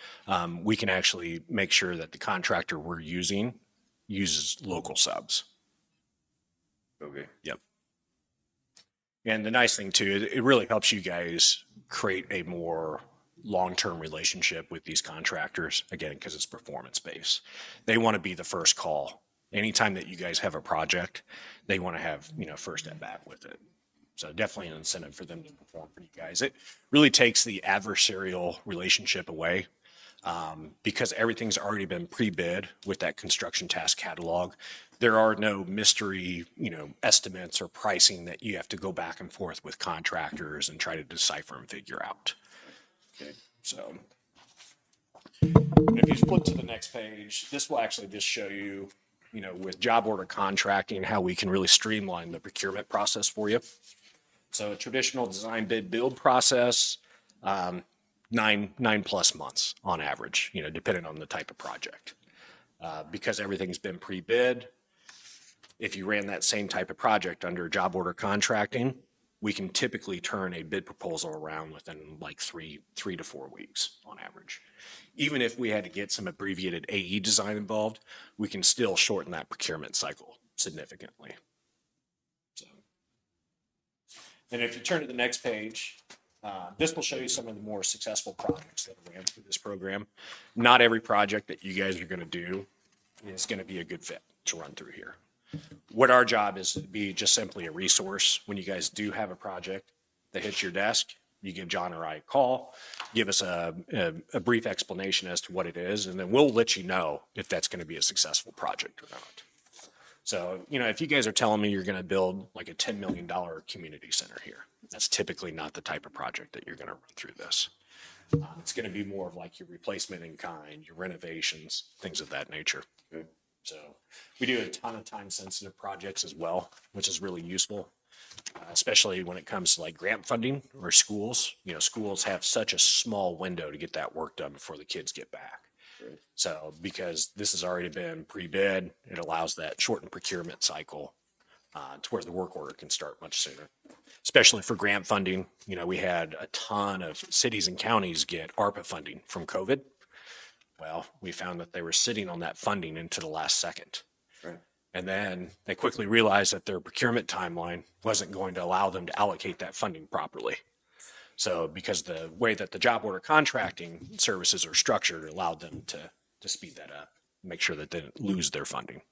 we can actually make sure that the contractor we're using uses local subs. Okay. Yep. And the nice thing too, it really helps you guys create a more long-term relationship with these contractors, again, because it's performance-based. They want to be the first call. Anytime that you guys have a project, they want to have, first at bat with it. So definitely an incentive for them to perform for you guys. It really takes the adversarial relationship away because everything's already been pre-bid with that construction task catalog. There are no mystery, estimates or pricing that you have to go back and forth with contractors and try to decipher and figure out. Okay, so if you flip to the next page, this will actually just show you, with job order contracting, how we can really streamline the procurement process for you. So a traditional design bid build process, 9+ months on average, depending on the type of project. Because everything's been pre-bid, if you ran that same type of project under job order contracting, we can typically turn a bid proposal around within like three to 4 weeks on average. Even if we had to get some abbreviated AE design involved, we can still shorten that procurement cycle significantly. So, and if you turn to the next page, this will show you some of the more successful projects that ran through this program. Not every project that you guys are going to do is going to be a good fit to run through here. What our job is to be just simply a resource. When you guys do have a project that hits your desk, you give John or I a call, give us a brief explanation as to what it is, and then we'll let you know if that's going to be a successful project or not. So, if you guys are telling me you're going to build like a $10 million community center here, that's typically not the type of project that you're going to run through this. It's going to be more of like your replacement in kind, your renovations, things of that nature. Okay. So we do a ton of time sensitive projects as well, which is really useful, especially when it comes to like grant funding or schools. Schools have such a small window to get that work done before the kids get back. Right. So because this has already been pre-bid, it allows that shortened procurement cycle to where the work order can start much sooner, especially for grant funding. We had a ton of cities and counties get ARPA funding from COVID. Well, we found that they were sitting on that funding into the last second. Right. And then they quickly realized that their procurement timeline wasn't going to allow them to allocate that funding properly. So because the way that the job order contracting services are structured allowed them to speed that up, make sure that they didn't lose their funding.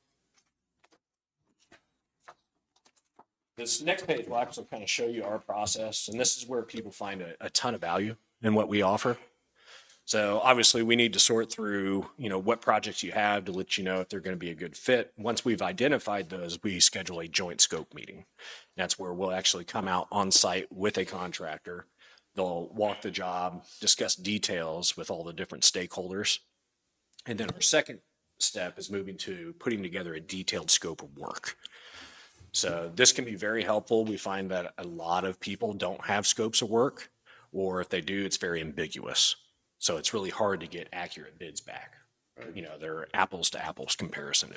This next page will actually kind of show you our process, and this is where people find a ton of value in what we offer. So obviously we need to sort through, what projects you have to let you know if they're going to be a good fit. Once we've identified those, we schedule a joint scope meeting. That's where we'll actually come out on site with a contractor. They'll walk the job, discuss details with all the different stakeholders. And then our second step is moving to putting together a detailed scope of work. So this can be very helpful. We find that a lot of people don't have scopes of work, or if they do, it's very ambiguous. So it's really hard to get accurate bids back. They're apples to apples comparison.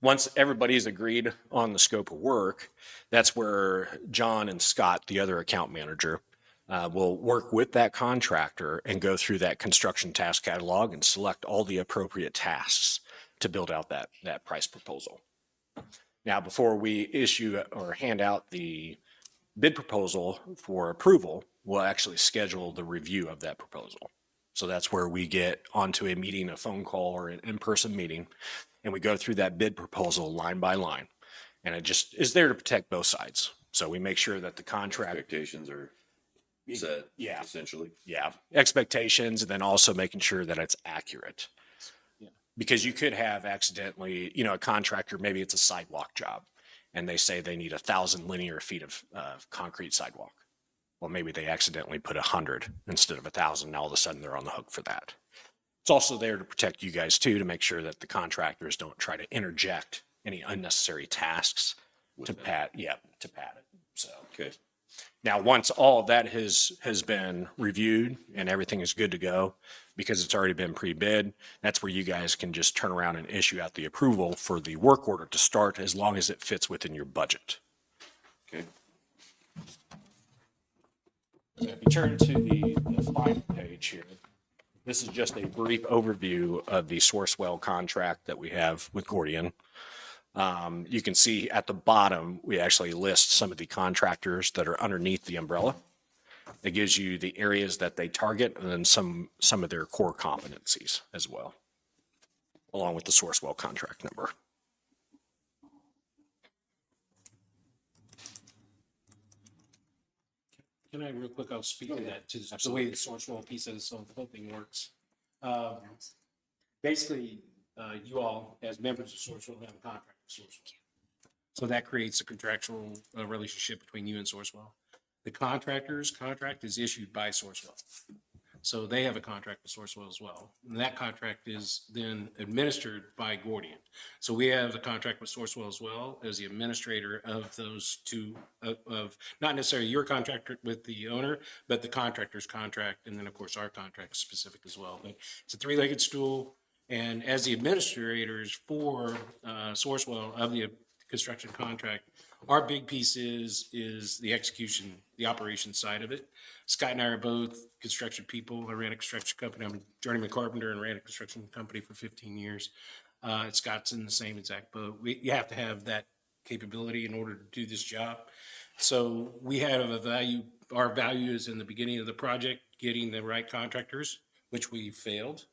Once everybody's agreed on the scope of work, that's where John and Scott, the other account manager, will work with that contractor and go through that construction task catalog and select all the appropriate tasks to build out that price proposal. Now, before we issue or hand out the bid proposal for approval, we'll actually schedule the review of that proposal. So that's where we get onto a meeting, a phone call, or an in-person meeting, and we go through that bid proposal line by line. And it just is there to protect both sides. So we make sure that the contract Expectations are set, yeah, essentially. yeah, expectations, and then also making sure that it's accurate. Because you could have accidentally, a contractor, maybe it's a sidewalk job, and they say they need 1,000 linear feet of concrete sidewalk. Well, maybe they accidentally put 100 instead of 1,000. Now all of a sudden they're on the hook for that. It's also there to protect you guys too, to make sure that the contractors don't try to interject any unnecessary tasks to pad it. So, okay. Now, once all of that has been reviewed and everything is good to go, because it's already been pre-bid, that's where you guys can just turn around and issue out the approval for the work order to start, as long as it fits within your budget. Okay. If you turn to the final page here, this is just a brief overview of the Sourcewell contract that we have with Gordian. You can see at the bottom, we actually list some of the contractors that are underneath the umbrella. It gives you the areas that they target and then some of their core competencies as well, along with the Sourcewell contract number. Can I real quick, I'll speak to that, to the way the Sourcewell piece of the whole thing works. Basically, you all, as members of Sourcewell, have a contract with Sourcewell. So that creates a contractual relationship between you and Sourcewell. The contractor's contract is issued by Sourcewell. So they have a contract with Sourcewell as well. And that contract is then administered by Gordian. So we have a contract with Sourcewell as well as the administrator of those two, of not necessarily your contract with the owner, but the contractor's contract. And then of course our contract is specific as well. But it's a three-legged stool. And as the administrators for Sourcewell of the construction contract, our big piece is the execution, the operation side of it. Scott and I are both construction people. I ran a construction company. I'm a journeyman carpenter and ran a construction company for 15 years. Scott's in the same exact boat. You have to have that capability in order to do this job. So we have a value. Our value is in the beginning of the project, getting the right contractors, which we failed.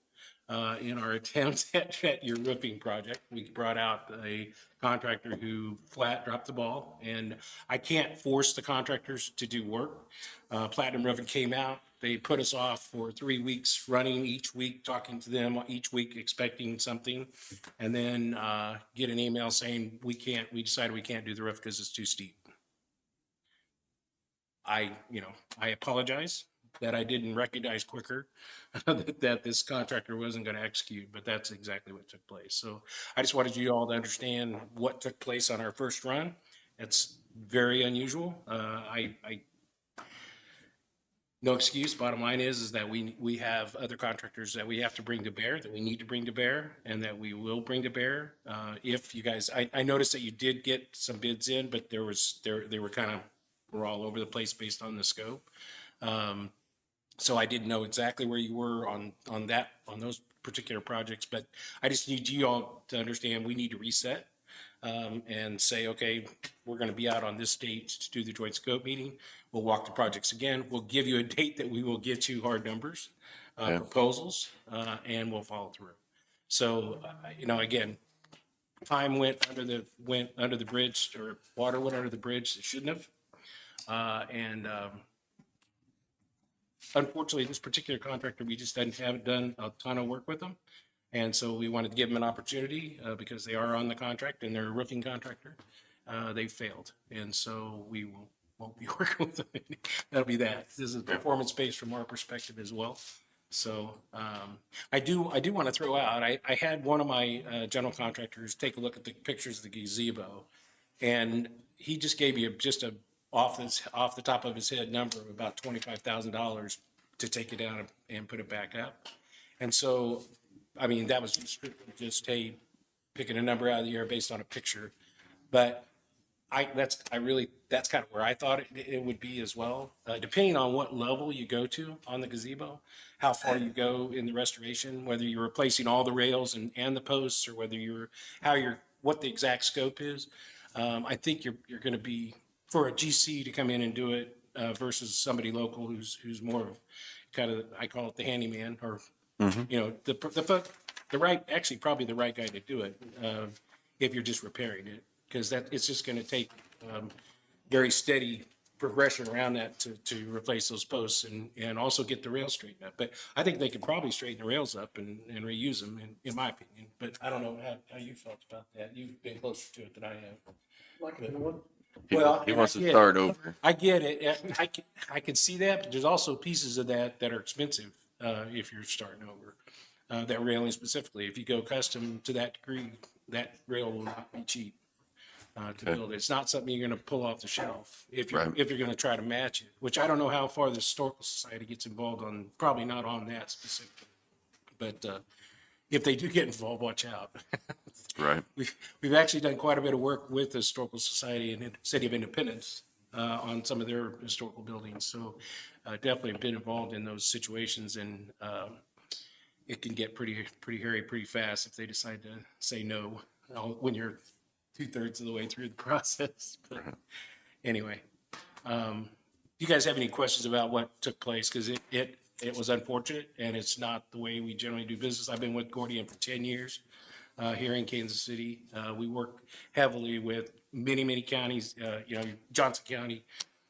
In our attempt at your roofing project, we brought out a contractor who flat dropped the ball, and I can't force the contractors to do work. Platinum Roofing came out. They put us off for 3 weeks running each week, talking to them each week, expecting something, and then get an email saying we decided we can't do the roof because it's too steep. I apologize that I didn't recognize quicker that this contractor wasn't going to execute, but that's exactly what took place. So I just wanted you all to understand what took place on our first run. It's very unusual. No excuse. Bottom line is that we have other contractors that we have to bring to bear, that we need to bring to bear, and that we will bring to bear. If you guys, I noticed that you did get some bids in, but they were all over the place based on the scope. So I didn't know exactly where you were on those particular projects, but I just need you all to understand we need to reset and say, okay, we're going to be out on this date to do the joint scope meeting. We'll walk the projects again. We'll give you a date that we will get you hard numbers, proposals, and we'll follow through. So, again, time went under the bridge, or water went under the bridge. It shouldn't have. Unfortunately, this particular contractor, we just haven't done a ton of work with them. And so we wanted to give them an opportunity because they are on the contract and they're a roofing contractor. They failed. And so we won't be working with them. That'll be that. This is performance-based from our perspective as well. So I do want to throw out, I had one of my general contractors take a look at the pictures of the gazebo, and he just gave me off the top of his head number of about $25,000 to take it down and put it back up. And so, that was just, hey, picking a number out of the air based on a picture. But that's kind of where I thought it would be as well. Depending on what level you go to on the gazebo, how far you go in the restoration, whether you're replacing all the rails and the posts, or whether what the exact scope is. I think you're going to be, for a GC to come in and do it versus somebody local who's more of kind of, I call it the handyman, or you know, probably the right guy to do it if you're just repairing it, because it's just going to take very steady progression around that to replace those posts and also get the rails straightened up. But I think they could probably straighten the rails up and reuse them, in my opinion. But I don't know how you felt about that. You've been closer to it than I have. Well, He wants to start over. I get it. I can see that, but there's also pieces of that are expensive if you're starting over. That railing specifically, if you go custom to that degree, that rail will not be cheap to build. It's not something you're going to pull off the shelf if you're going to try to match it. Which I don't know how far the Historical Society gets involved on. Probably not on that specifically, but if they do get involved, watch out. Right. We've actually done quite a bit of work with the Historical Society and the City of Independence on some of their historical buildings. So definitely been involved in those situations, and it can get pretty hairy pretty fast if they decide to say no when you're 2/3 of the way through the process. But anyway, you guys have any questions about what took place? Because it was unfortunate, and it's not the way we generally do business. I've been with Gordian for 10 years here in Kansas City. We work heavily with many counties, Johnson County,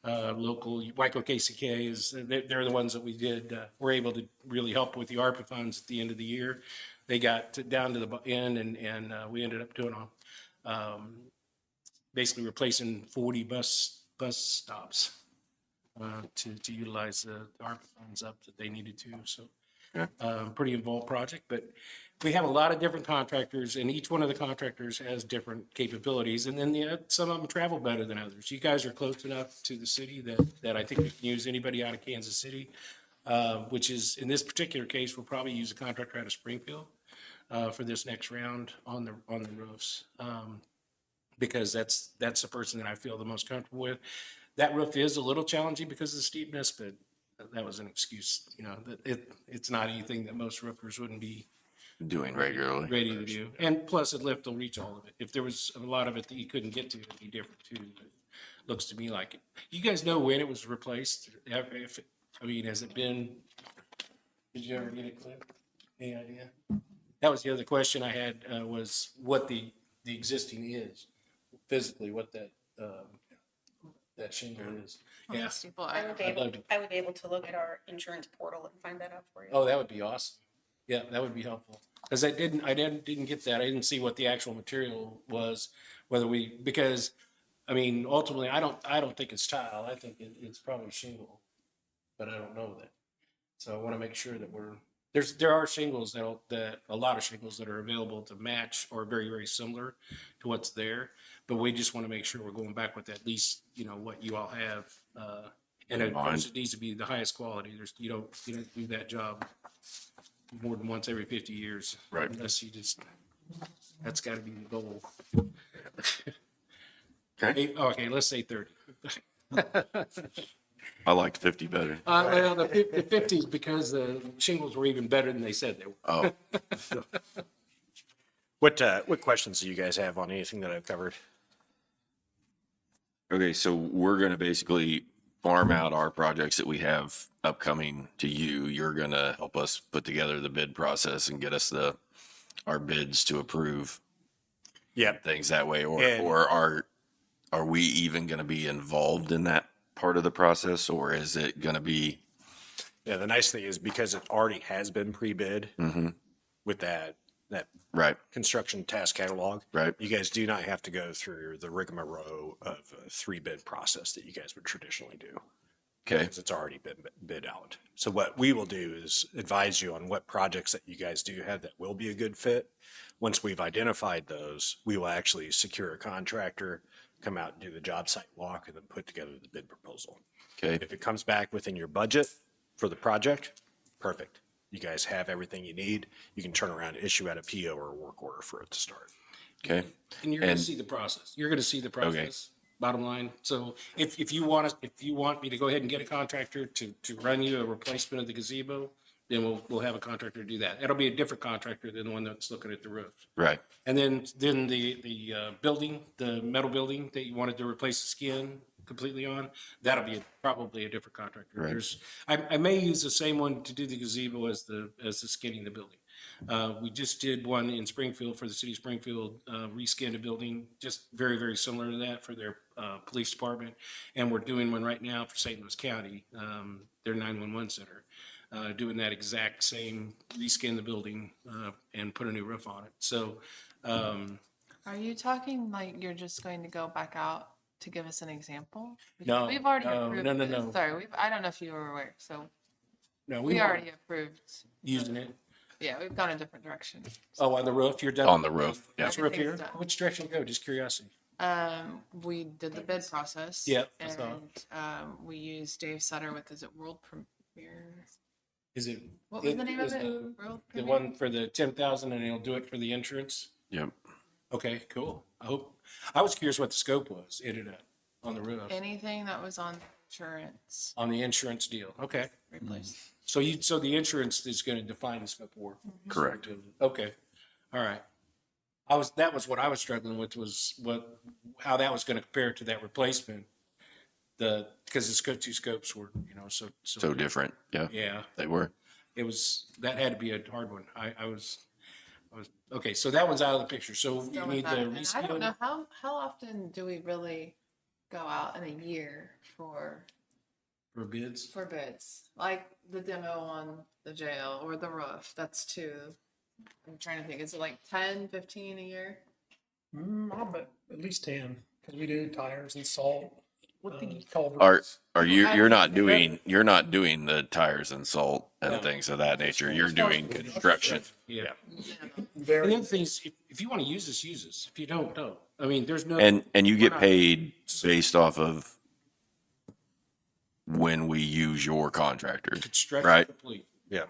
local, Waco KCK they're the ones that we're able to really help with the ARPA funds at the end of the year. They got down to the end, and we ended up doing basically replacing 40 bus stops to utilize the ARPA funds up that they needed to. So pretty involved project, but we have a lot of different contractors, and each one of the contractors has different capabilities. And then some of them travel better than others. You guys are close enough to the city that I think we can use anybody out of Kansas City, which is, in this particular case, we'll probably use a contractor out of Springfield for this next round on the roofs, because that's the person that I feel the most comfortable with. That roof is a little challenging because of the steepness, but that was an excuse. It's not anything that most roofers wouldn't be doing regularly, ready to do. And plus, the lift will reach all of it. If there was a lot of it that you couldn't get to, it'd be different too. But looks to me like it. You guys know when it was replaced? Has it been? Did you ever get it, Cliff? Any idea? That was the other question I had, was what the existing is physically, what that shingle is. Yeah. I would be able to look at our insurance portal and find that out for you. Oh, that would be awesome. Yeah, that would be helpful. Because I didn't get that. I didn't see what the actual material was, because ultimately I don't think it's tile. I think it's probably shingle, but I don't know that. So I want to make sure that there are shingles a lot of shingles that are available to match or very, very similar to what's there. But we just want to make sure we're going back with at least, what you all have. And of course it needs to be the highest quality. You don't do that job more than once every 50 years. Right. Unless that's got to be the goal. Okay. Okay, let's say 30. I liked 50 better. Well, the 50s because the shingles were even better than they said they were. Oh. What questions do you guys have on anything that I've covered? Okay, so we're going to basically farm out our projects that we have upcoming to you. You're going to help us put together the bid process and get us our bids to approve. Yep. Things that way, or are we even going to be involved in that part of the process, or is it going to be? Yeah, the nice thing is because it already has been pre-bid with that right construction task catalog. Right. You guys do not have to go through the rigmarole of a 3-bid process that you guys would traditionally do. Okay. Because it's already been bid out. So what we will do is advise you on what projects that you guys do have that will be a good fit. Once we've identified those, we will actually secure a contractor, come out and do the job site walk, and then put together the bid proposal. Okay. If it comes back within your budget for the project, perfect. You guys have everything you need. You can turn around and issue out a PO or a work order for it to start. Okay. And you're going to see the process. You're going to see the process. bottom line. So if you want me to go ahead and get a contractor to run you a replacement of the gazebo, then we'll have a contractor do that. It'll be a different contractor than the one that's looking at the roof. Right. And then the building, the metal building that you wanted to replace the skin completely on, that'll be probably a different contractor. Right. I may use the same one to do the gazebo as the skinning the building. We just did one in Springfield for the city of Springfield, reskinned a building, just very, very similar to that for their police department. And we're doing one right now for St. Louis County, their 911 center. Doing that exact same, reskin the building and put a new roof on it. So, Are you talking like you're just going to go back out to give us an example? Because No, we've already no, approved no, this. no. Sorry, I don't know if you were aware. So no, we already approved using it. Yeah, we've gone a different direction. Oh, on the roof, you're done On the roof, yeah. That's roof here. Everything's done. Which direction to go? Just curiosity. We did the bid process. Yep, I And saw we used Dave Sutter with, is it World Premiere? Is it? What was the name of is it? The World the Premiere? one for the 10,000 and he'll do it for the insurance? Yep. Okay, cool. I was curious what the scope was, ended up on the roof, Anything that was on insurance on the insurance deal. Okay. replaced. So the insurance is going to define the scope of work. Correct. Okay. All right. That was what I was struggling with, was how that was going to compare to that replacement. Because the two scopes were, So different. Yeah. Yeah. They were. That had to be a hard one. I was, okay. So that one's out of the picture. So you Go with need that. the And I reskill. don't know, how often do we really go out in a year for bids. bids? Like the demo on the jail or the roof, that's two. I'm trying to think, is it like 10, 15 a year? I'll bet at least 10, because we do tires and salt. Are you, I you're think not doing the tires and salt and things of that nature. You're doing construction. Yeah. Very. And the other thing is, if you want to use this, use this. If you don't, don't. I mean, there's no. And you we're get not- paid based off of when we use your contractor, Construction right? complete. Yeah.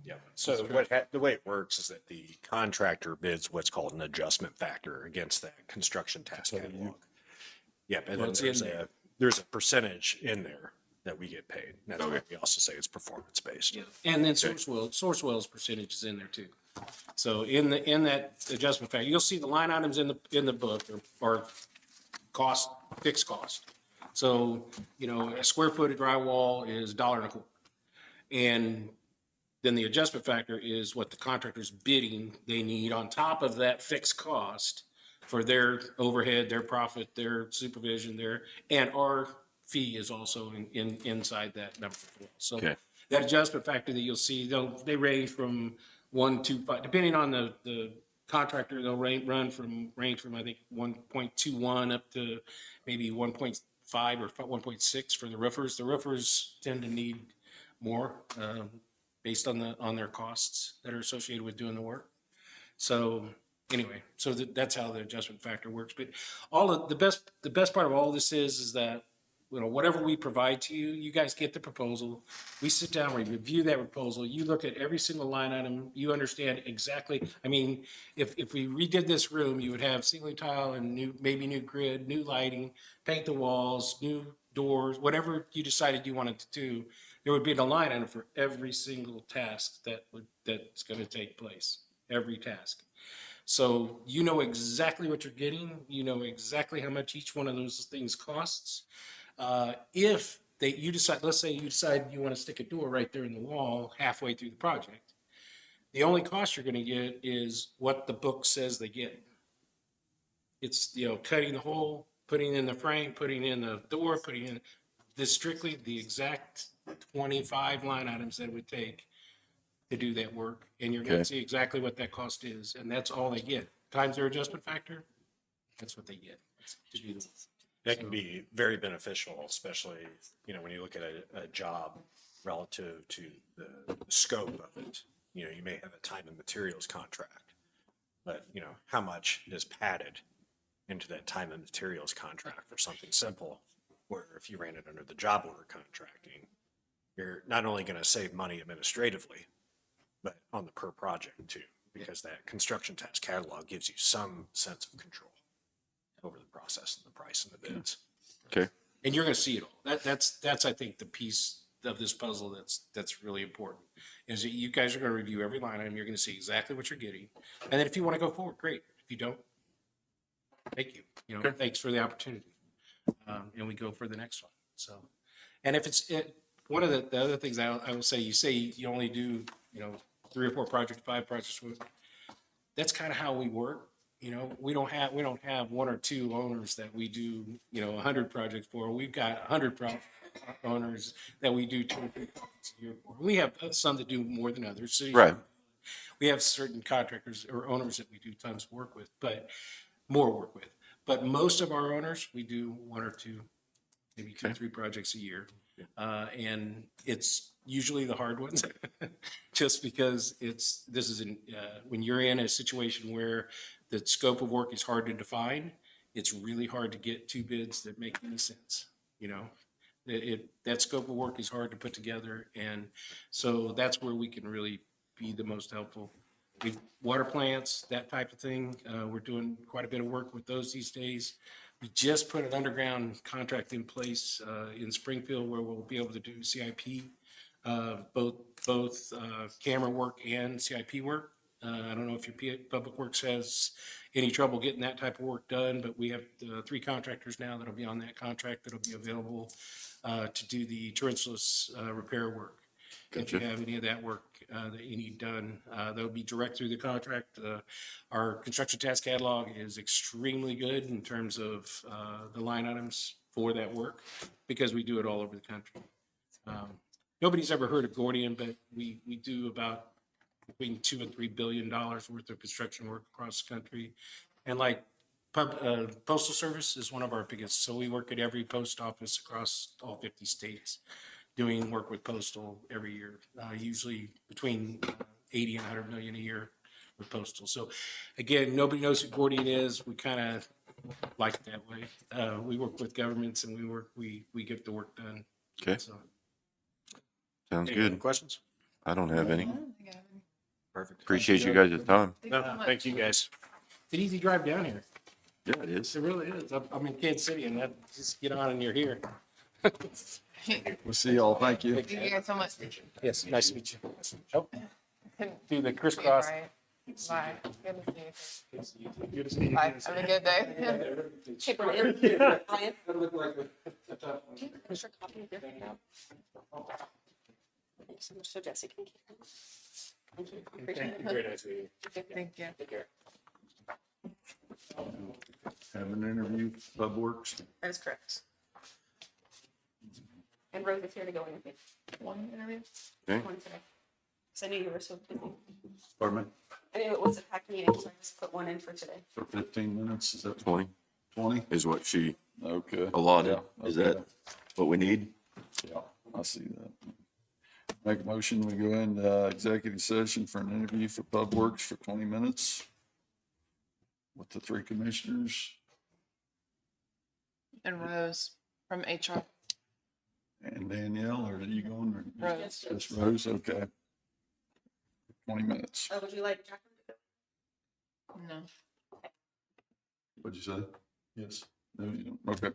Yeah. So the way it works is that the contractor bids what's called an adjustment factor against that construction task catalog. Yep. And Well, then it's in there's a percentage in there that we get paid. And that's why we also say it's performance based. And then Sourcewell's percentage is in there too. So in that adjustment factor, you'll see the line items in the book are cost, fixed cost. So, a square foot of drywall is $1.25. And then the adjustment factor is what the contractor's bidding they need on top of that fixed cost for their overhead, their profit, their supervision, and our fee is also inside that number. So Okay. that adjustment factor that you'll see, they range from 1 to 5, depending on the contractor. They'll range from I think 1.21 up to maybe 1.5 or 1.6 for the roofers. The roofers tend to need more based on their costs that are associated with doing the work. So anyway, so that's how the adjustment factor works. But the best part of all this is that whatever we provide to you, you guys get the proposal. We sit down, we review that proposal. You look at every single line item. You understand exactly. I mean, if we redid this room, you would have ceiling tile and maybe new grid, new lighting, paint the walls, new doors, whatever you decided you wanted to do. There would be a line item for every single task that's going to take place. Every task. So you know exactly what you're getting. You know exactly how much each one of those things costs. If you decide, let's say you decide you want to stick a door right there in the wall halfway through the project, the only cost you're going to get is what the book says they get. It's, cutting the hole, putting in the frame, putting in the door, putting in this strictly the exact 25 line items that it would take to do that work. And you're going Okay. to see exactly what that cost is. And that's all they get. Times their adjustment factor, that's what they get to do the work. That can be very beneficial, especially, when you look at a job relative to the scope of it. You may have a time and materials contract, but how much is padded into that time and materials contract for something simple, where if you ran it under the job order contracting, you're not only going to save money administratively, but on the per project too, because that construction task catalog gives you some sense of control. over the process and the price and the bids. Okay. And you're going to see it all. That's I think the piece of this puzzle that's really important is that you guys are going to review every line item. You're going to see exactly what you're getting, and then if you want to go forward, great. If you don't, thank you. Thanks for the opportunity, and we go for the next one. So, and if one of the other things I will say, you say you only do 3 or 4 projects, 5 projects. That's kind of how we work. We don't have 1 or 2 owners that we do 100 projects for. We've got 100 owners that we do 2 or 3 projects a year for. We have some that do more than others. So Right. we have certain contractors or owners that we do tons of work with, but more work with. But most of our owners, we do 1 or 2, maybe 2 or 3 projects a year. And it's usually the hard ones just because when you're in a situation where the scope of work is hard to define, it's really hard to get 2 bids that make any sense. That scope of work is hard to put together. And so that's where we can really be the most helpful. Water plants, that type of thing. We're doing quite a bit of work with those these days. We just put an underground contract in place in Springfield where we'll be able to do CIP, both camera work and CIP work. I don't know if your Public Works has any trouble getting that type of work done, but we have 3 contractors now that'll be on that contract that'll be available to do the trenchless repair work. Gotcha. If you have any of that work that you need done, that'll be direct through the contract. Our construction task catalog is extremely good in terms of the line items for that work because we do it all over the country. Nobody's ever heard of Gordian, but we do about between $2 and $3 billion worth of construction work across the country. And like Postal Service is one of our biggest. So we work at every post office across all 50 states. Doing work with Postal every year, usually between 80 and 100 million a year with Postal. So again, nobody knows who Gordian is. We kind of like it that way. We work with governments and we get the work done. Okay. So, Sounds any good. other questions? I don't have any. Perfect. Appreciate you guys' time. No, thank you guys. It's an easy drive down here. Yeah, it is. It really is. I'm in Kansas City and just get on and you're here. We'll see y'all. Thank you. Thank you guys so much. Yes, nice to meet you. Oh, do the crisscross. Bye. Good to see you. Good to see you. Bye. Have a good day. Hey, Brian. Brian. Commissioner copy of your handout. Thanks so much. So Jesse can keep it. Appreciate it. Very nice meeting you. Thank you. Take care. Have an interview, Pub Works. That is correct. And Rose is here to go in with me. One interview? Okay. One today. Because I knew you were so busy. Pardon me? I knew it was a packed meeting, so I just put one in for today. For 15 minutes, is that 20 20? is what she Okay. allotted. Yeah, Is okay. that what we need? Yeah, I see that. Make a motion, we go into executive session for an interview for Pub Works for 20 minutes with the 3 commissioners And Rose from HR. and Danielle, or are you going? Or Rose. Just Rose, okay. 20 minutes. Would you like Jacqueline to go? No. What'd you say? Yes. No, you don't. Okay.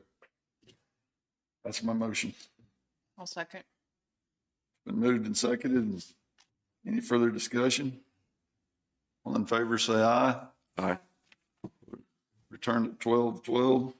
That's my motion. I'll second. Been moved and seconded. Any further discussion? All in favor, say aye. Aye. Return at 12:12.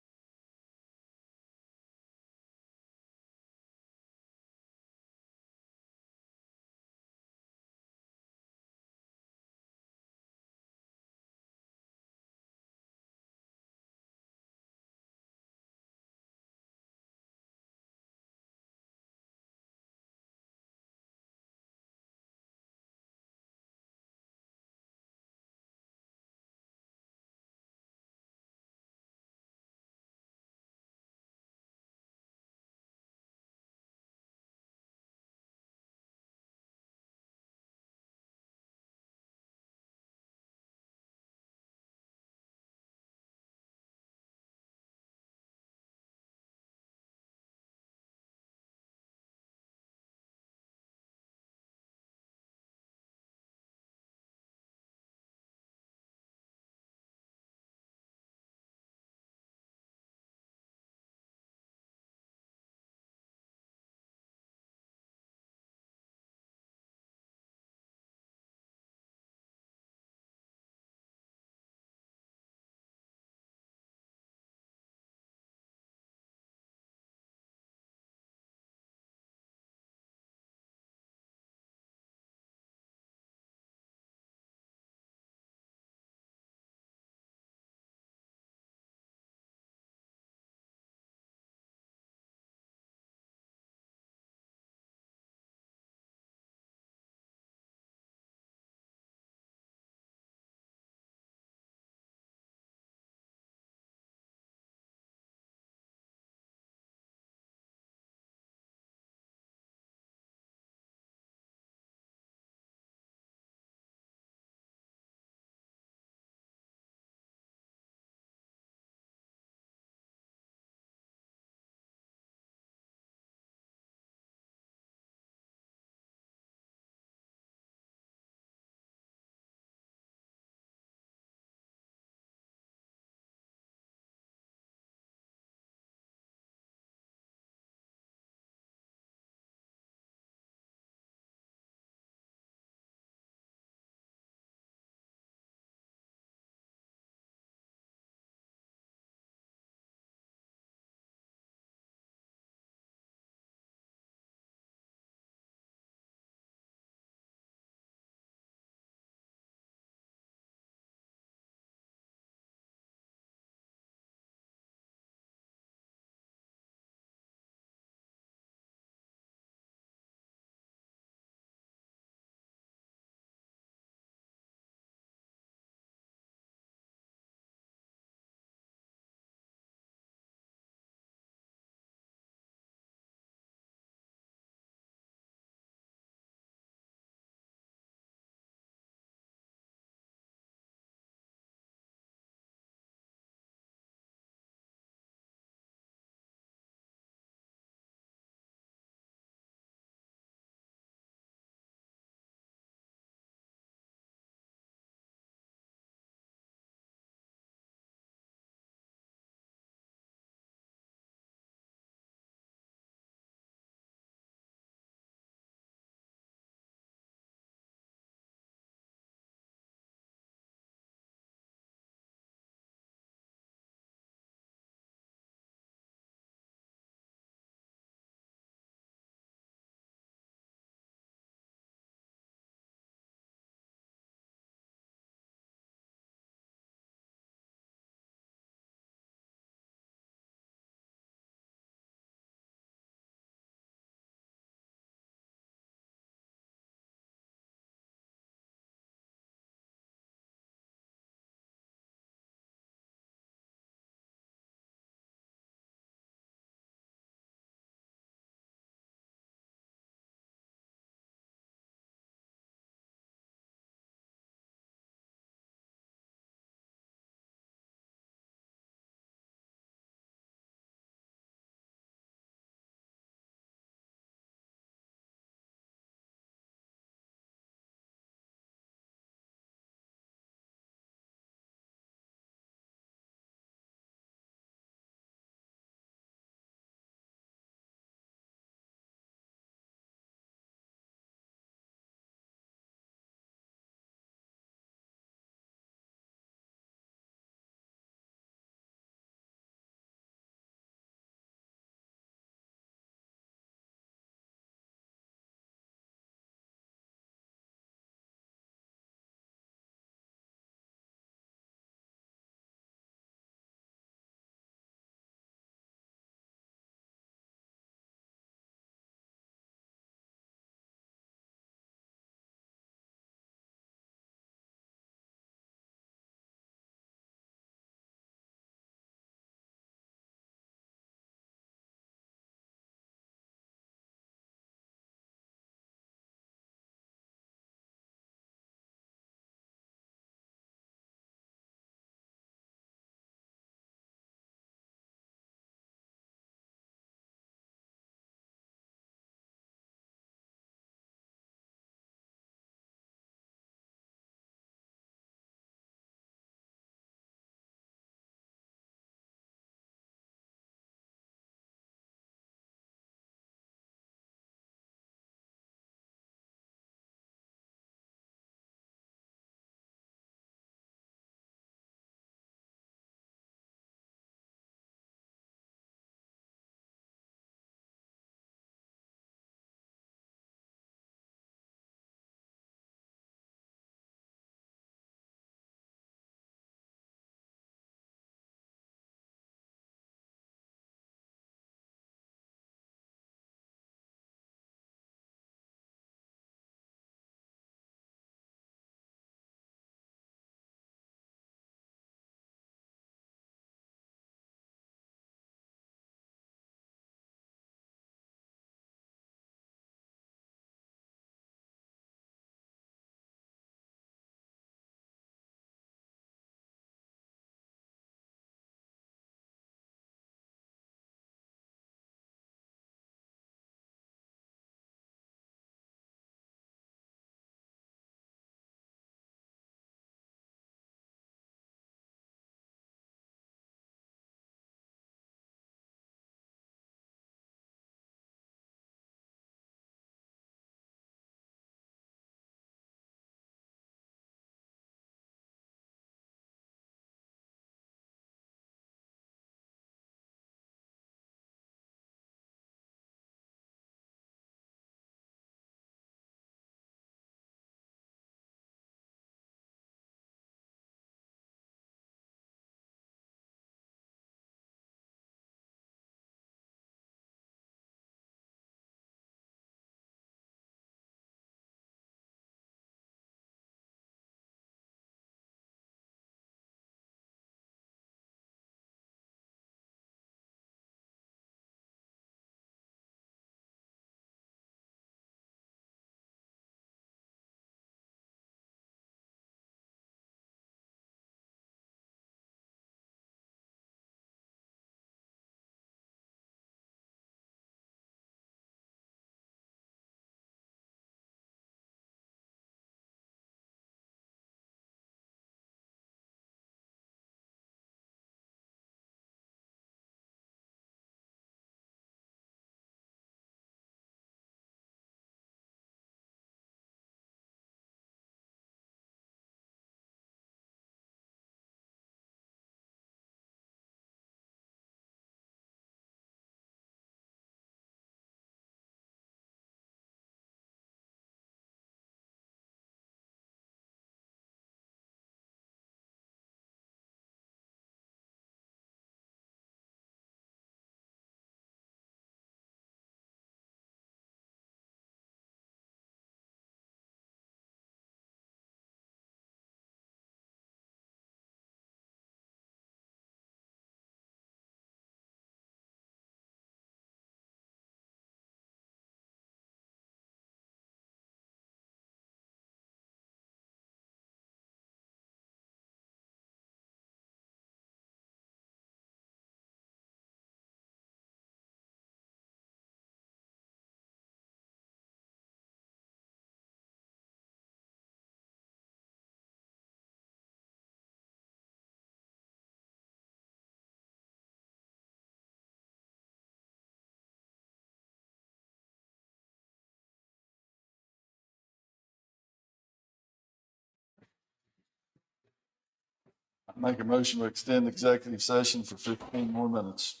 Make a motion to extend executive session for 15 more minutes.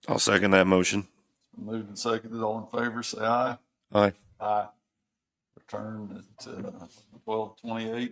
I'll second that motion. Moved and seconded. All in favor, say aye. Aye. Aye. Return at 12:28.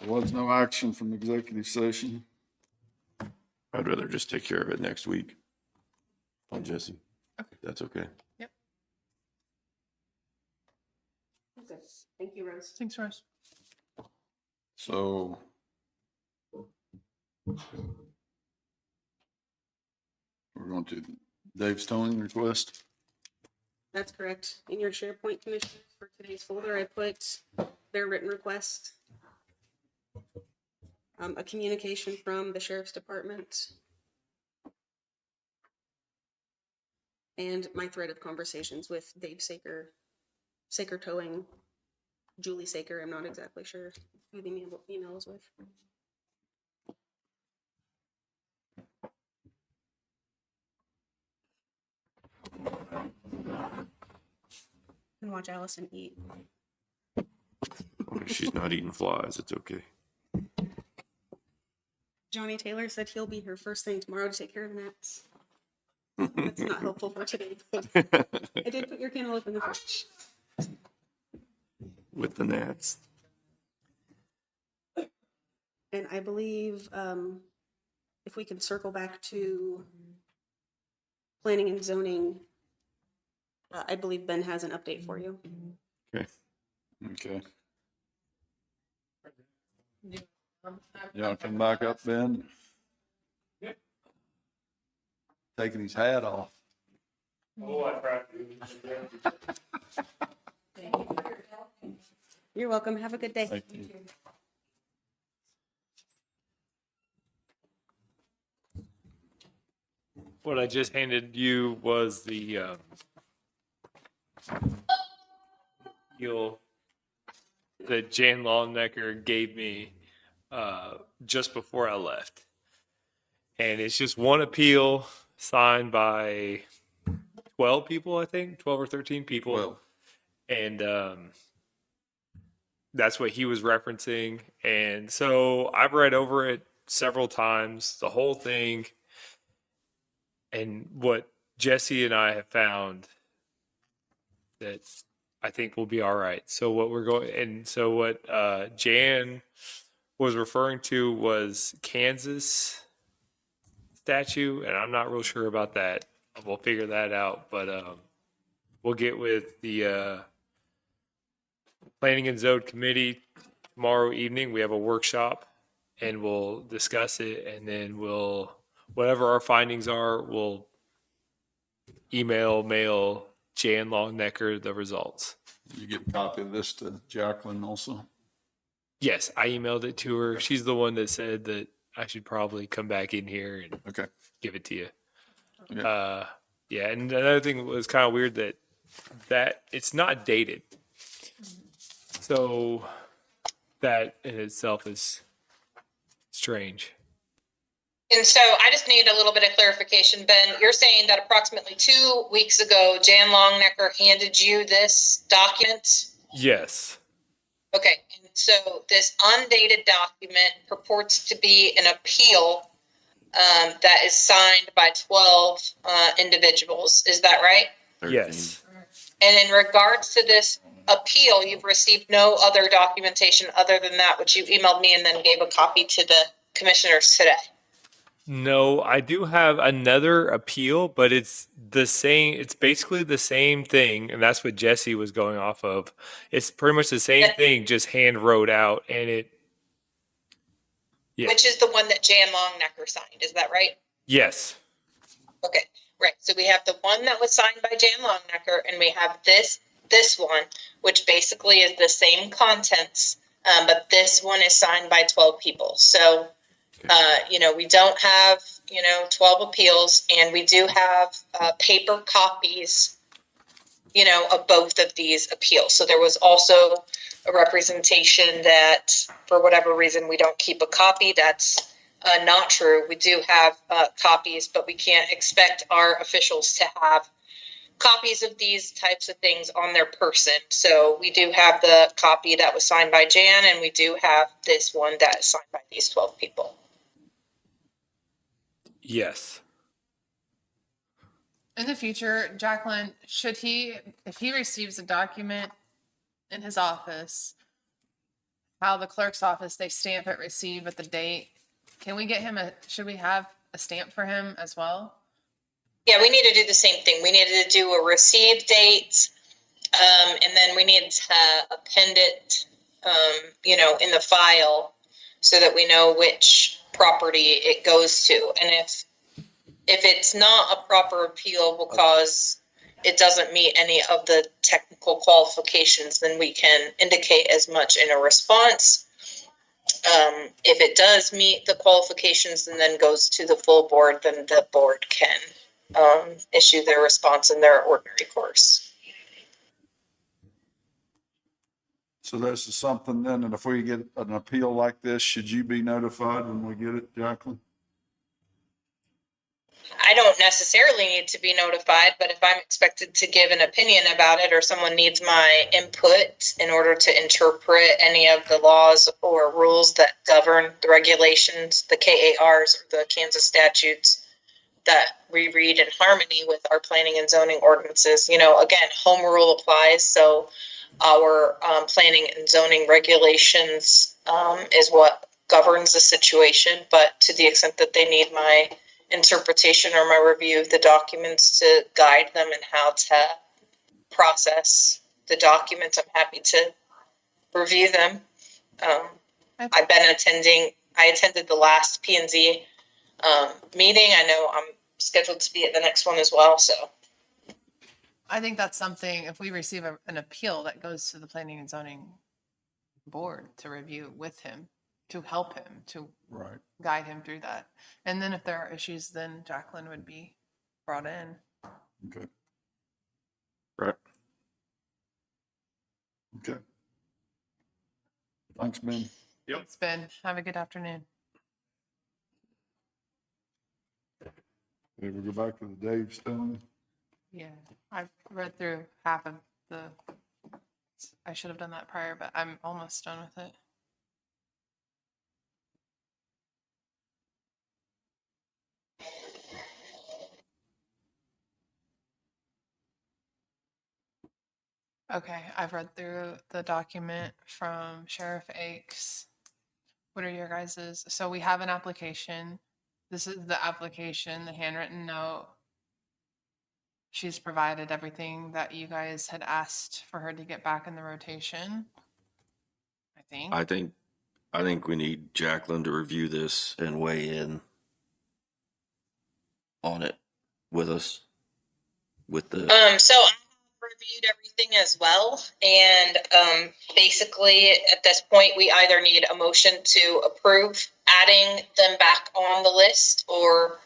There was no action from executive session. I'd rather just take care of it next week. On Jesse. Okay. That's okay. Yep. Okay. Thank you, Rose. Thanks, Rose. So we're going to Dave's towing request. That's correct. In your SharePoint, Commissioners, for today's folder, I put their written request, a communication from the Sheriff's Department, and my thread of conversations with Dave Saker, Saker Towing, Julie Saker. I'm not exactly sure who the email is with. And watch Allison eat. She's not eating flies. It's okay. Johnny Taylor said he'll be here first thing tomorrow to take care of the gnats. That's not helpful for today, but I did put your cantaloupe in the fridge. With the gnats. And I believe if we can circle back to planning and zoning, I believe Ben has an update for you. Okay. Okay. Y'all come back up, Ben. Yep. Taking his hat off. Oh, I tried to. You're welcome. Have a good day. Thank you. What I just handed you was the appeal that Jan Longnecker gave me just before I left. And it's just one appeal signed by 12 people, I think, 12 or 13 people. 12. And that's what he was referencing. And so I've read over it several times, the whole thing. And what Jesse and I have found that I think will be all right. So what we're going, and so what Jan was referring to was Kansas statute, and I'm not real sure about that. We'll figure that out, but we'll get with the Planning and Zone Committee tomorrow evening. We have a workshop, and we'll discuss it, and then we'll, whatever our findings are, we'll mail Jan Longnecker the results. You get a copy of this to Jacqueline also? Yes, I emailed it to her. She's the one that said that I should probably come back in here and give it to you. Okay. Yeah, and another thing was kind of weird that it's not dated. So that in itself is strange. And so I just need a little bit of clarification, Ben. You're saying that approximately 2 weeks ago, Jan Longnecker handed you this document? Yes. Okay, and so this undated document purports to be an appeal that is signed by 12 individuals. Is that right? 13. Yes. And in regards to this appeal, you've received no other documentation other than that, which you emailed me and then gave a copy to the commissioners today. No, I do have another appeal, but it's the same. It's basically the same thing, and that's what Jesse was going off of. It's pretty much the same thing, just hand wrote out, and it. Yeah. Which is the one that Jan Longnecker signed. Is that right? Yes. Okay, right. So we have the one that was signed by Jan Longnecker, and we have this one, which basically is the same contents, but this one is signed by 12 people. So. We don't have, 12 appeals, and we do have paper copies, of both of these appeals. So there was also a representation that for whatever reason we don't keep a copy. That's not true. We do have copies, but we can't expect our officials to have copies of these types of things on their person. So we do have the copy that was signed by Jan, and we do have this one that is signed by these 12 people. Yes. In the future, Jacqueline, if he receives a document in his office, how the clerk's office, they stamp it received with the date. Can we get him should we have a stamp for him as well? Yeah, we need to do the same thing. We needed to do a received date, and then we need to append it, in the file so that we know which property it goes to. And if it's not a proper appeal because it doesn't meet any of the technical qualifications, then we can indicate as much in a response. If it does meet the qualifications and then goes to the full board, then the board can issue their response in their ordinary course. So this is something then, and if we get an appeal like this, should you be notified when we get it, Jacqueline? I don't necessarily need to be notified, but if I'm expected to give an opinion about it or someone needs my input in order to interpret any of the laws or rules that govern the regulations, the KARs or the Kansas statutes that we read in harmony with our planning and zoning ordinances, again, home rule applies. So our planning and zoning regulations is what governs the situation. But to the extent that they need my interpretation or my review of the documents to guide them in how to process the documents, I'm happy to review them. I attended the last P&Z meeting. I know I'm scheduled to be at the next one as well. So I think that's something, if we receive an appeal, that goes to the planning and zoning board to review with him, to help him, to Right. guide him through that. And then if there are issues, then Jacqueline would be brought in. Okay. Right. Okay. Thanks, Ben. It's been, have a good afternoon. Okay, we'll go back to the Dave Stone. Yeah, I've read through half of I should have done that prior, but I'm almost done with it. Okay, I've read through the document from Sheriff Akes. What are your guys's? So we have an application. This is the application, the handwritten note. She's provided everything that you guys had asked for her to get back in the rotation. I think. I think we need Jacqueline to review this and weigh in on it with us. So I reviewed everything as well, and basically at this point we either need a motion to approve adding them back on the list or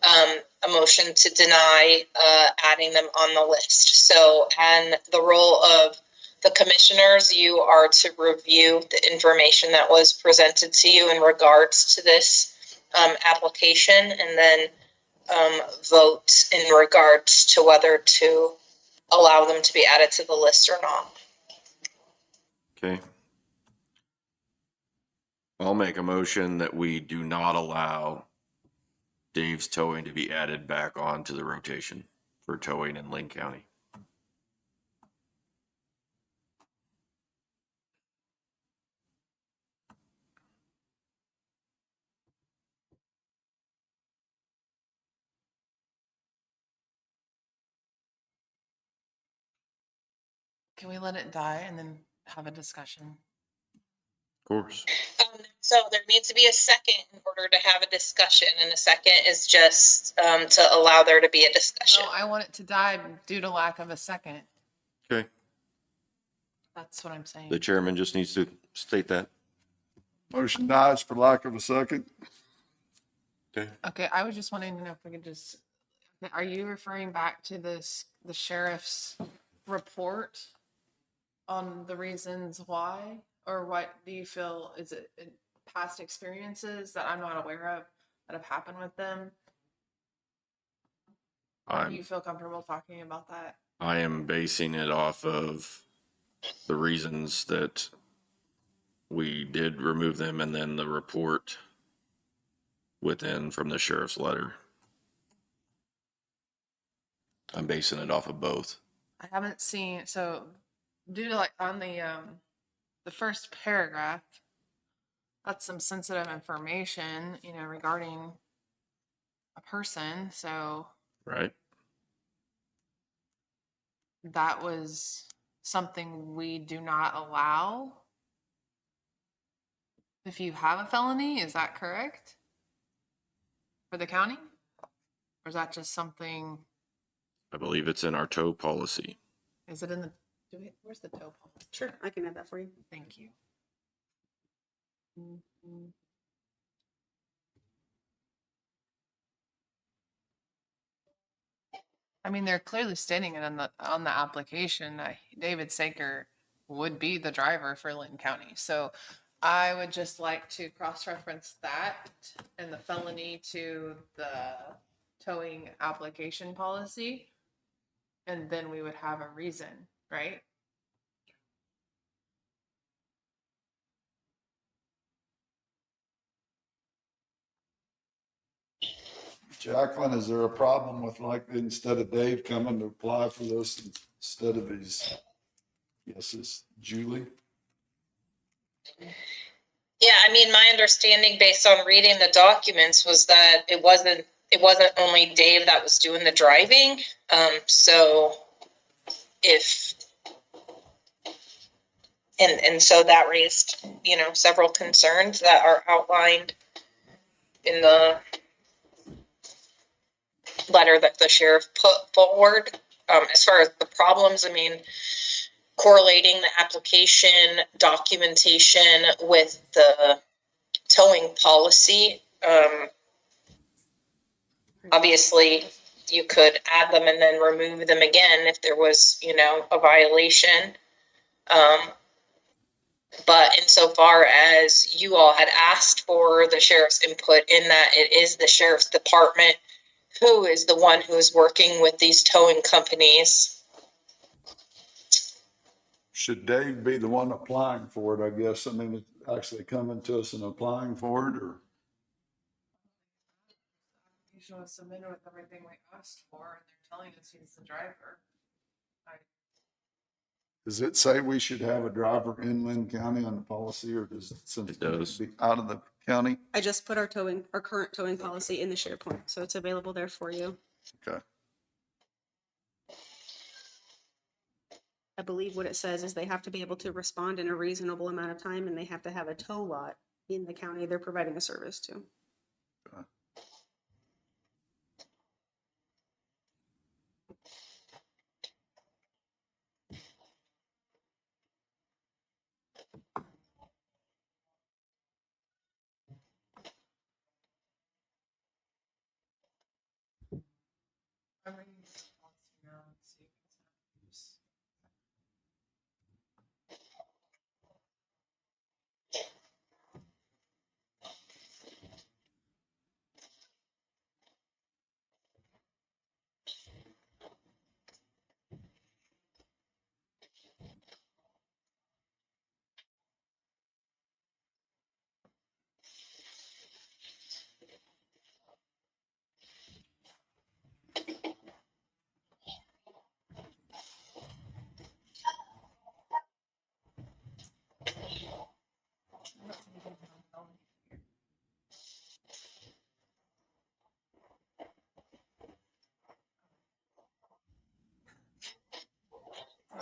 a motion to deny adding them on the list. So, and the role of the commissioners, you are to review the information that was presented to you in regards to this application, and then vote in regards to whether to allow them to be added to the list or not. Okay. I'll make a motion that we do not allow Dave's towing to be added back onto the rotation for towing in Linn County. Can we let it die and then have a discussion? Of course. So there needs to be a second in order to have a discussion, and a second is just to allow there to be a discussion. No, I want it to die due to lack of a second. Okay. That's what I'm saying. The chairman just needs to state that. Motion dies for lack of a second. Okay. Okay, I was just wanting to know if we could just, are you referring back to the sheriff's report on the reasons why? Or what do you feel, is it past experiences that I'm not aware of that have happened with them? Or do you feel comfortable talking about that? I am basing it off of the reasons that we did remove them and then the report from the sheriff's letter. I'm basing it off of both. I haven't seen, so due to like on the first paragraph, that's some sensitive information, regarding a person. So Right. that was something we do not allow if you have a felony. Is that correct? For the county? Or is that just something, I believe it's in our tow policy. is it in the, where's the tow policy? Sure, I can add that for you. Thank you. Mhm. I mean, they're clearly stating it on the application that David Saker would be the driver for Linn County. So I would just like to cross-reference that and the felony to the towing application policy. And then we would have a reason, right? Jacqueline, is there a problem with, like, instead of Dave coming to apply for this, instead of his, yes, it's Julie? Yeah, I mean, my understanding based on reading the documents was that it wasn't only Dave that was doing the driving. So if, and so that raised, several concerns that are outlined in the letter that the sheriff put forward. As far as the problems, I mean, correlating the application documentation with the towing policy. Obviously, you could add them and then remove them again if there was, a violation. But insofar as you all had asked for the sheriff's input in that it is the sheriff's department who is the one who is working with these towing companies. Should Dave be the one applying for it, I guess? I mean, it's actually coming to us and applying for it, or? You was submitted with everything we asked for, and they're telling us he's the driver. Does it say we should have a driver in Linn County on the policy, or does it does. be out of the county? I just put our current towing policy in the SharePoint, so it's available there for you. Okay. I believe what it says is they have to be able to respond in a reasonable amount of time, and they have to have a tow lot in the county they're providing a service to. Okay. I'm reading this policy now and see if it's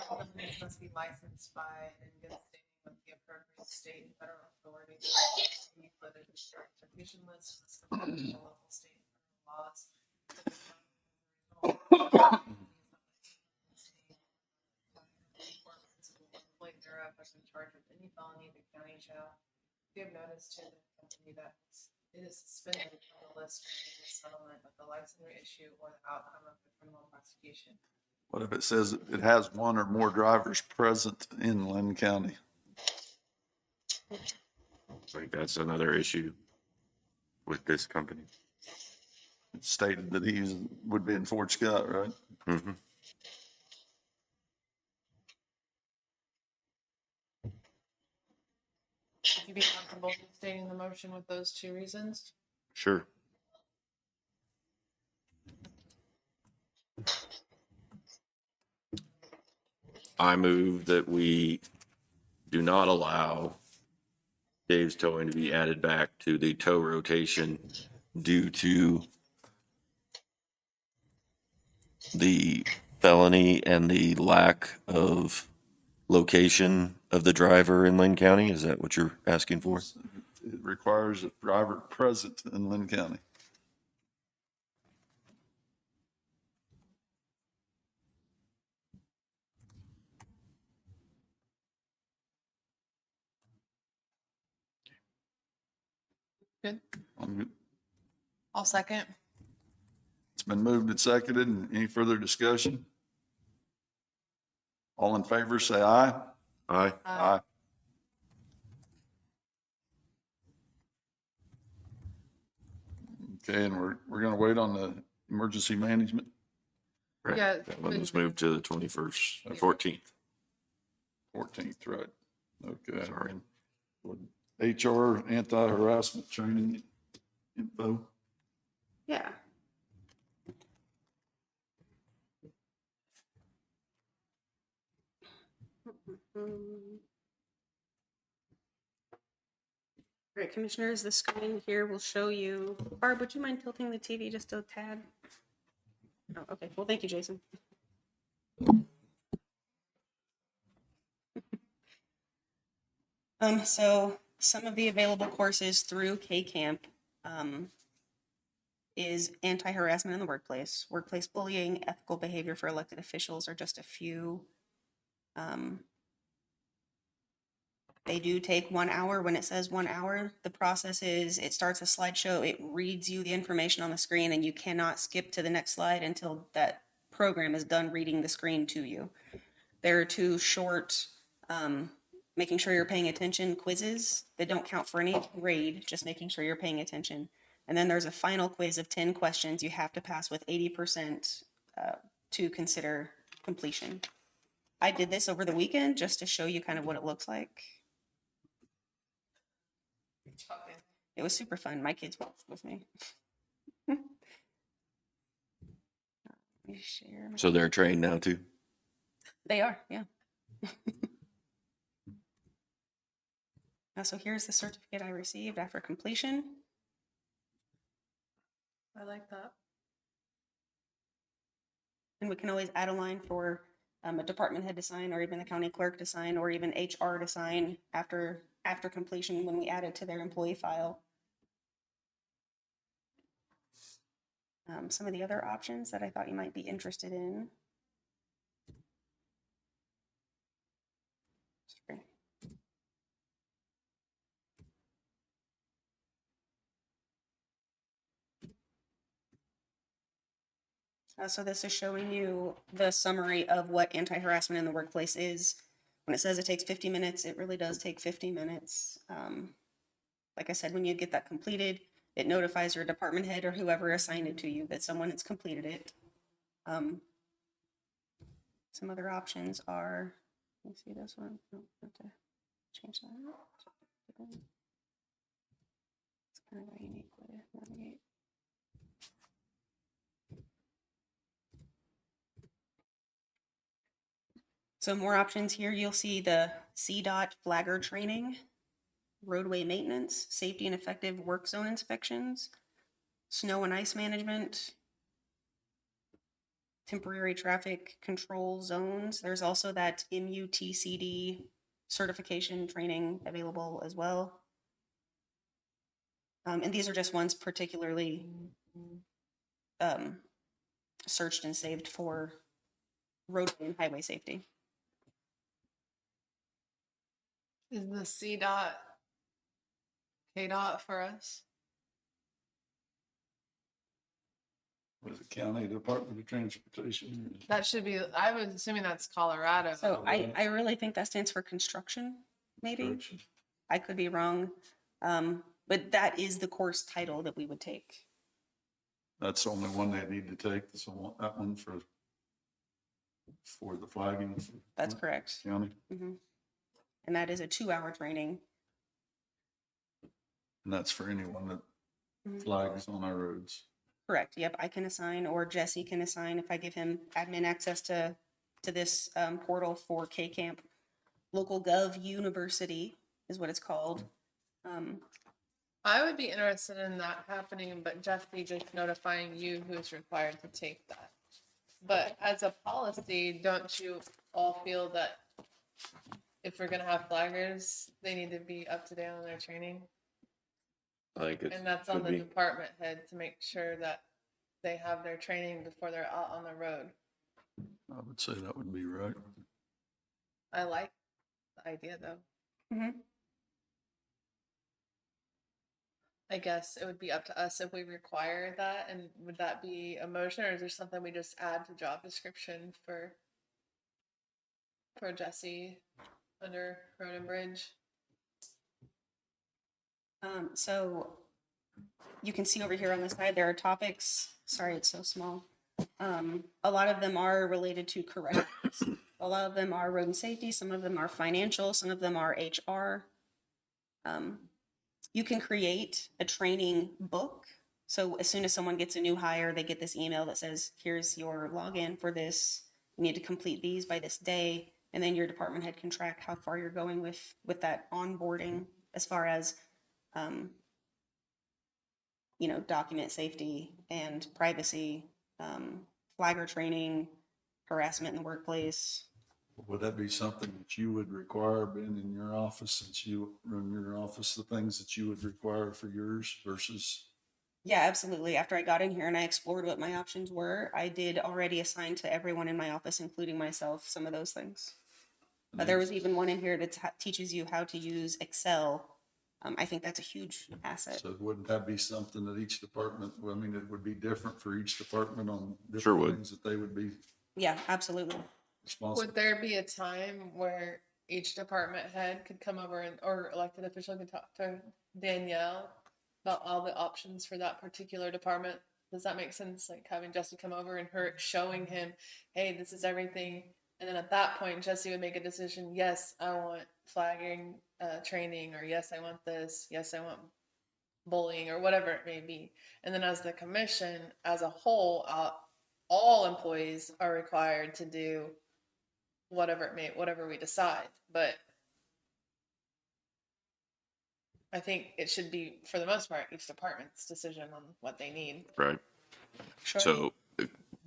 all companies must be licensed by and in good standing with the appropriate state and federal authorities. Included in the certification list must comply with the local, state, and federal laws. Employee thereof is in charge of any felony, the county shall give notice to the company that it is suspended from the list pending the settlement of the license issue or the outcome of the criminal prosecution. What if it says it has one or more drivers present in Linn County? I think that's another issue with this company. It stated that he would be in Fort Scott, right? Mm-hmm. Would you be comfortable stating the motion with those two reasons? Sure. I move that we do not allow Dave's towing to be added back to the tow rotation due to the felony and the lack of location of the driver in Linn County? Is that what you're asking for? It requires a driver present in Linn County. Good. I'm good. I'll second. It's been moved and seconded. And any further discussion? All in favor, say aye. Aye. Aye. Okay, and we're gonna wait on the emergency management. Right. Yeah. That one was moved to the 21st, 14th. 14th, right? Okay. Sorry. HR anti-harassment training info. Yeah. All right, commissioners, the screen here will show you. Barb, would you mind tilting the TV just a tad? Oh, okay. Well, thank you, Jason. So some of the available courses through K-Camp is anti-harassment in the workplace, workplace bullying, ethical behavior for elected officials are just a few. They do take 1 hour. When it says 1 hour, the process is it starts a slideshow, it reads you the information on the screen, and you cannot skip to the next slide until that program is done reading the screen to you. There are 2 short, making sure you're paying attention quizzes that don't count for any grade, just making sure you're paying attention. And then there's a final quiz of 10 questions you have to pass with 80% to consider completion. I did this over the weekend just to show you kind of what it looks like. It was super fun. My kids watched with me. Let me share. So they're trained now too? They are, yeah. So here's the certificate I received after completion. I like that. And we can always add a line for a department head to sign, or even the county clerk to sign, or even HR to sign after completion when we add it to their employee file. Some of the other options that I thought you might be interested in. Sorry. So this is showing you the summary of what anti-harassment in the workplace is. When it says it takes 50 minutes, it really does take 50 minutes. Like I said, when you get that completed, it notifies your department head or whoever assigned it to you that someone has completed it. Some other options are, let me see this one. Oh, I have to change that. It's kind of a unique way to navigate. So more options here. You'll see the CDOT flagger training, roadway maintenance, safety and effective work zone inspections, snow and ice management, temporary traffic control zones. There's also that MUTCD certification training available as well. And these are just ones particularly searched and saved for roadway and highway safety. Is the CDOT KDOT for us? Was it County Department of Transportation? That should be, I was assuming that's Colorado. So I really think that stands for construction, maybe. Construction. I could be wrong. But that is the course title that we would take. That's the only one they need to take. So that one for the flagging. That's correct. County. Mm-hmm. And that is a 2-hour training. And that's for anyone that flags on our roads. Correct. Yep. I can assign, or Jesse can assign if I give him admin access to this portal for K-Camp. Local Gov University is what it's called. I would be interested in that happening, but Jesse just notifying you who's required to take that. But as a policy, don't you all feel that if we're gonna have flaggers, they need to be up to date on their training? I think it And that's on should the be. department head to make sure that they have their training before they're out on the road. I would say that would be right. I like the idea though. I guess it would be up to us if we require that, and would that be a motion, or is there something we just add to job description for Jesse under Road and Bridge? So you can see over here on the side, there are topics. Sorry, it's so small. A lot of them are related to corrections. A lot of them are road and safety. Some of them are financial. Some of them are HR. You can create a training book. So as soon as someone gets a new hire, they get this email that says, here's your login for this. You need to complete these by this day. And then your department head can track how far you're going with that onboarding as far as, document safety and privacy, flagger training, harassment in the workplace. Would that be something that you would require being in your office, since you run your office, the things that you would require for yours versus? Yeah, absolutely. After I got in here and I explored what my options were, I did already assign to everyone in my office, including myself, some of those things. There was even one in here that teaches you how to use Excel. I think that's a huge asset. So wouldn't that be something that each department, well, I mean, it would be different for each department on Sure different would. things that they would be Yeah, absolutely. responsible? Would there be a time where each department head could come over or elected official could talk to Danielle about all the options for that particular department? Does that make sense? Like having Jesse come over and her showing him, hey, this is everything. And then at that point, Jesse would make a decision. Yes, I want flagging training, or yes, I want this. Yes, I want bullying, or whatever it may be. And then as the commission as a whole, all employees are required to do whatever we decide. But I think it should be, for the most part, each department's decision on what they need. Right. Sure. So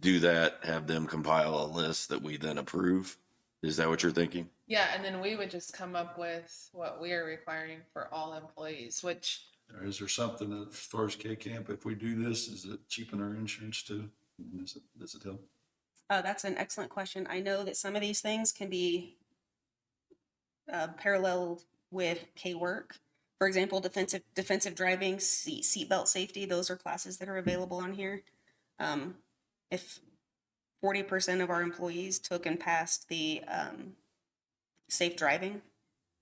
do that, have them compile a list that we then approve? Is that what you're thinking? Yeah, and then we would just come up with what we are requiring for all employees, which Or is there something that, as far as K-Camp, if we do this, is it cheapen our insurance too? Does it help? That's an excellent question. I know that some of these things can be paralleled with K-work. For example, defensive driving, seatbelt safety, those are classes that are available on here. If 40% of our employees took and passed the safe driving,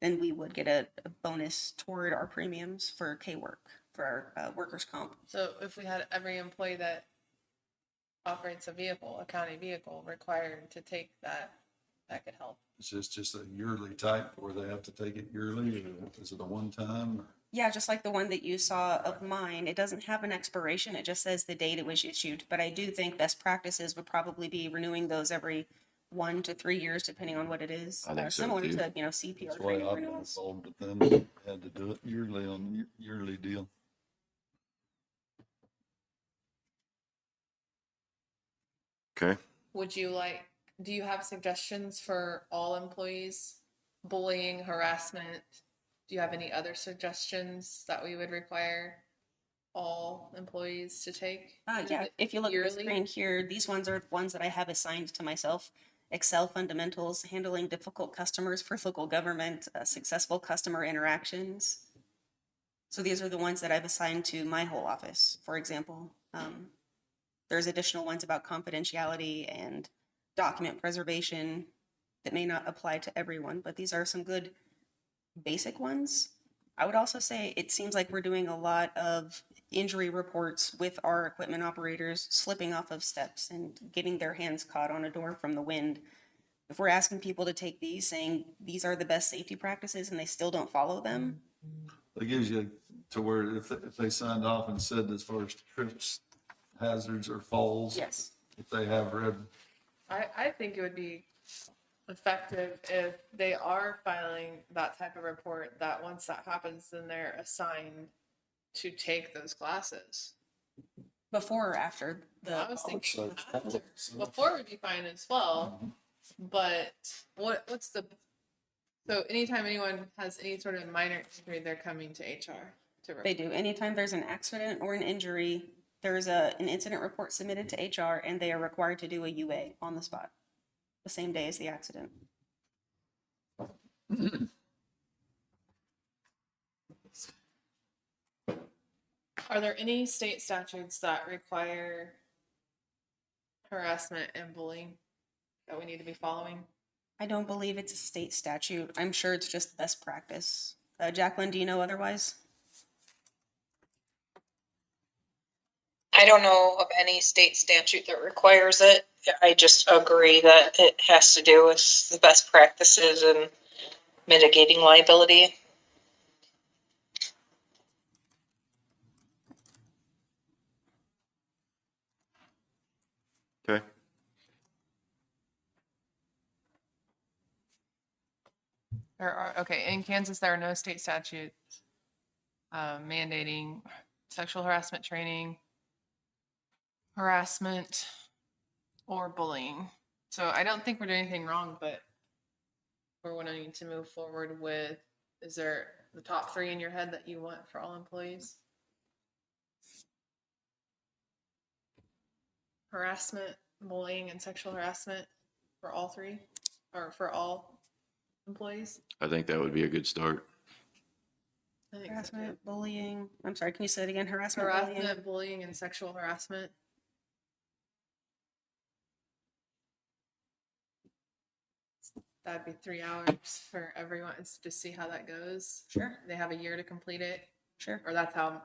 then we would get a bonus toward our premiums for K-work, for our workers' comp. so if we had every employee that operates a vehicle, a county vehicle, required to take that, that could help. Is this just a yearly type, or they have to take it yearly, or is it a one-time? Or? Yeah, just like the one that you saw of mine, it doesn't have an expiration. It just says the date it was issued. But I do think best practices would probably be renewing those every 1 to 3 years, depending on what it is. I think so, Similar too. to, CPR That's why training I've been renewals. involved with them, had to do it yearly on a yearly deal. Okay. Do you have suggestions for all employees? Bullying, harassment? Do you have any other suggestions that we would require all employees to take? Yeah, if you look at the yearly? screen here, these ones are ones that I have assigned to myself. Excel fundamentals, handling difficult customers for local government, successful customer interactions. So these are the ones that I've assigned to my whole office, for example. There's additional ones about confidentiality and document preservation that may not apply to everyone, but these are some good basic ones. I would also say it seems like we're doing a lot of injury reports with our equipment operators slipping off of steps and getting their hands caught on a door from the wind. If we're asking people to take these, saying these are the best safety practices, and they still don't follow them. It gives you to where if they signed off and said as far as trips, hazards, or falls. Yes. If they have red. I think it would be effective if they are filing that type of report, that once that happens, then they're assigned to take those classes. Before or after I was thinking after. Before would be fine as well, but what's the, so anytime anyone has any sort of minor injury, they're coming to HR to report. They do. Anytime there's an accident or an injury, there's an incident report submitted to HR, and they are required to do a UA on the spot, the same day as the accident. Are there any state statutes that require harassment and bullying that we need to be following? I don't believe it's a state statute. I'm sure it's just best practice. Jacqueline, do you know otherwise? I don't know of any state statute that requires it. I just agree that it has to do with the best practices and mitigating liability. Okay. Okay, in Kansas, there are no state statutes mandating sexual harassment training, harassment, or bullying. So I don't think we're doing anything wrong, but we're wanting to move forward with, is there the top 3 in your head that you want for all employees? Harassment, bullying, and sexual harassment for all 3, or for all employees? I think that would be a good start. I think so, Harassment, too. bullying. I'm sorry, can you say it again? Harassment, Bullying, and sexual harassment. That'd be 3 hours for everyone to see how that goes. Sure. They have a year to complete it. Sure. Or that's how.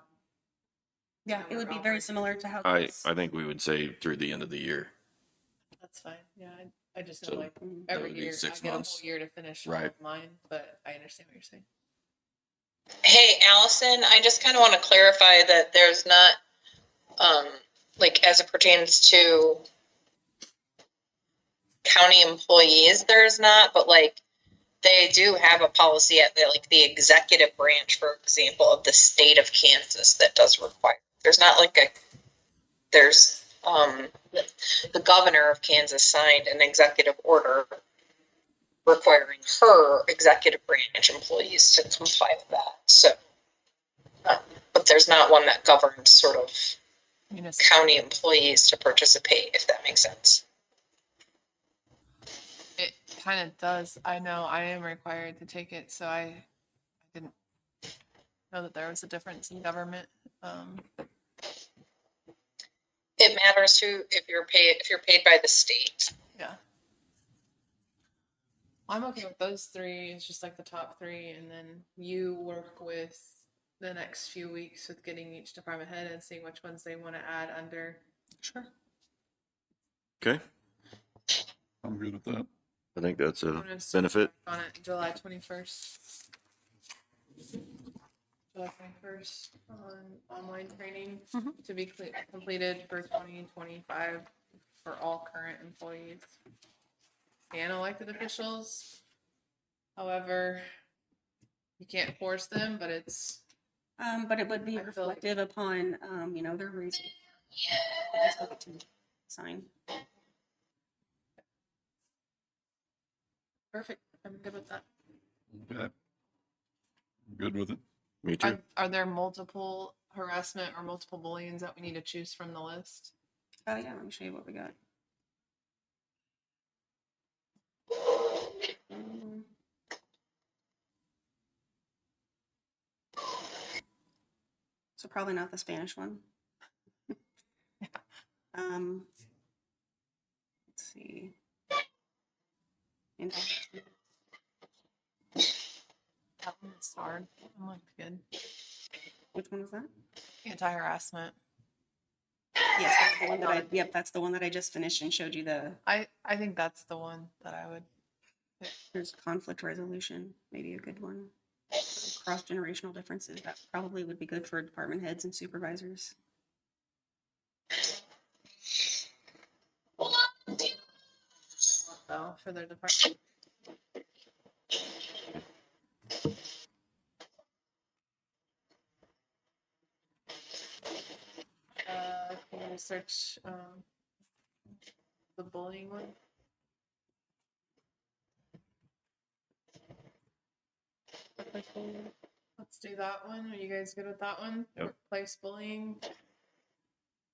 Yeah, it would be very similar to how. I think we would say through the end of the year. That's fine. Yeah, I just know So like that every would be year 6 I get months. a whole year to finish all Right. of mine, but I understand what you're saying. Hey, Allison, I just kind of want to clarify that there's not, like as it pertains to county employees, there's not, but like they do have a policy at the executive branch, for example, of the state of Kansas that does require. There's not there's the governor of Kansas signed an executive order requiring her executive branch employees to comply with that. So, but there's not one that governs sort of county employees to participate, if that makes sense. It kind of does. I know I am required to take it, so I didn't know that there was a difference in government. It matters if you're paid by the state. Yeah. I'm okay with those 3. It's just like the top 3, and then you work with the next few weeks with getting each department head and seeing which ones they want to add under. Sure. Okay. I'm good with that. I think that's a I'm gonna benefit. on it July 21st. July 21st on online training to be completed for 2025 for all current employees and elected officials. However, you can't force them, but it's. But it would be reflective upon, their reason. Just look at to sign. Perfect. I'm good with that. Okay. I'm good with it. Me too. Are there multiple harassment or multiple bullyings that we need to choose from the list? Oh yeah, let me show you what we got. So probably not the Spanish one. Let's see. That one's hard. That looks good. Which one was that? Anti-harassment. Yes, that's the one that yep, that's the one that I just finished and showed you the. I think that's the one that I would. There's conflict resolution, maybe a good one. Cross-generational differences, that probably would be good for department heads and supervisors. So for their department. Can you search the bullying one? Let's do that one. Are you guys good with that one? Yep. Workplace bullying.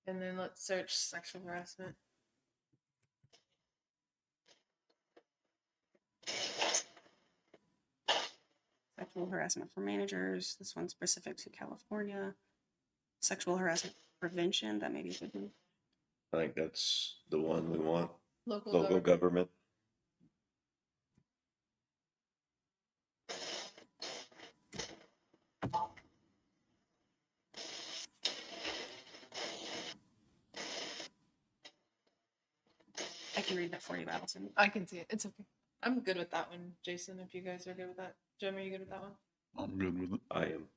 And then let's search sexual harassment. Sexual harassment for managers. This one's specific to California. Sexual harassment prevention. That may be a good one. I think that's the one we want. Local Government. I can read that for you, Allison. I can see it. It's okay. I'm good with that one, Jason, if you guys are good with that. Jim, are you good with that one? I'm good with it. I am.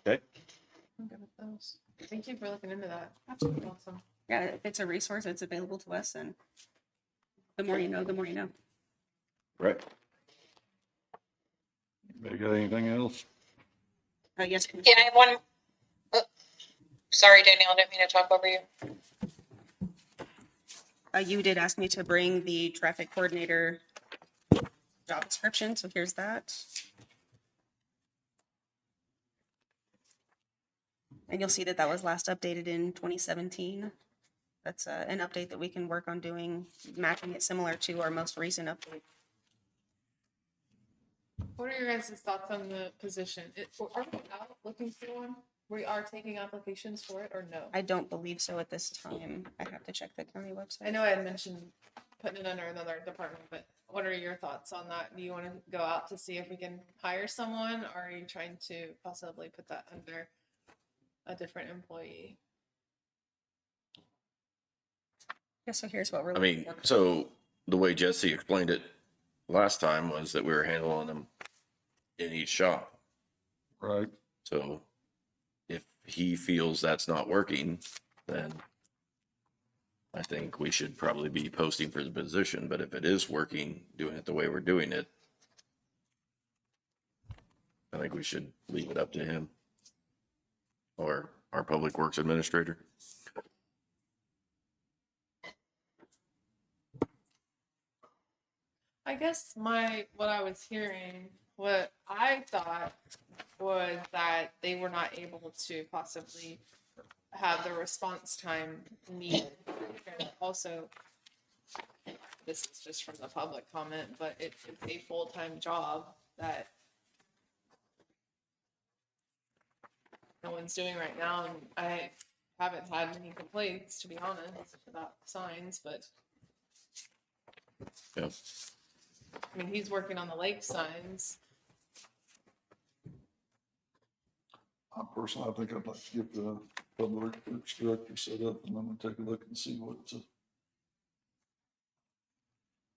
Okay. I'm good with those. Thank you for looking into that. Absolutely awesome. Yeah, if it's a resource that's available to us, and the more you know, the more you know. Right. Anybody got anything else? Yes. Yeah, I have one. Oh, sorry, Danielle, I didn't mean to talk over you. You did ask me to bring the traffic coordinator job description, so here's that. And you'll see that that was last updated in 2017. That's an update that we can work on doing, matching it similar to our most recent update. What are your guys' thoughts on the position? Are we out looking for one? We are taking applications for it or no? I don't believe so at this time. I have to check the county website. I know I had mentioned putting it under another department, but what are your thoughts on that? Do you want to go out to see if we can hire someone, or are you trying to possibly put that under a different employee? Yeah, so here's what we're I mean, so the way Jesse explained it last time was that we were handling them in each shop. Right. So if he feels that's not working, then I think we should probably be posting for the position. But if it is working, doing it the way we're doing it, I think we should leave it up to him or our public works administrator. I guess what I was hearing, what I thought was that they were not able to possibly have the response time needed. And also, this is just from the public comment, but it's a full-time job that no one's doing right now, and I haven't had any complaints, to be honest, about signs, but Yeah. I mean, he's working on the lake signs. Personally, I think I'd like to get the public works director set up, and I'm gonna take a look and see what to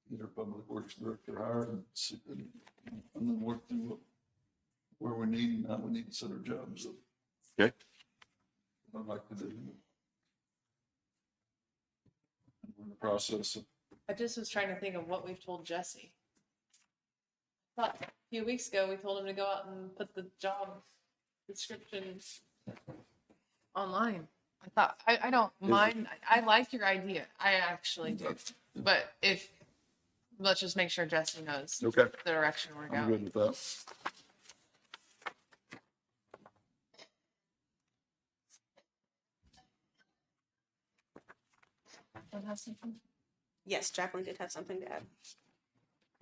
get our public works director hired and see, and then work through where we need and how we need to set our jobs up. Okay. I'd like to do. And we're in the process of, I just was trying to think of what we've told Jesse. I thought a few weeks ago we told him to go out and put the job description online. I don't mind. I like your idea. I actually do. But let's just make sure Jesse knows Okay. the direction we're I'm going. good with that. Yes, Jacqueline did have something to add.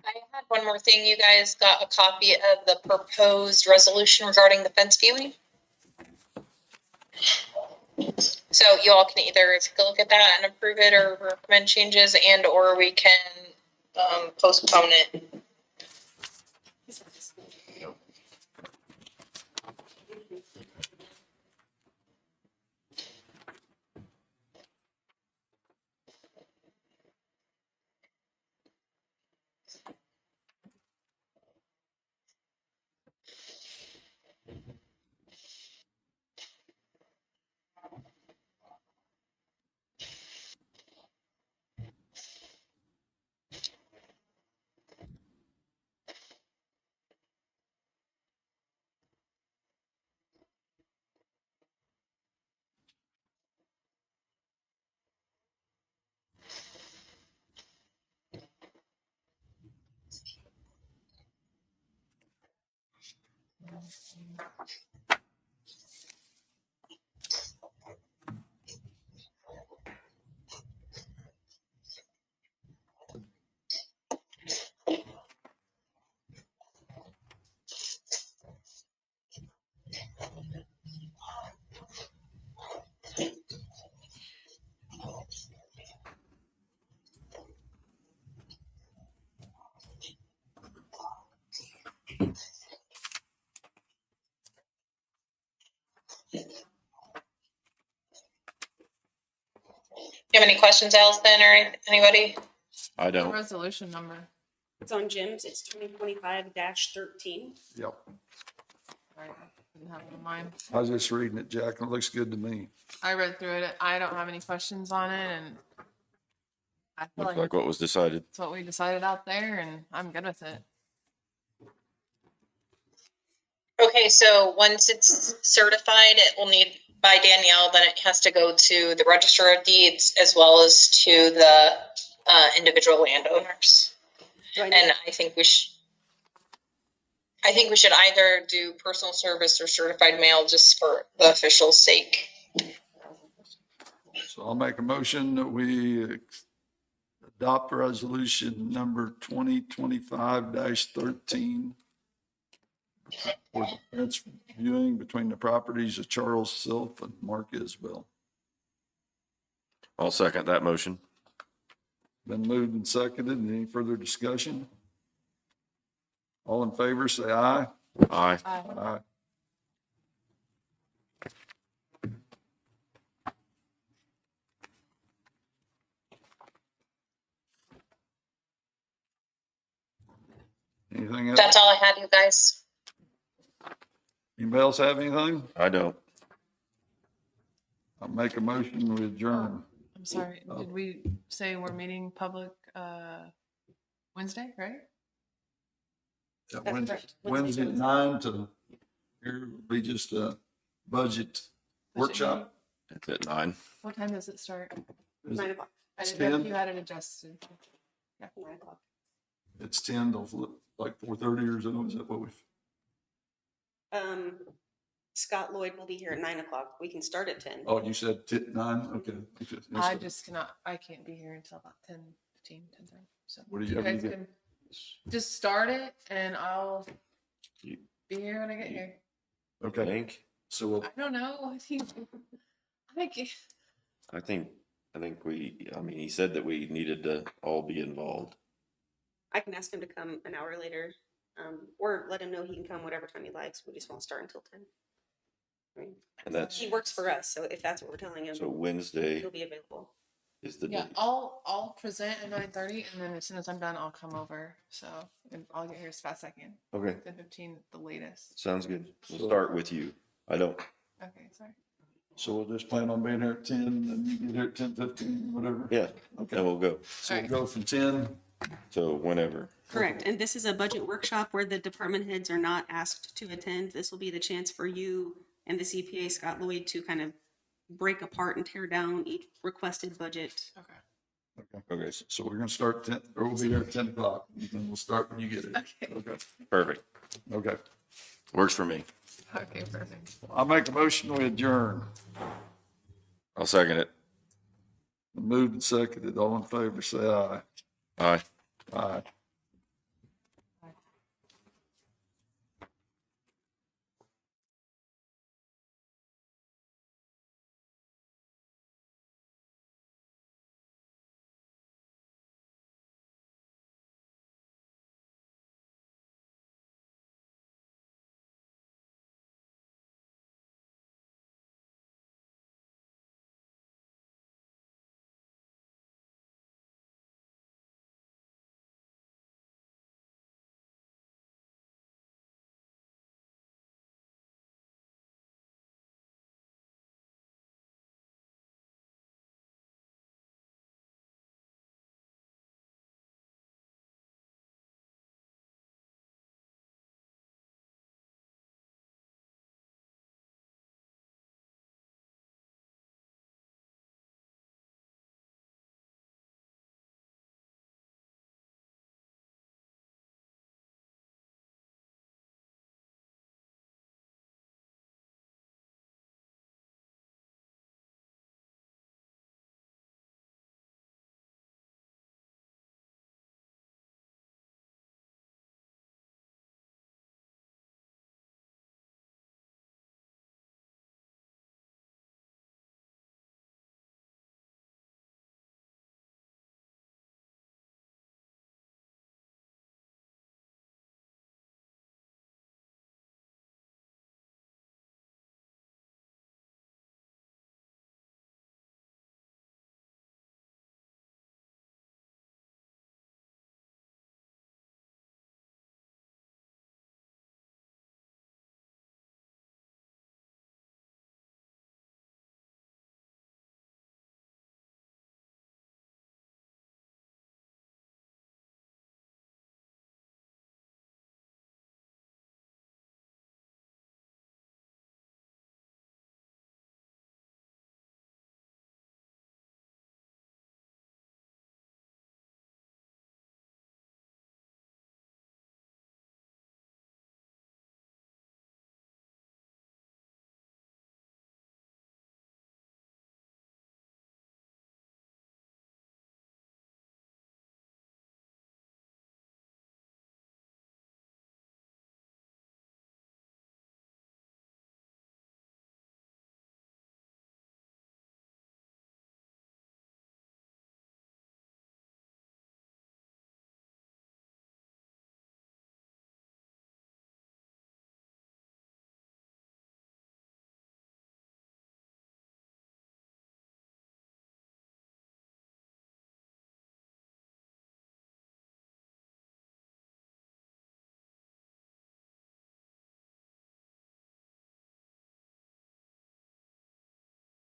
I had one more thing. You guys got a copy of the proposed resolution regarding the fence viewing? So you all can either take a look at that and approve it or recommend changes, and or we can postpone it. You have any questions, Allison, or anybody? I The don't. resolution number. It's on Jim's, it's 2025-13. Yep. Right, didn't have it in mind. I was just reading it, Jack, and it looks good to me. I read through it. I don't have any questions on it, and I feel Looks like like what was decided. it's what we decided out there, and I'm good with it. Okay, so once it's certified, it will need by Danielle, then it has to go to the Register of Deeds as well as to the individual landowners. And I think we should either do personal service or certified mail just for the official sake. So I'll make a motion that we adopt resolution number 2025-13 for the fence viewing between the properties of Charles Silf and Mark Isbell. I'll second that motion. Been moved and seconded. Any further discussion? All in favor, say aye. Aye. Aye. Anything else? That's all I had, you guys. Anybody else have anything? I don't. I'll make a motion to adjourn. I'm sorry. Oh. Did we say we're meeting public Wednesday, right? Yeah, That's Wednesday, correct. Wednesday at 9 to, here will be just a budget workshop. It's at 9. What time does it start? Is 9 o'clock. I It's didn't know if 10? you had it adjusted. 9 o'clock. It's 10 to like 4:30 or so, is that what we've? Scott Lloyd will be here at 9 o'clock. We can start at 10. Oh, you said 9? Okay. I just cannot, I can't be here until about 10:15, 10:30. So What do you you have to guys do? can just start it and I'll be here when I get here. Okay, Think? so we'll, I don't know. I think he said that we needed to all be involved. I can ask him to come an hour later, or let him know he can come whatever time he likes. We just won't start until 10. I mean, And that's, he works for us, so if that's what we're telling him, so Wednesday he'll be available. is the Yeah, date. I'll present at 9:30 and then as soon as I'm done, I'll come over. So and I'll get here as fast as I can. Okay, 10:15 the latest. sounds good. We'll start with you. I don't. Okay, sorry. so we'll just plan on being here at 10 and you get here at 10:15, whatever. Yeah, Okay, then we'll go. so we'll go from 10. So whenever. Correct. And this is a budget workshop where the department heads are not asked to attend. This will be the chance for you and the CPA, Scott Lloyd, to kind of break apart and tear down each requested budget. Okay. Okay, so we're gonna start 10, or we'll be here at 10 o'clock, and then we'll start when you get here. Okay, Perfect. okay. Works for me. Okay, perfect. I'll make a motion, we adjourn. I'll second it. Moved and seconded, all in favor, say aye. Aye. Aye.